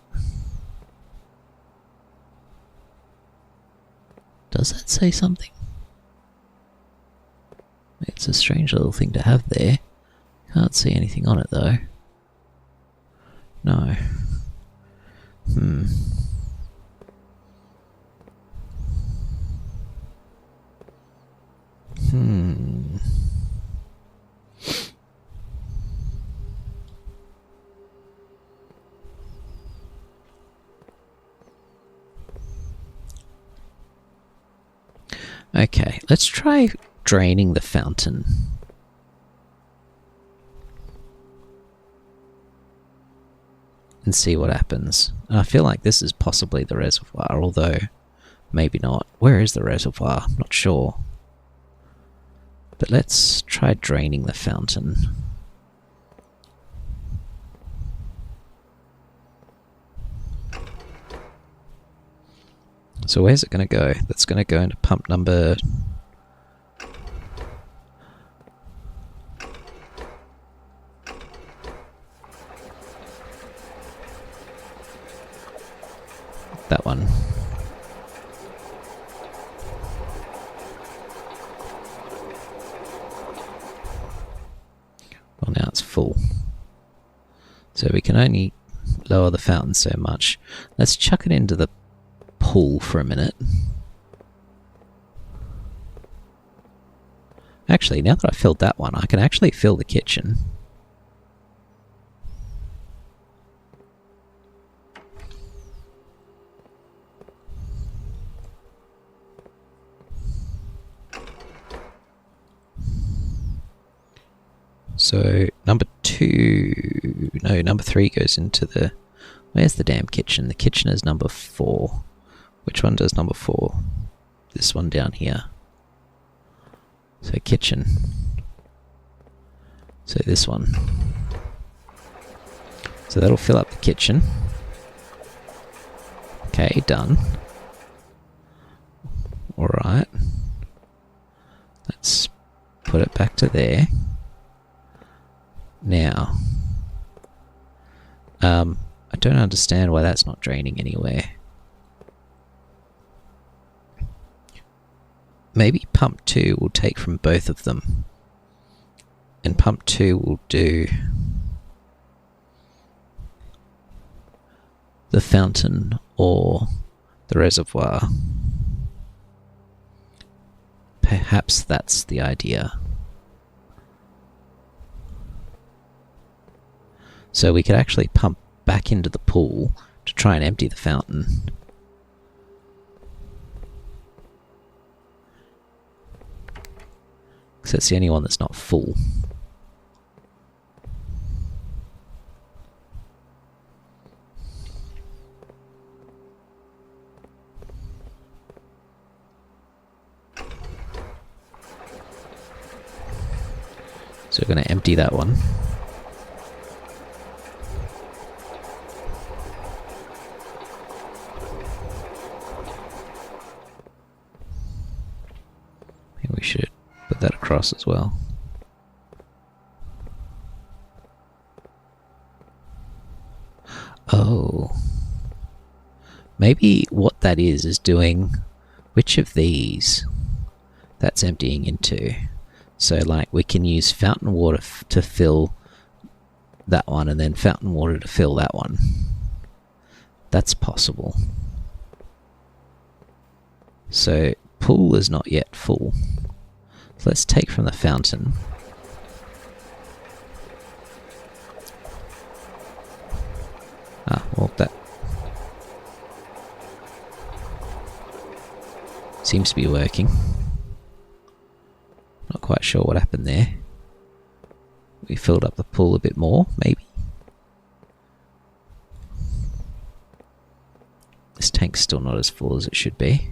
Does that say something? It's a strange little thing to have there. Can't see anything on it though. No. Okay, let's try draining the fountain. And see what happens. I feel like this is possibly the reservoir, although maybe not. Where is the reservoir? I'm not sure. But let's try draining the fountain. So where's it going to go? That's going to go into pump number... that one. Well, now it's full. So we can only lower the fountain so much. Let's chuck it into the pool for a minute. Actually, now that I've filled that one, I can actually fill the kitchen. So, number 3 goes into the... Where's the damn kitchen? The kitchen is number 4. Which one does number 4? This one down here. So, kitchen. So, this one. So, that'll fill up the kitchen. Okay, done. Alright. Let's put it back to there. Now, I don't understand why that's not draining anywhere. Maybe pump 2 will take from both of them. And pump 2 will do the fountain or the reservoir. Perhaps that's the idea. So we could actually pump back into the pool to try and empty the fountain. Because that's the only one that's not full. So we're going to empty that one. We should put that across as well. Oh. Maybe what that is doing which of these that's emptying into. So like we can use fountain water to fill that one and then fountain water to fill that one. That's possible. So pool is not yet full. So let's take from the fountain. Well, that seems to be working. Not quite sure what happened there. We filled up the pool a bit more, maybe. This tank's still not as full as it should be.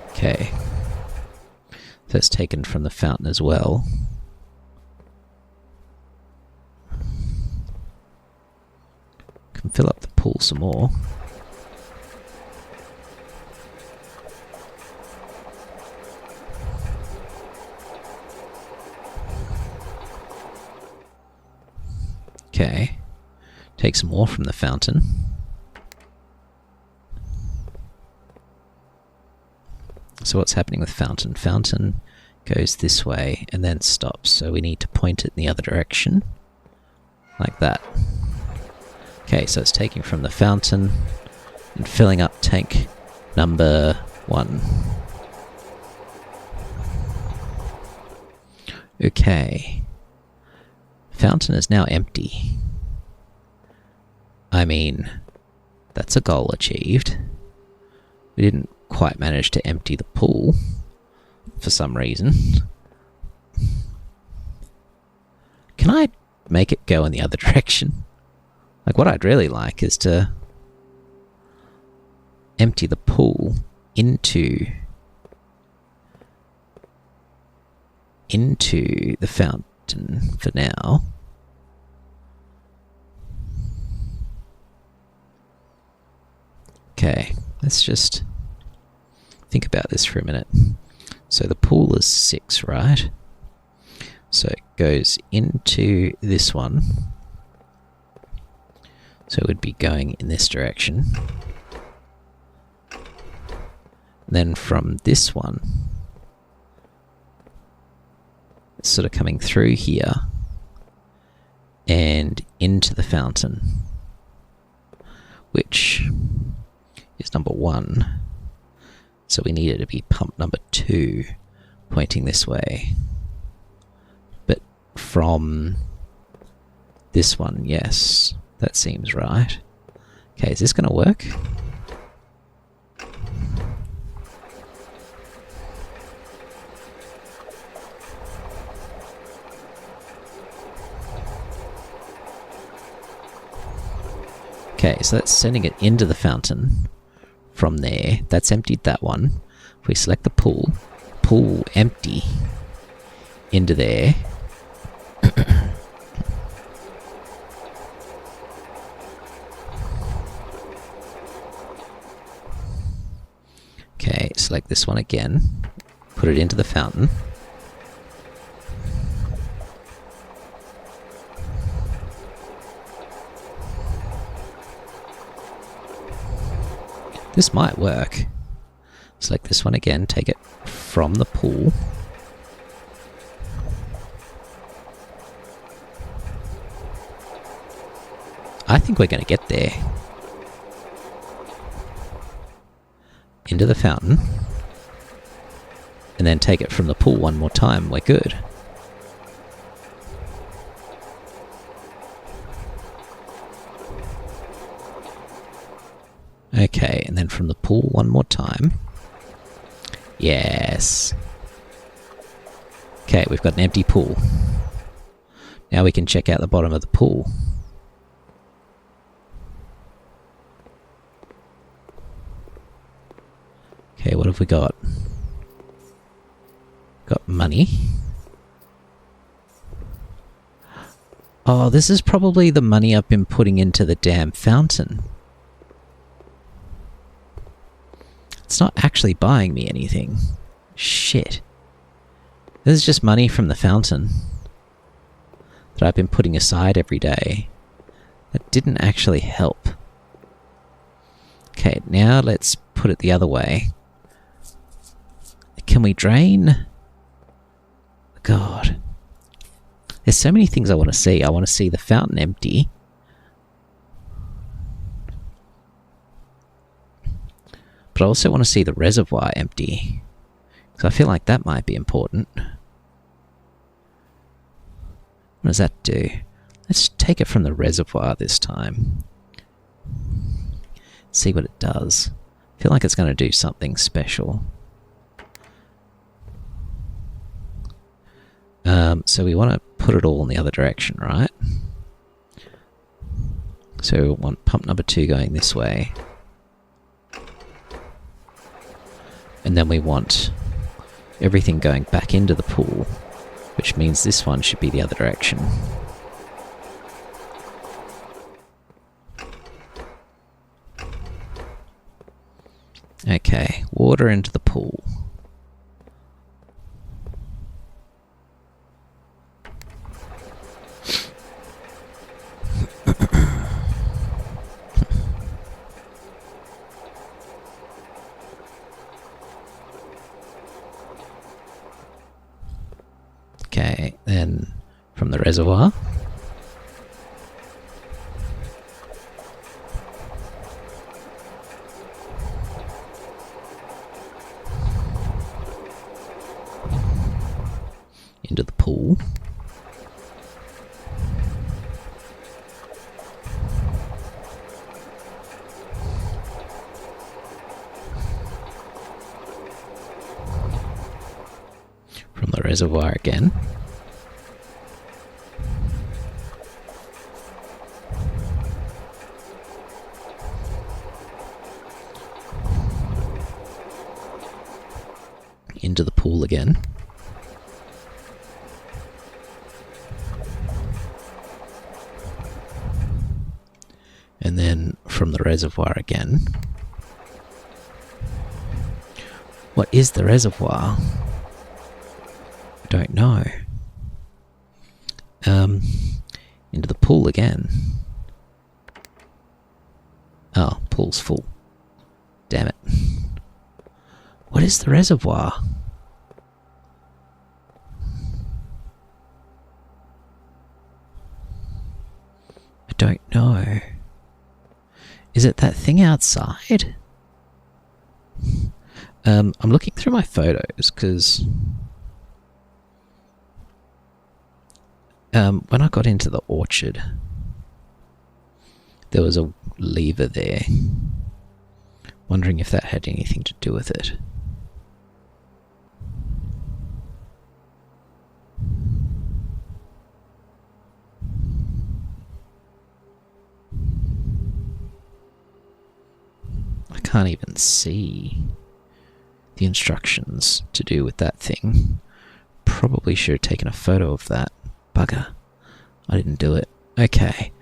Okay. So it's taken from the fountain as well. Can fill up the pool some more. Okay. Take some more from the fountain. So what's happening with fountain? Fountain goes this way and then stops. So we need to point it in the other direction. Like that. Okay, so it's taking from the fountain and filling up tank number 1. Okay. Fountain is now empty. I mean, That's a goal achieved. We didn't quite manage to empty the pool for some reason. Can I make it go in the other direction? Like, what I'd really like is to empty the pool into the fountain for now. Okay, let's just think about this for a minute. So the pool is 6, right? So it goes into this one. So it would be going in this direction. Then from this one, it's sort of coming through here and into the fountain, which is number 1. So we need it to be pump number 2 pointing this way. But from this one, yes, that seems right. Okay, is this going to work? Okay, so that's sending it into the fountain from there. That's emptied that one. If we select the pool, pool empty into there. Okay, select this one again. Put it into the fountain. This might work. Select this one again, take it from the pool. I think we're going to get there. Into the fountain. And then take it from the pool one more time. We're good. Okay, and then from the pool one more time. Yes. Okay, we've got an empty pool. Now we can check out the bottom of the pool. Okay, what have we got? Got money. Oh, this is probably the money I've been putting into the damn fountain. It's not actually buying me anything. Shit. This is just money from the fountain that I've been putting aside every day. That didn't actually help. Okay, now let's put it the other way. Can we drain? God. There's so many things I want to see. I want to see the fountain empty. But I also want to see the reservoir empty. So I feel like that might be important. What does that do? Let's take it from the reservoir this time. See what it does. I feel like it's going to do something special. So we want to put it all in the other direction, right? So we want pump number 2 going this way. And then we want everything going back into the pool, which means this one should be the other direction. Okay, water into the pool. Okay, then from the reservoir. Into the pool. reservoir again. Into the pool again. And then from the reservoir again. What is the reservoir? I don't know. Into the pool again. Oh, pool's full. Damn it. What is the reservoir? I don't know. Is it that thing outside? I'm looking through my photos because when I got into the orchard, there was a lever there. Wondering if that had anything to do with it. I can't even see the instructions to do with that thing. Probably should have taken a photo of that. Bugger. I didn't do it. Okay.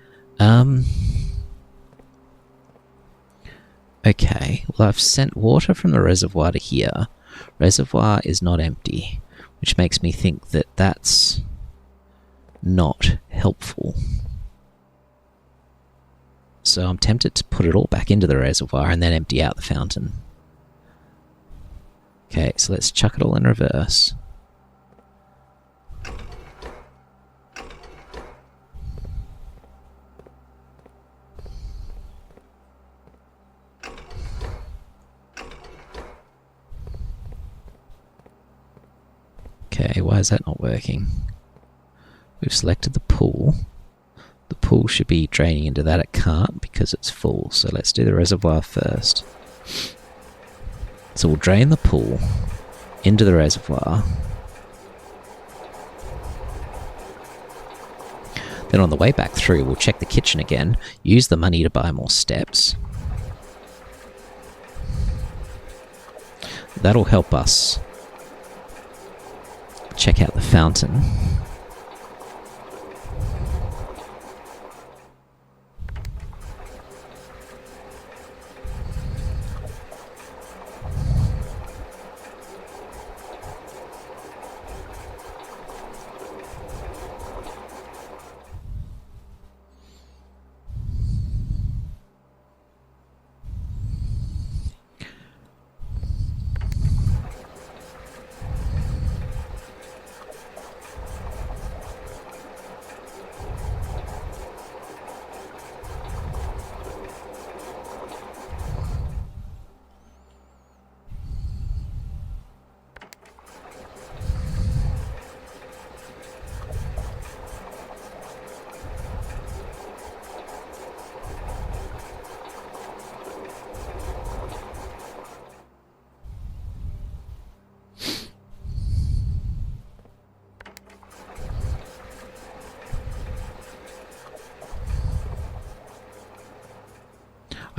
Okay. Well, I've sent water from the reservoir to here. Reservoir is not empty, which makes me think that that's not helpful. So I'm tempted to put it all back into the reservoir and then empty out the fountain. Okay, so let's chuck it all in reverse. Okay, why is that not working? We've selected the pool. The pool should be draining into that. It can't because it's full. So let's do the reservoir first. So we'll drain the pool into the reservoir. Then on the way back through, we'll check the kitchen again. Use the money to buy more steps. That'll help us check out the fountain.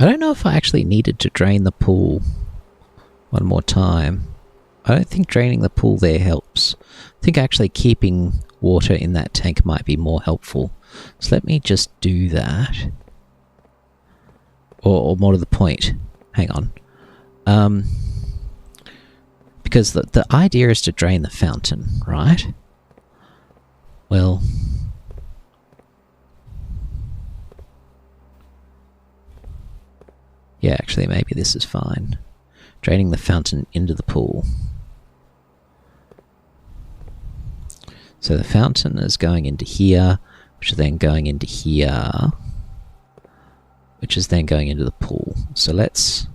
I don't know if I actually needed to drain the pool one more time. I don't think draining the pool there helps. I think actually keeping water in that tank might be more helpful. So let me just do that. Or more to the point, hang on. Because the idea is to drain the fountain, right? Well, yeah, actually, maybe this is fine. Draining the fountain into the pool. So the fountain is going into here, which is then going into here, which is then going into the pool. So let's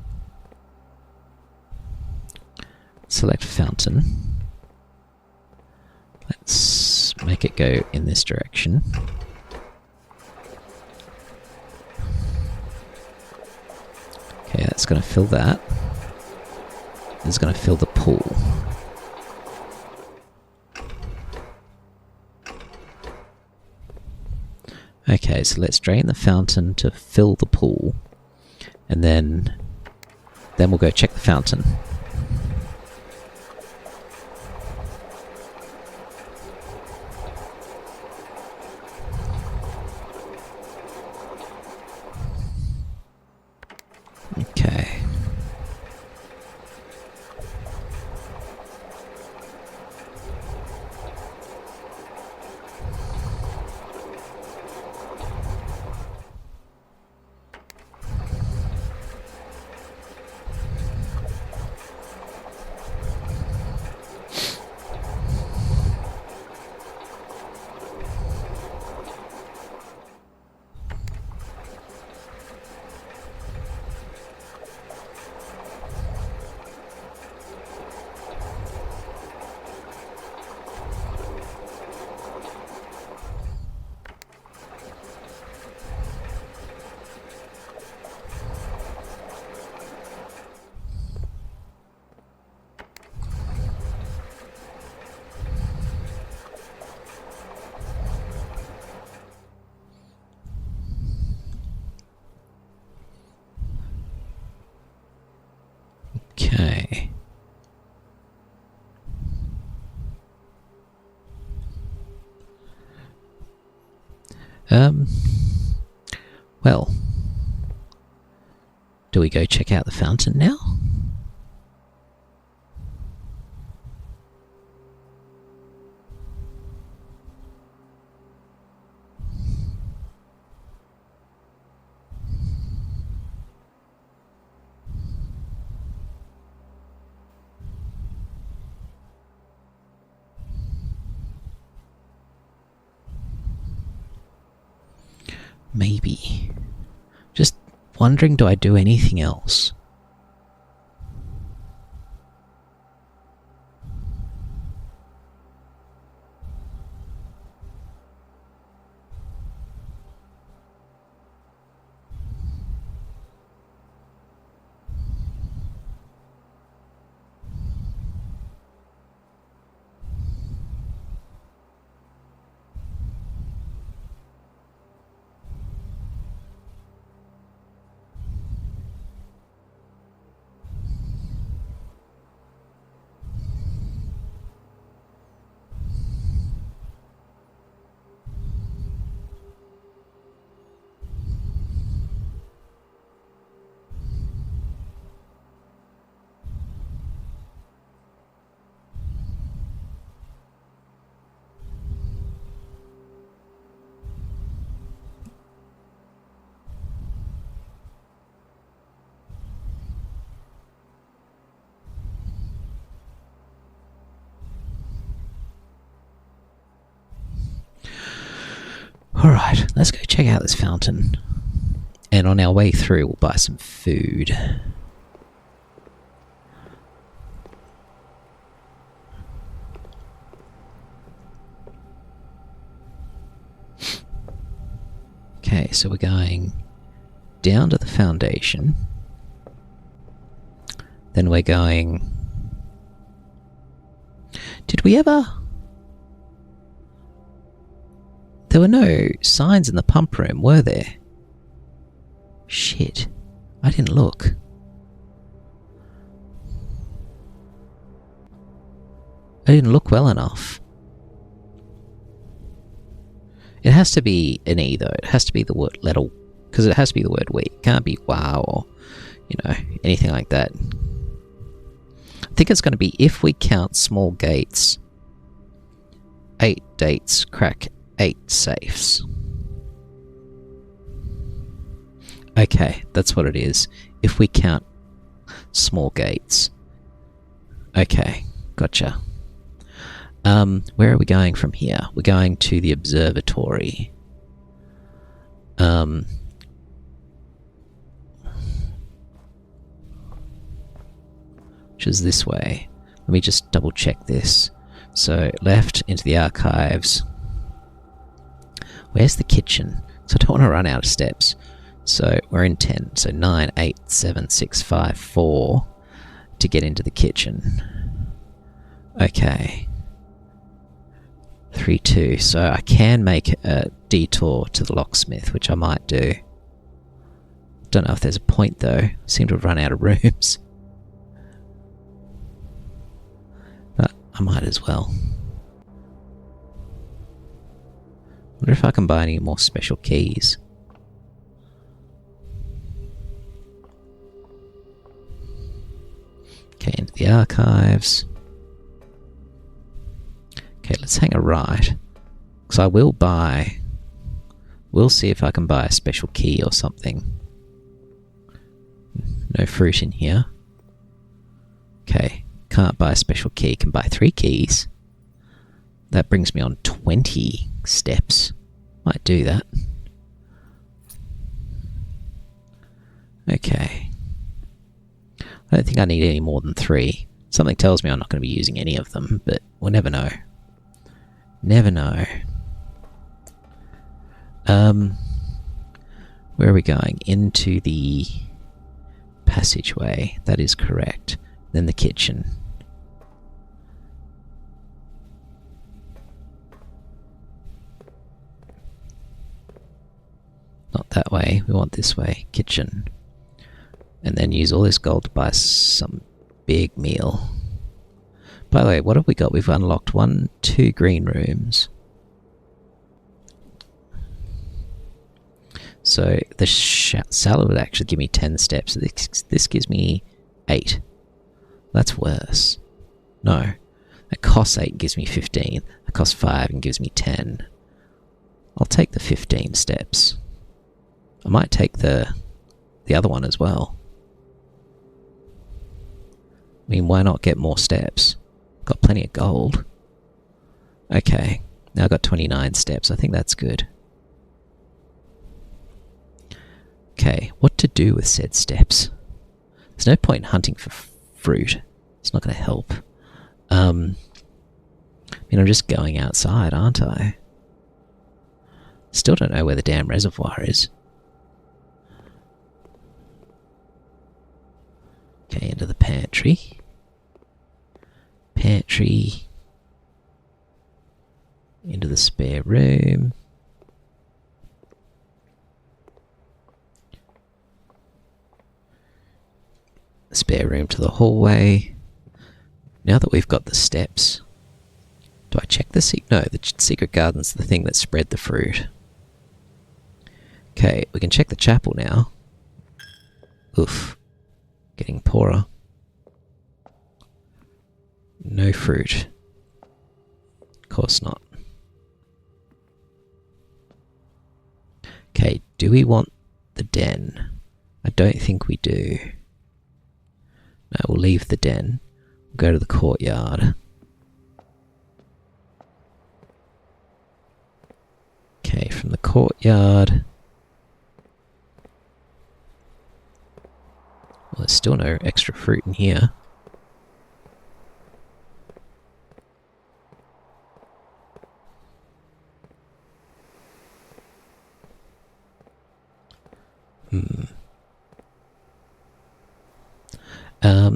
select fountain. Let's make it go in this direction. Okay, that's going to fill that. It's going to fill the pool. Okay, so let's drain the fountain to fill the pool. And then we'll go check the fountain. Okay. Okay. Well, do we go check out the fountain now? Maybe. Just wondering, do I do anything else? Alright, let's go check out this fountain. And on our way through, we'll buy some food. Okay, so we're going down to the foundation. Then we're going... Did we ever... There were no signs in the pump room, were there? Shit. I didn't look. I didn't look well enough. It has to be an E though. It has to be the word letter, because it has to be the word we. It can't be wow or, you know, anything like that. I think it's going to be if we count small gates, 8 dates crack 8 safes. Okay, that's what it is. If we count small gates. Okay, gotcha. Where are we going from here? We're going to the observatory. Which is this way. Let me just double check this. So, left into the archives. Where's the kitchen? So I don't want to run out of steps. So we're in 10. So 9, 8, 7, 6, 5, 4 to get into the kitchen. Okay. 3, 2. So I can make a detour to the locksmith, which I might do. Don't know if there's a point though. Seem to have run out of rooms. But I might as well. Wonder if I can buy any more special keys. Okay, into the archives. Okay, let's hang a right. Because I will buy... We'll see if I can buy a special key or something. No fruit in here. Okay, can't buy a special key. Can buy 3 keys. That brings me on 20 steps. Might do that. Okay. I don't think I need any more than 3. Something tells me I'm not going to be using any of them, but we'll never know. Never know. Where are we going? Into the passageway. That is correct. Then the kitchen. Not that way. We want this way. Kitchen. And then use all this gold to buy some big meal. By the way, what have we got? We've unlocked 2 green rooms. So the salad would actually give me 10 steps. This gives me 8. That's worse. No. It costs 8 and gives me 15. It costs 5 and gives me 10. I'll take the 15 steps. I might take the other one as well. I mean, why not get more steps? Got plenty of gold. Okay, now I've got 29 steps. I think that's good. Okay, what to do with said steps? There's no point in hunting for fruit. It's not going to help. I mean, I'm just going outside, aren't I? Still don't know where the damn reservoir is. Okay, into the pantry. Pantry. Into the spare room. Spare room to the hallway. Now that we've got the steps, do I check the secret? No, the secret garden's the thing that spread the fruit. Okay, we can check the chapel now. Oof. Getting poorer. No fruit. Of course not. Okay, do we want the den? I don't think we do. No, we'll leave the den. We'll go to the courtyard. Okay, from the courtyard... Well, there's still no extra fruit in here.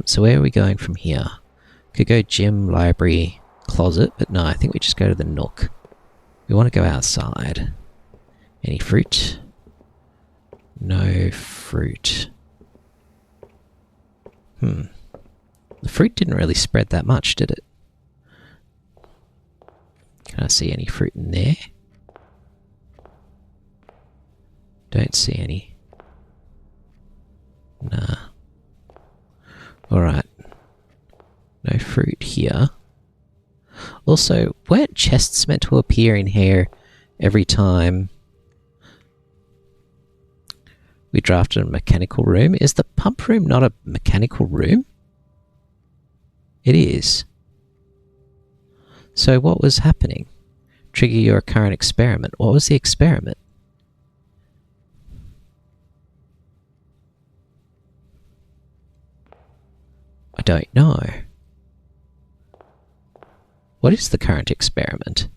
So where are we going from here? Could go gym, library, closet, but no, I think we just go to the nook. We want to go outside. Any fruit? No fruit. The fruit didn't really spread that much, did it? Can I see any fruit in there? Don't see any. Nah. Alright. No fruit here. Also, weren't chests meant to appear in here every time we drafted a mechanical room? Is the pump room not a mechanical room? It is. So what was happening? Trigger your current experiment. What was the experiment? I don't know. What is the current experiment?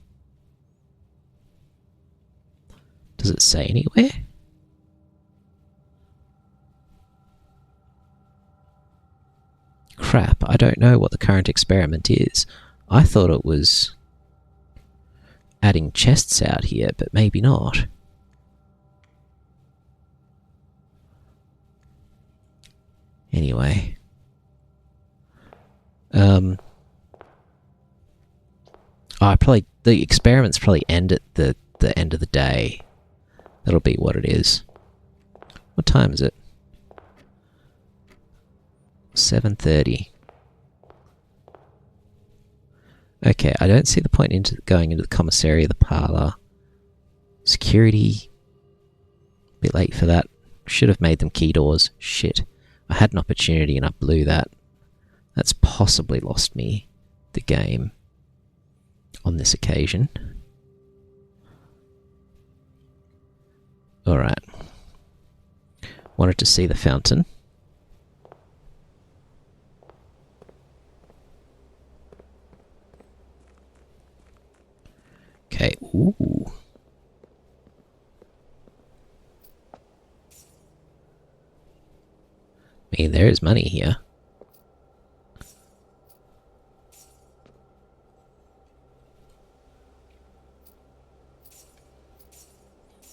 Does it say anywhere? Crap, I don't know what the current experiment is. I thought it was... adding chests out here, but maybe not. Anyway. The experiments probably end at the end of the day. That'll be what it is. What time is it? 7:30. Okay, I don't see the point into going into the commissary or the parlour. Security. Bit late for that. Should have made them key doors. Shit. I had an opportunity and I blew that. That's possibly lost me the game on this occasion. Alright. Wanted to see the fountain. Okay, ooh. I mean, there is money here.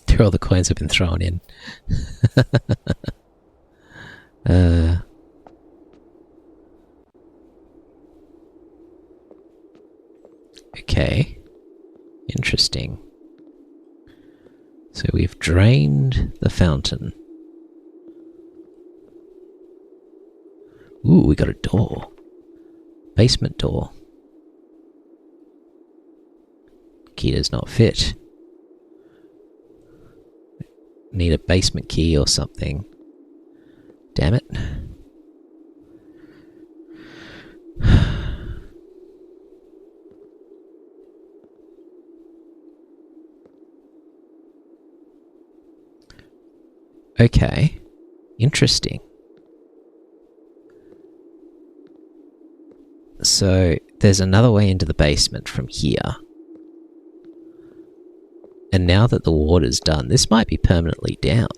There all the coins have been thrown in. Okay. Interesting. So we've drained the fountain. Ooh, we got a door. Basement door. Key does not fit. Need a basement key or something. Damn it. Okay. Interesting. So, there's another way into the basement from here. And now that the water's done, this might be permanently down.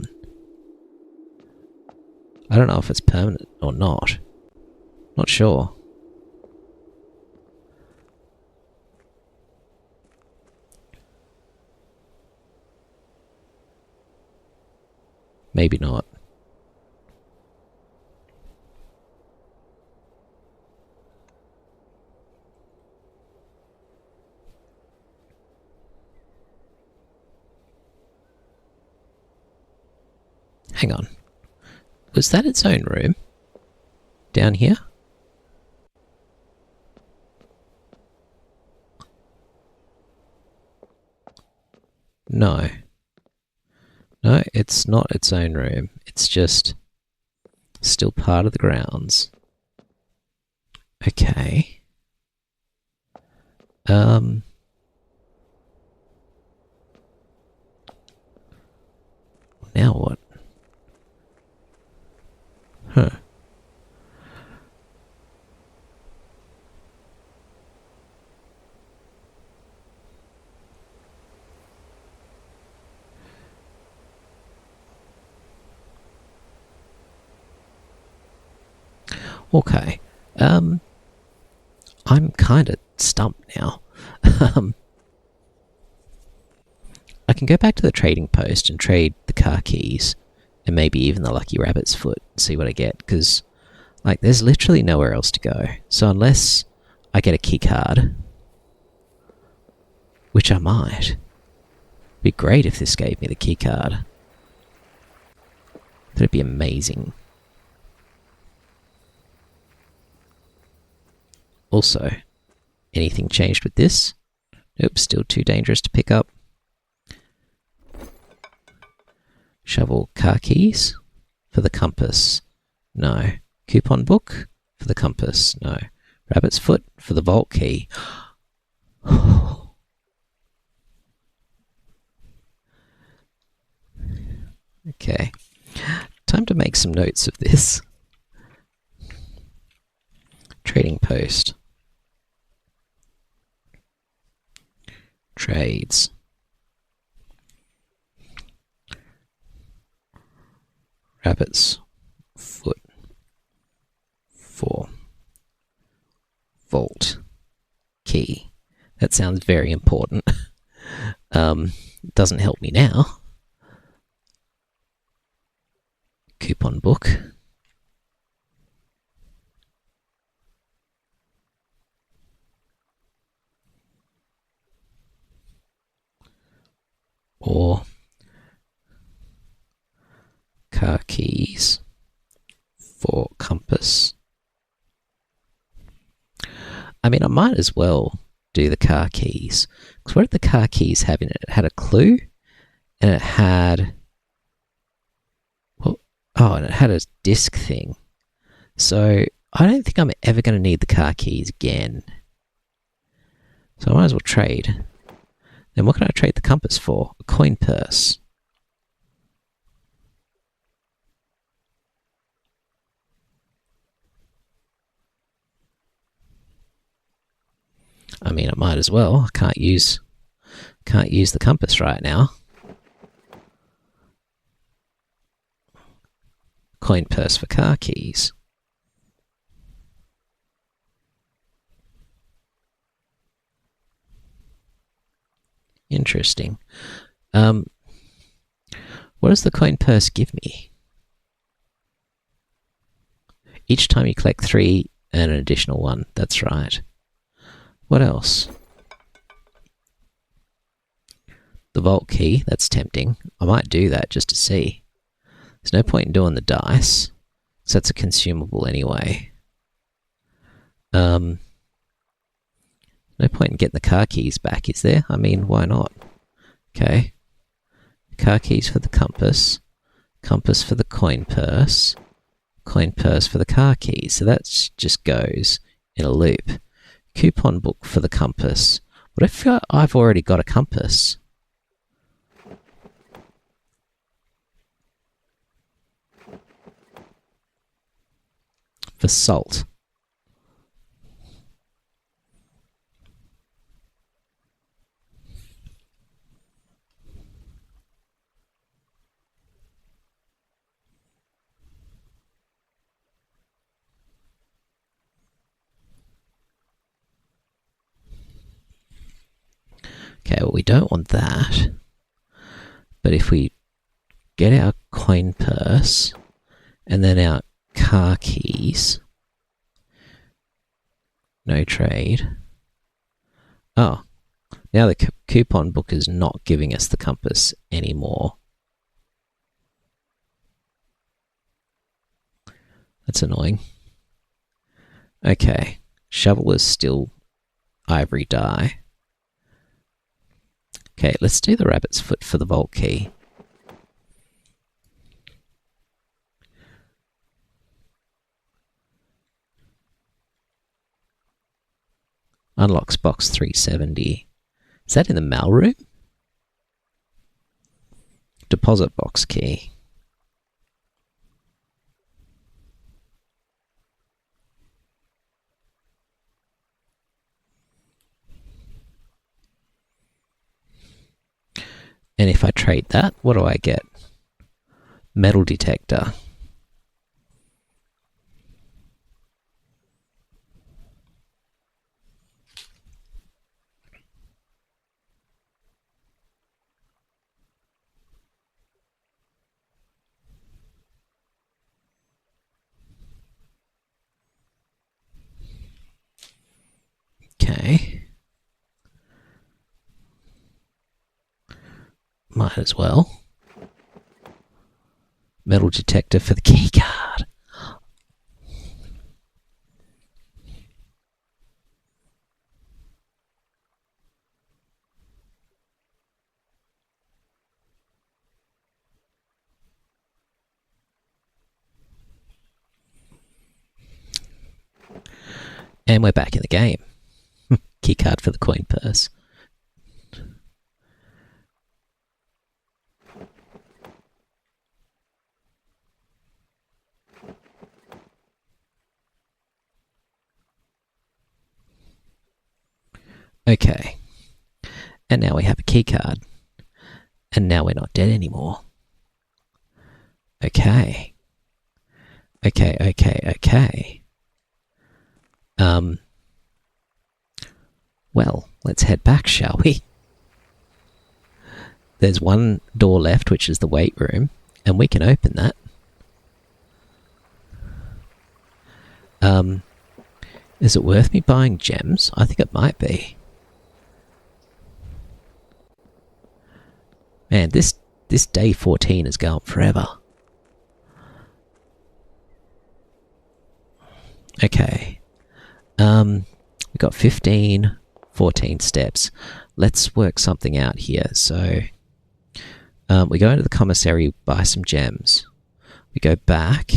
I don't know if it's permanent or not. Not sure. Maybe not. Hang on. Was that its own room? Down here? No. No, it's not its own room. It's just still part of the grounds. Okay. Now what? Huh. Okay. I'm kind of stumped now. I can go back to the trading post and trade the car keys and maybe even the lucky rabbit's foot and see what I get, because like there's literally nowhere else to go. So unless I get a key card, which I might, it'd be great if this gave me the key card. That'd be amazing. Also, anything changed with this? Nope, still too dangerous to pick up. Shovel car keys for the compass. No. Coupon book for the compass. No. Rabbit's foot for the vault key. Okay. Time to make some notes of this. Trading post. Trades. Rabbit's foot for vault key. That sounds very important. Doesn't help me now. Coupon book. Or car keys for compass. I mean, I might as well do the car keys. Because what did the car keys have in it? It had a clue, and it had... Well, oh, and it had a disc thing. So I don't think I'm ever going to need the car keys again. So I might as well trade. Then what can I trade the compass for? A coin purse. I mean, I might as well. I can't use the compass right now. Coin purse for car keys. Interesting. What does the coin purse give me? Each time you collect 3, earn an additional 1. That's right. What else? The vault key. That's tempting. I might do that just to see. There's no point in doing the dice, so that's a consumable anyway. No point in getting the car keys back, is there? I mean, why not? Okay. Car keys for the compass. Compass for the coin purse. Coin purse for the car keys. So that just goes in a loop. Coupon book for the compass. What if I've already got a compass? For salt. Okay, well, we don't want that. But if we get our coin purse and then our car keys, no trade. Oh, now the coupon book is not giving us the compass anymore. That's annoying. Okay, shovel is still ivory dye. Okay, let's do the rabbit's foot for the vault key. Unlocks box 370. Is that in the mail room? Deposit box key. And if I trade that, what do I get? Metal detector. Okay. Might as well. Metal detector for the key card. And we're back in the game. Key card for the coin purse. Okay. And now we have a key card. And now we're not dead anymore. Okay. Okay. Well, let's head back, shall we? there's one door left, which is the weight room, and we can open that. Is it worth me buying gems? I think it might be. Man, this day 14 is going forever. Okay. We got 15, 14 steps. Let's work something out here. So, we go into the commissary, buy some gems. We go back.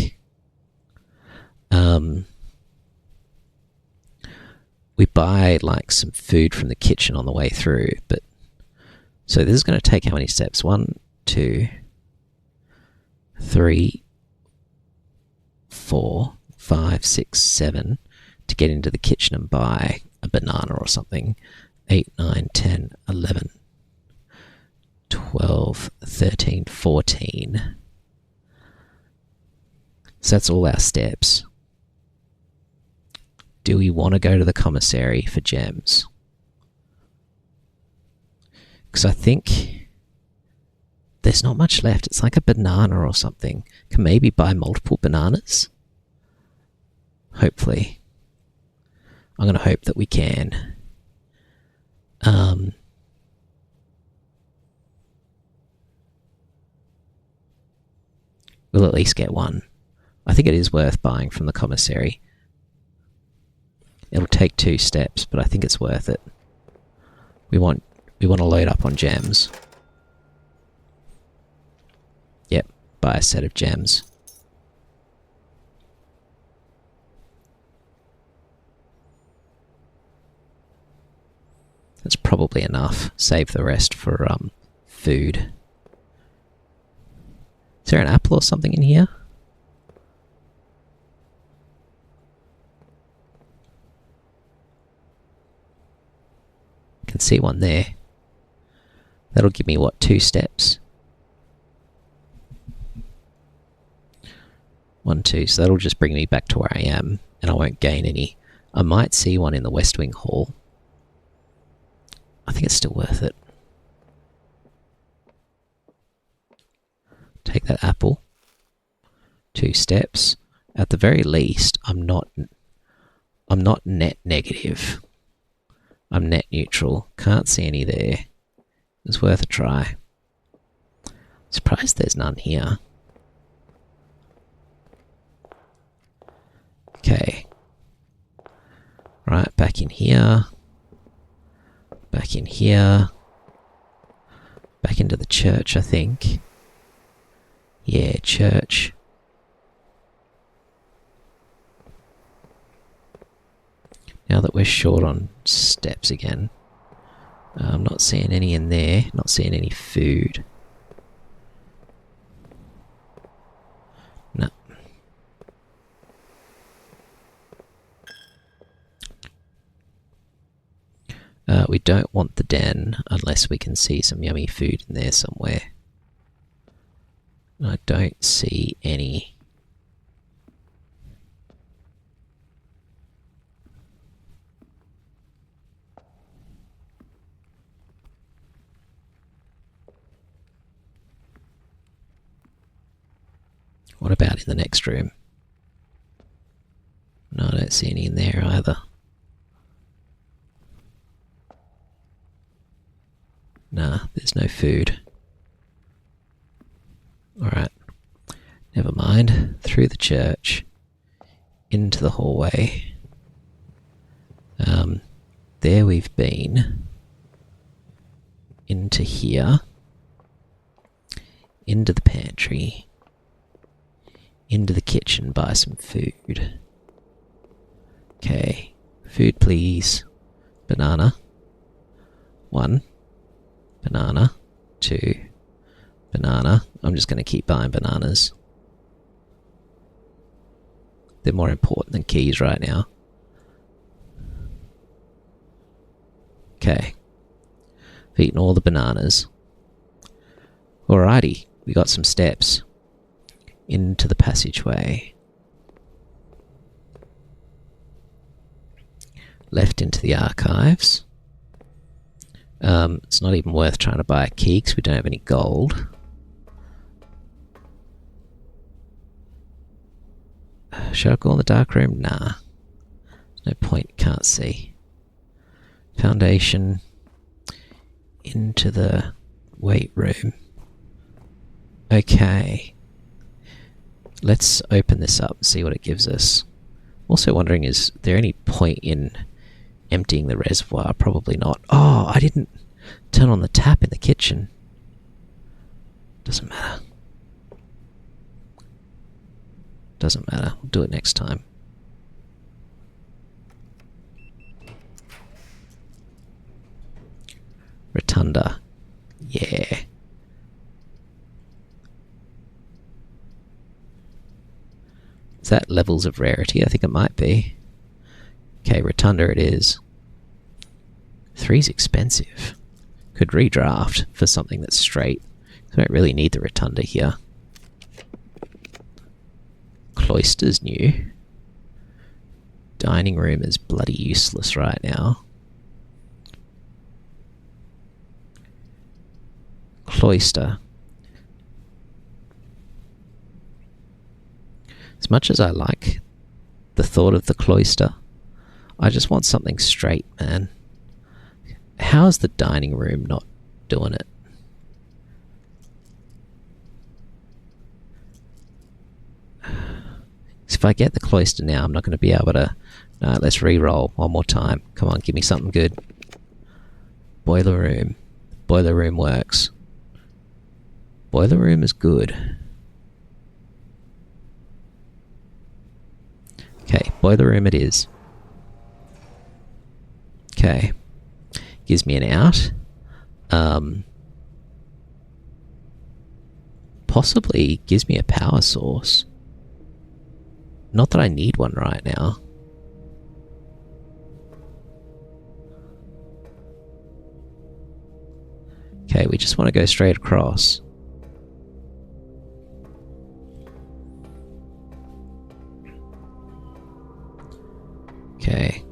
We buy like some food from the kitchen on the way through, but so this is going to take how many steps? 1, 2, 3, 4, 5, 6, 7 to get into the kitchen and buy a banana or something. 8, 9, 10, 11, 12, 13, 14. So that's all our steps. Do we want to go to the commissary for gems? Because I think there's not much left. It's like a banana or something. Can maybe buy multiple bananas? Hopefully. I'm going to hope that we can. We'll at least get one. I think it is worth buying from the commissary. It'll take 2 steps, but I think it's worth it. We want to load up on gems. Yep, buy a set of gems. That's probably enough. Save the rest for food. Is there an apple or something in here? Can see one there. That'll give me what, 2 steps? 1, 2, so that'll just bring me back to where I am, and I won't gain any. I might see one in the West Wing Hall. I think it's still worth it. Take that apple. 2 steps. At the very least, I'm not net negative. I'm net neutral. Can't see any there. It's worth a try. Surprised there's none here. Okay. Right, back in here. Back in here. Back into the church, I think. Yeah, church. Now that we're short on steps again, I'm not seeing any in there, not seeing any food. No. We don't want the den unless we can see some yummy food in there somewhere. I don't see any. What about in the next room? No, I don't see any in there either. Nah, there's no food. Alright. Never mind. Through the church. Into the hallway. There we've been. Into here. Into the pantry. Into the kitchen, buy some food. Okay. Food, please. Banana. 1. Banana. 2. Banana. I'm just going to keep buying bananas. They're more important than keys right now. Okay. I've eaten all the bananas. Alrighty. We got some steps. Into the passageway. Left into the archives. It's not even worth trying to buy a key because we don't have any gold. Should I go in the dark room? Nah. There's no point, can't see. Foundation. Into the weight room. Okay. Let's open this up and see what it gives us. Also wondering, is there any point in emptying the reservoir? Probably not. Oh, I didn't turn on the tap in the kitchen. Doesn't matter. Doesn't matter. We'll do it next time. Rotunda. Yeah. Is that levels of rarity? I think it might be. Okay, Rotunda it is. 3's expensive. Could redraft for something that's straight. I don't really need the Rotunda here. Cloister's new. Dining room is bloody useless right now. Cloister. As much as I like the thought of the cloister, I just want something straight, man. How's the dining room not doing it? If I get the cloister now, I'm not going to be able to... No, let's re-roll one more time. Come on, give me something good. Boiler room. Boiler room works. Boiler room is good. Okay, boiler room it is. Okay. Gives me an out. Possibly gives me a power source. Not that I need one right now. Okay, we just want to go straight across. Okay.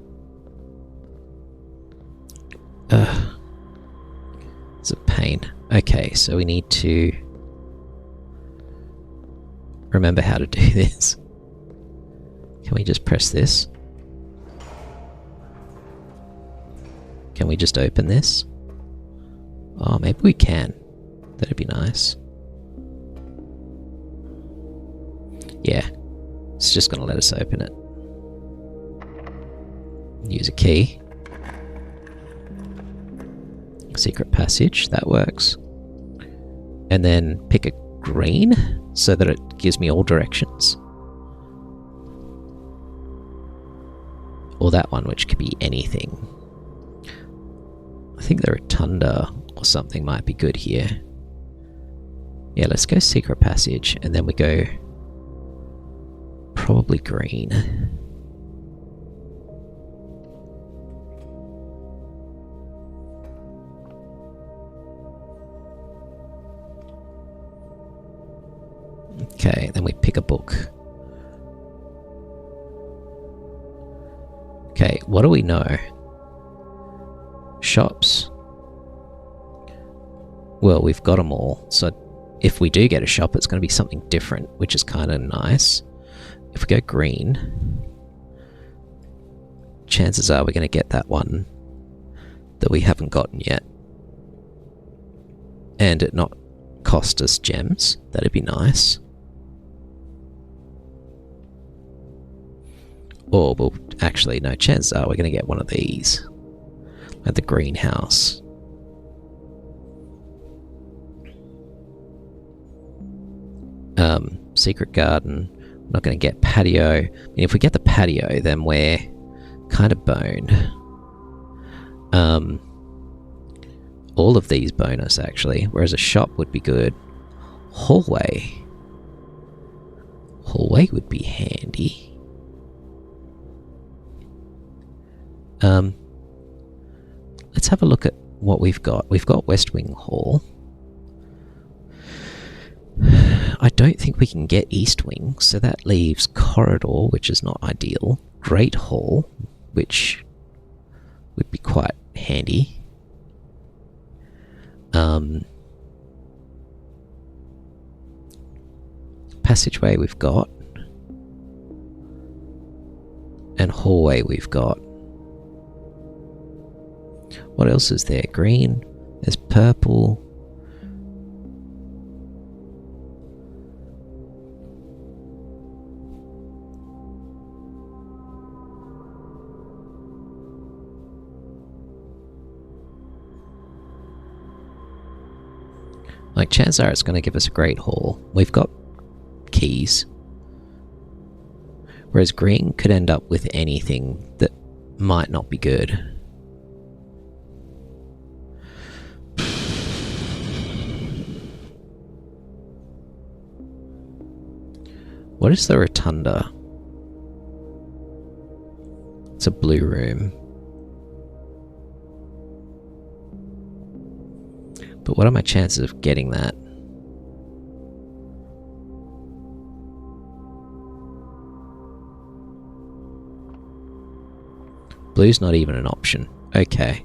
It's a pain. Okay, so we need to remember how to do this. Can we just press this? Can we just open this? Oh, maybe we can. That'd be nice. Yeah. It's just going to let us open it. Use a key. Secret passage, that works. And then pick a green so that it gives me all directions. Or that one, which could be anything. I think the Rotunda or something might be good here. Yeah, let's go secret passage, and then we go probably green. Okay, then we pick a book. Okay, what do we know? Shops. Well, we've got them all, so if we do get a shop, it's going to be something different, which is kind of nice. If we go green, chances are we're going to get that one that we haven't gotten yet. And it not cost us gems. That'd be nice. Or, well, actually, no, chances are we're going to get one of these. At the greenhouse. Secret garden. We're not going to get patio. I mean, if we get the patio, then we're kind of boned. All of these bonus, actually. Whereas a shop would be good. Hallway. Hallway would be handy. Let's have a look at what we've got. We've got West Wing Hall. I don't think we can get East Wing, so that leaves Corridor, which is not ideal. Great Hall, which would be quite handy. Passageway we've got. And hallway we've got. What else is there? Green. There's purple. Like, chances are it's going to give us a great haul. We've got keys. Whereas green could end up with anything that might not be good. What is the rotunda? It's a blue room. But what are my chances of getting that? Blue's not even an option. Okay.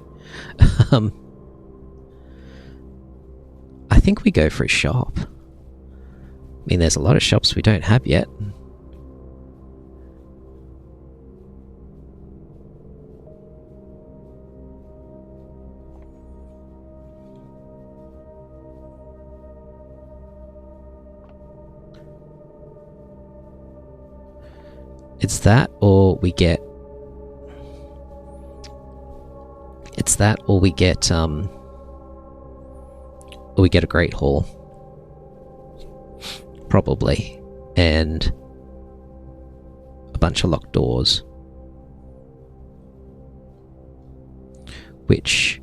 I think we go for a shop. I mean, there's a lot of shops we don't have yet. It's that or we get... It's that or we get a great haul. Probably. And a bunch of locked doors. Which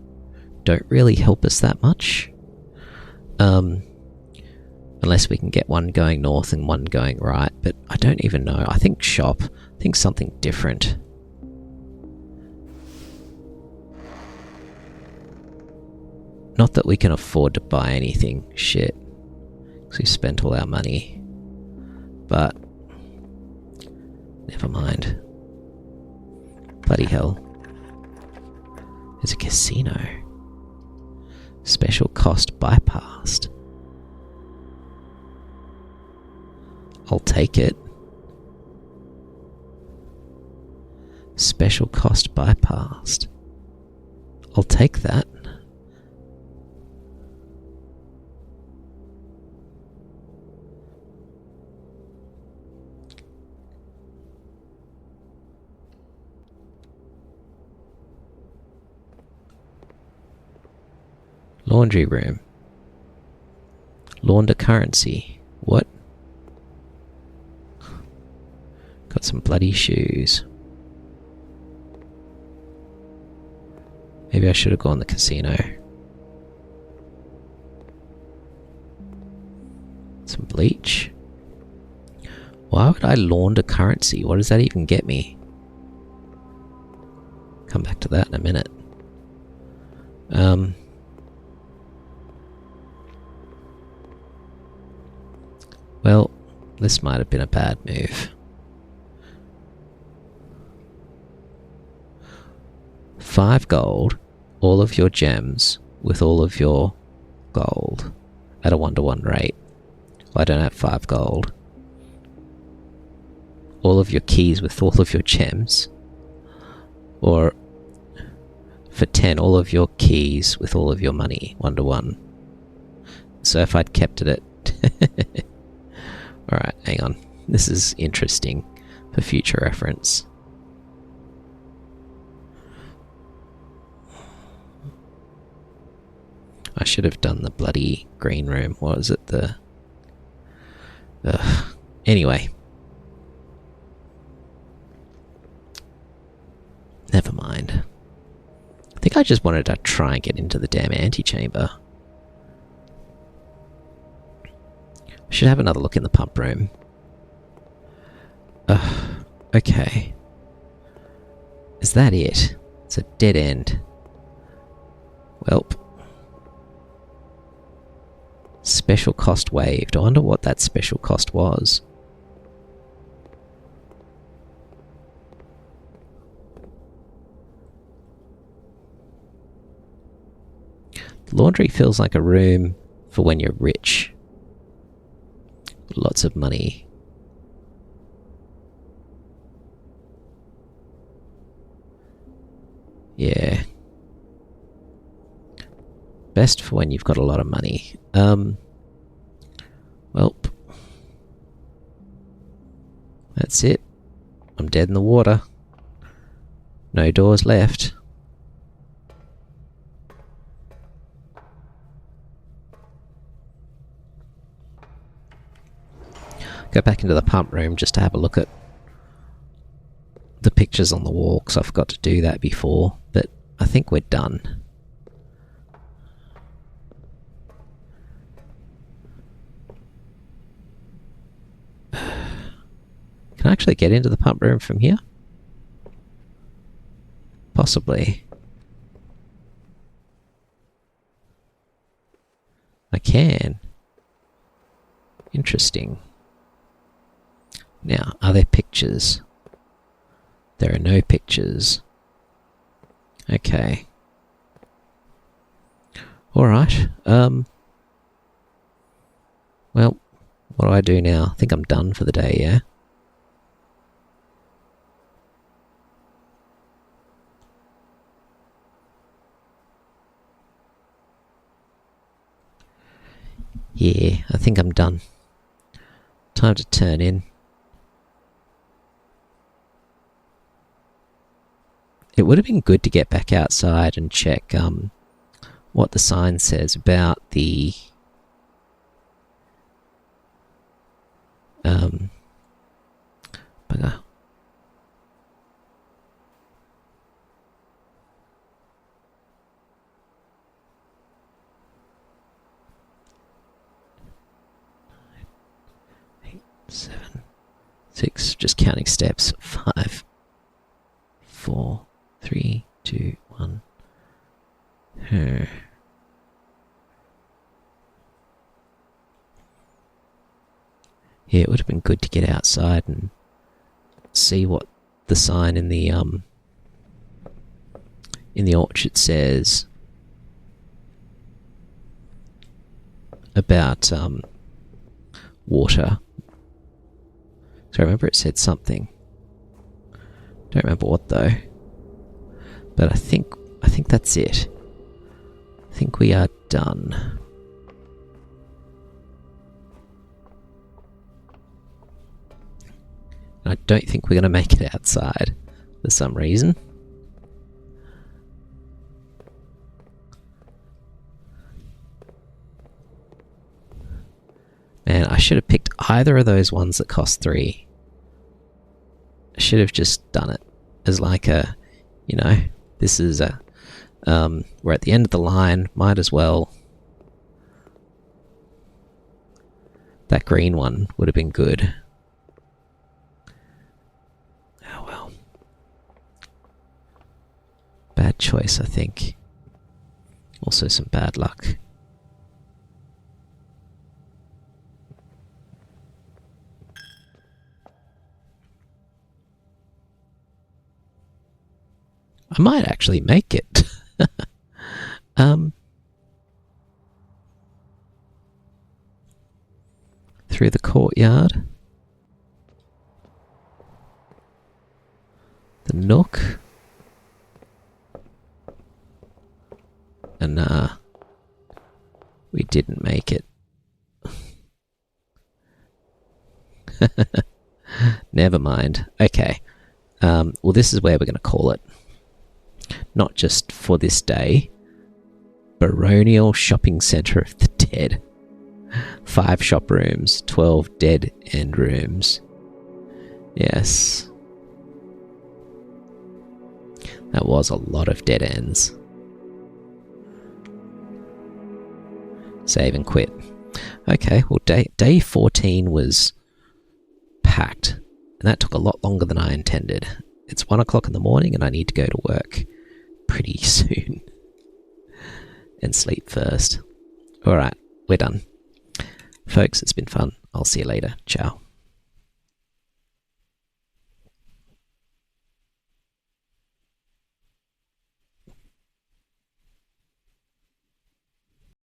don't really help us that much. Unless we can get one going north and one going right. But I don't even know. I think shop. I think something different. Not that we can afford to buy anything. Shit. Because we spent all our money. But never mind. Bloody hell. There's a casino. Special cost bypassed. I'll take it. Special cost bypassed. I'll take that. Laundry room. Launder currency. What? Got some bloody shoes. Maybe I should have gone to the casino. Some bleach. Why would I launder currency? What does that even get me? Come back to that in a minute. Well, this might have been a bad move. 5 gold, all of your gems with all of your gold at a 1-to-1 rate. Well, I don't have 5 gold. All of your keys with all of your gems. Or for 10, all of your keys with all of your money, 1-to-1. So if I'd kept it at... Alright, hang on. This is interesting for future reference. I should have done the bloody green room. What was it? Anyway. Never mind. I think I just wanted to try and get into the damn antechamber. I should have another look in the pump room. Okay. Is that it? It's a dead end. Welp. Special cost waived. I wonder what that special cost was. Laundry feels like a room for when you're rich. Lots of money. Yeah. Best for when you've got a lot of money. Well, that's it. I'm dead in the water. No doors left. Go back into the pump room just to have a look at the pictures on the wall, because I forgot to do that before, but I think we're done. Can I actually get into the pump room from here? Possibly. I can. Interesting. Now, are there pictures? There are no pictures. Okay. Alright. Well, what do I do now? I think I'm done for the day, yeah? Yeah, I think I'm done. Time to turn in. It would have been good to get back outside and check what the sign says about the bugger. Seven, 6, just counting steps. 5, 4, 3, 2, 1. Yeah, it would have been good to get outside and see what the sign in the orchard says about water. So I remember it said something. Don't remember what though. But I think that's it. I think we are done. I don't think we're going to make it outside for some reason. Man, I should have picked either of those ones that cost 3. I should have just done it as like a, you know, this is a, we're at the end of the line, might as well. That green one would have been good. Oh well. Bad choice, I think. Also some bad luck. I might actually make it. Through the courtyard. The nook. And we didn't make it. Never mind. Okay. Well, this is where we're going to call it. Not just for this day. Baronial Shopping Centre of the Dead. 5 shop rooms, 12 dead end rooms. Yes. That was a lot of dead ends. Save and quit. Okay, well day 14 was packed. And that took a lot longer than I intended. It's 1 o'clock in the morning and I need to go to work pretty soon. And sleep first. Alright, we're done. Folks, it's been fun. I'll see you later. Ciao.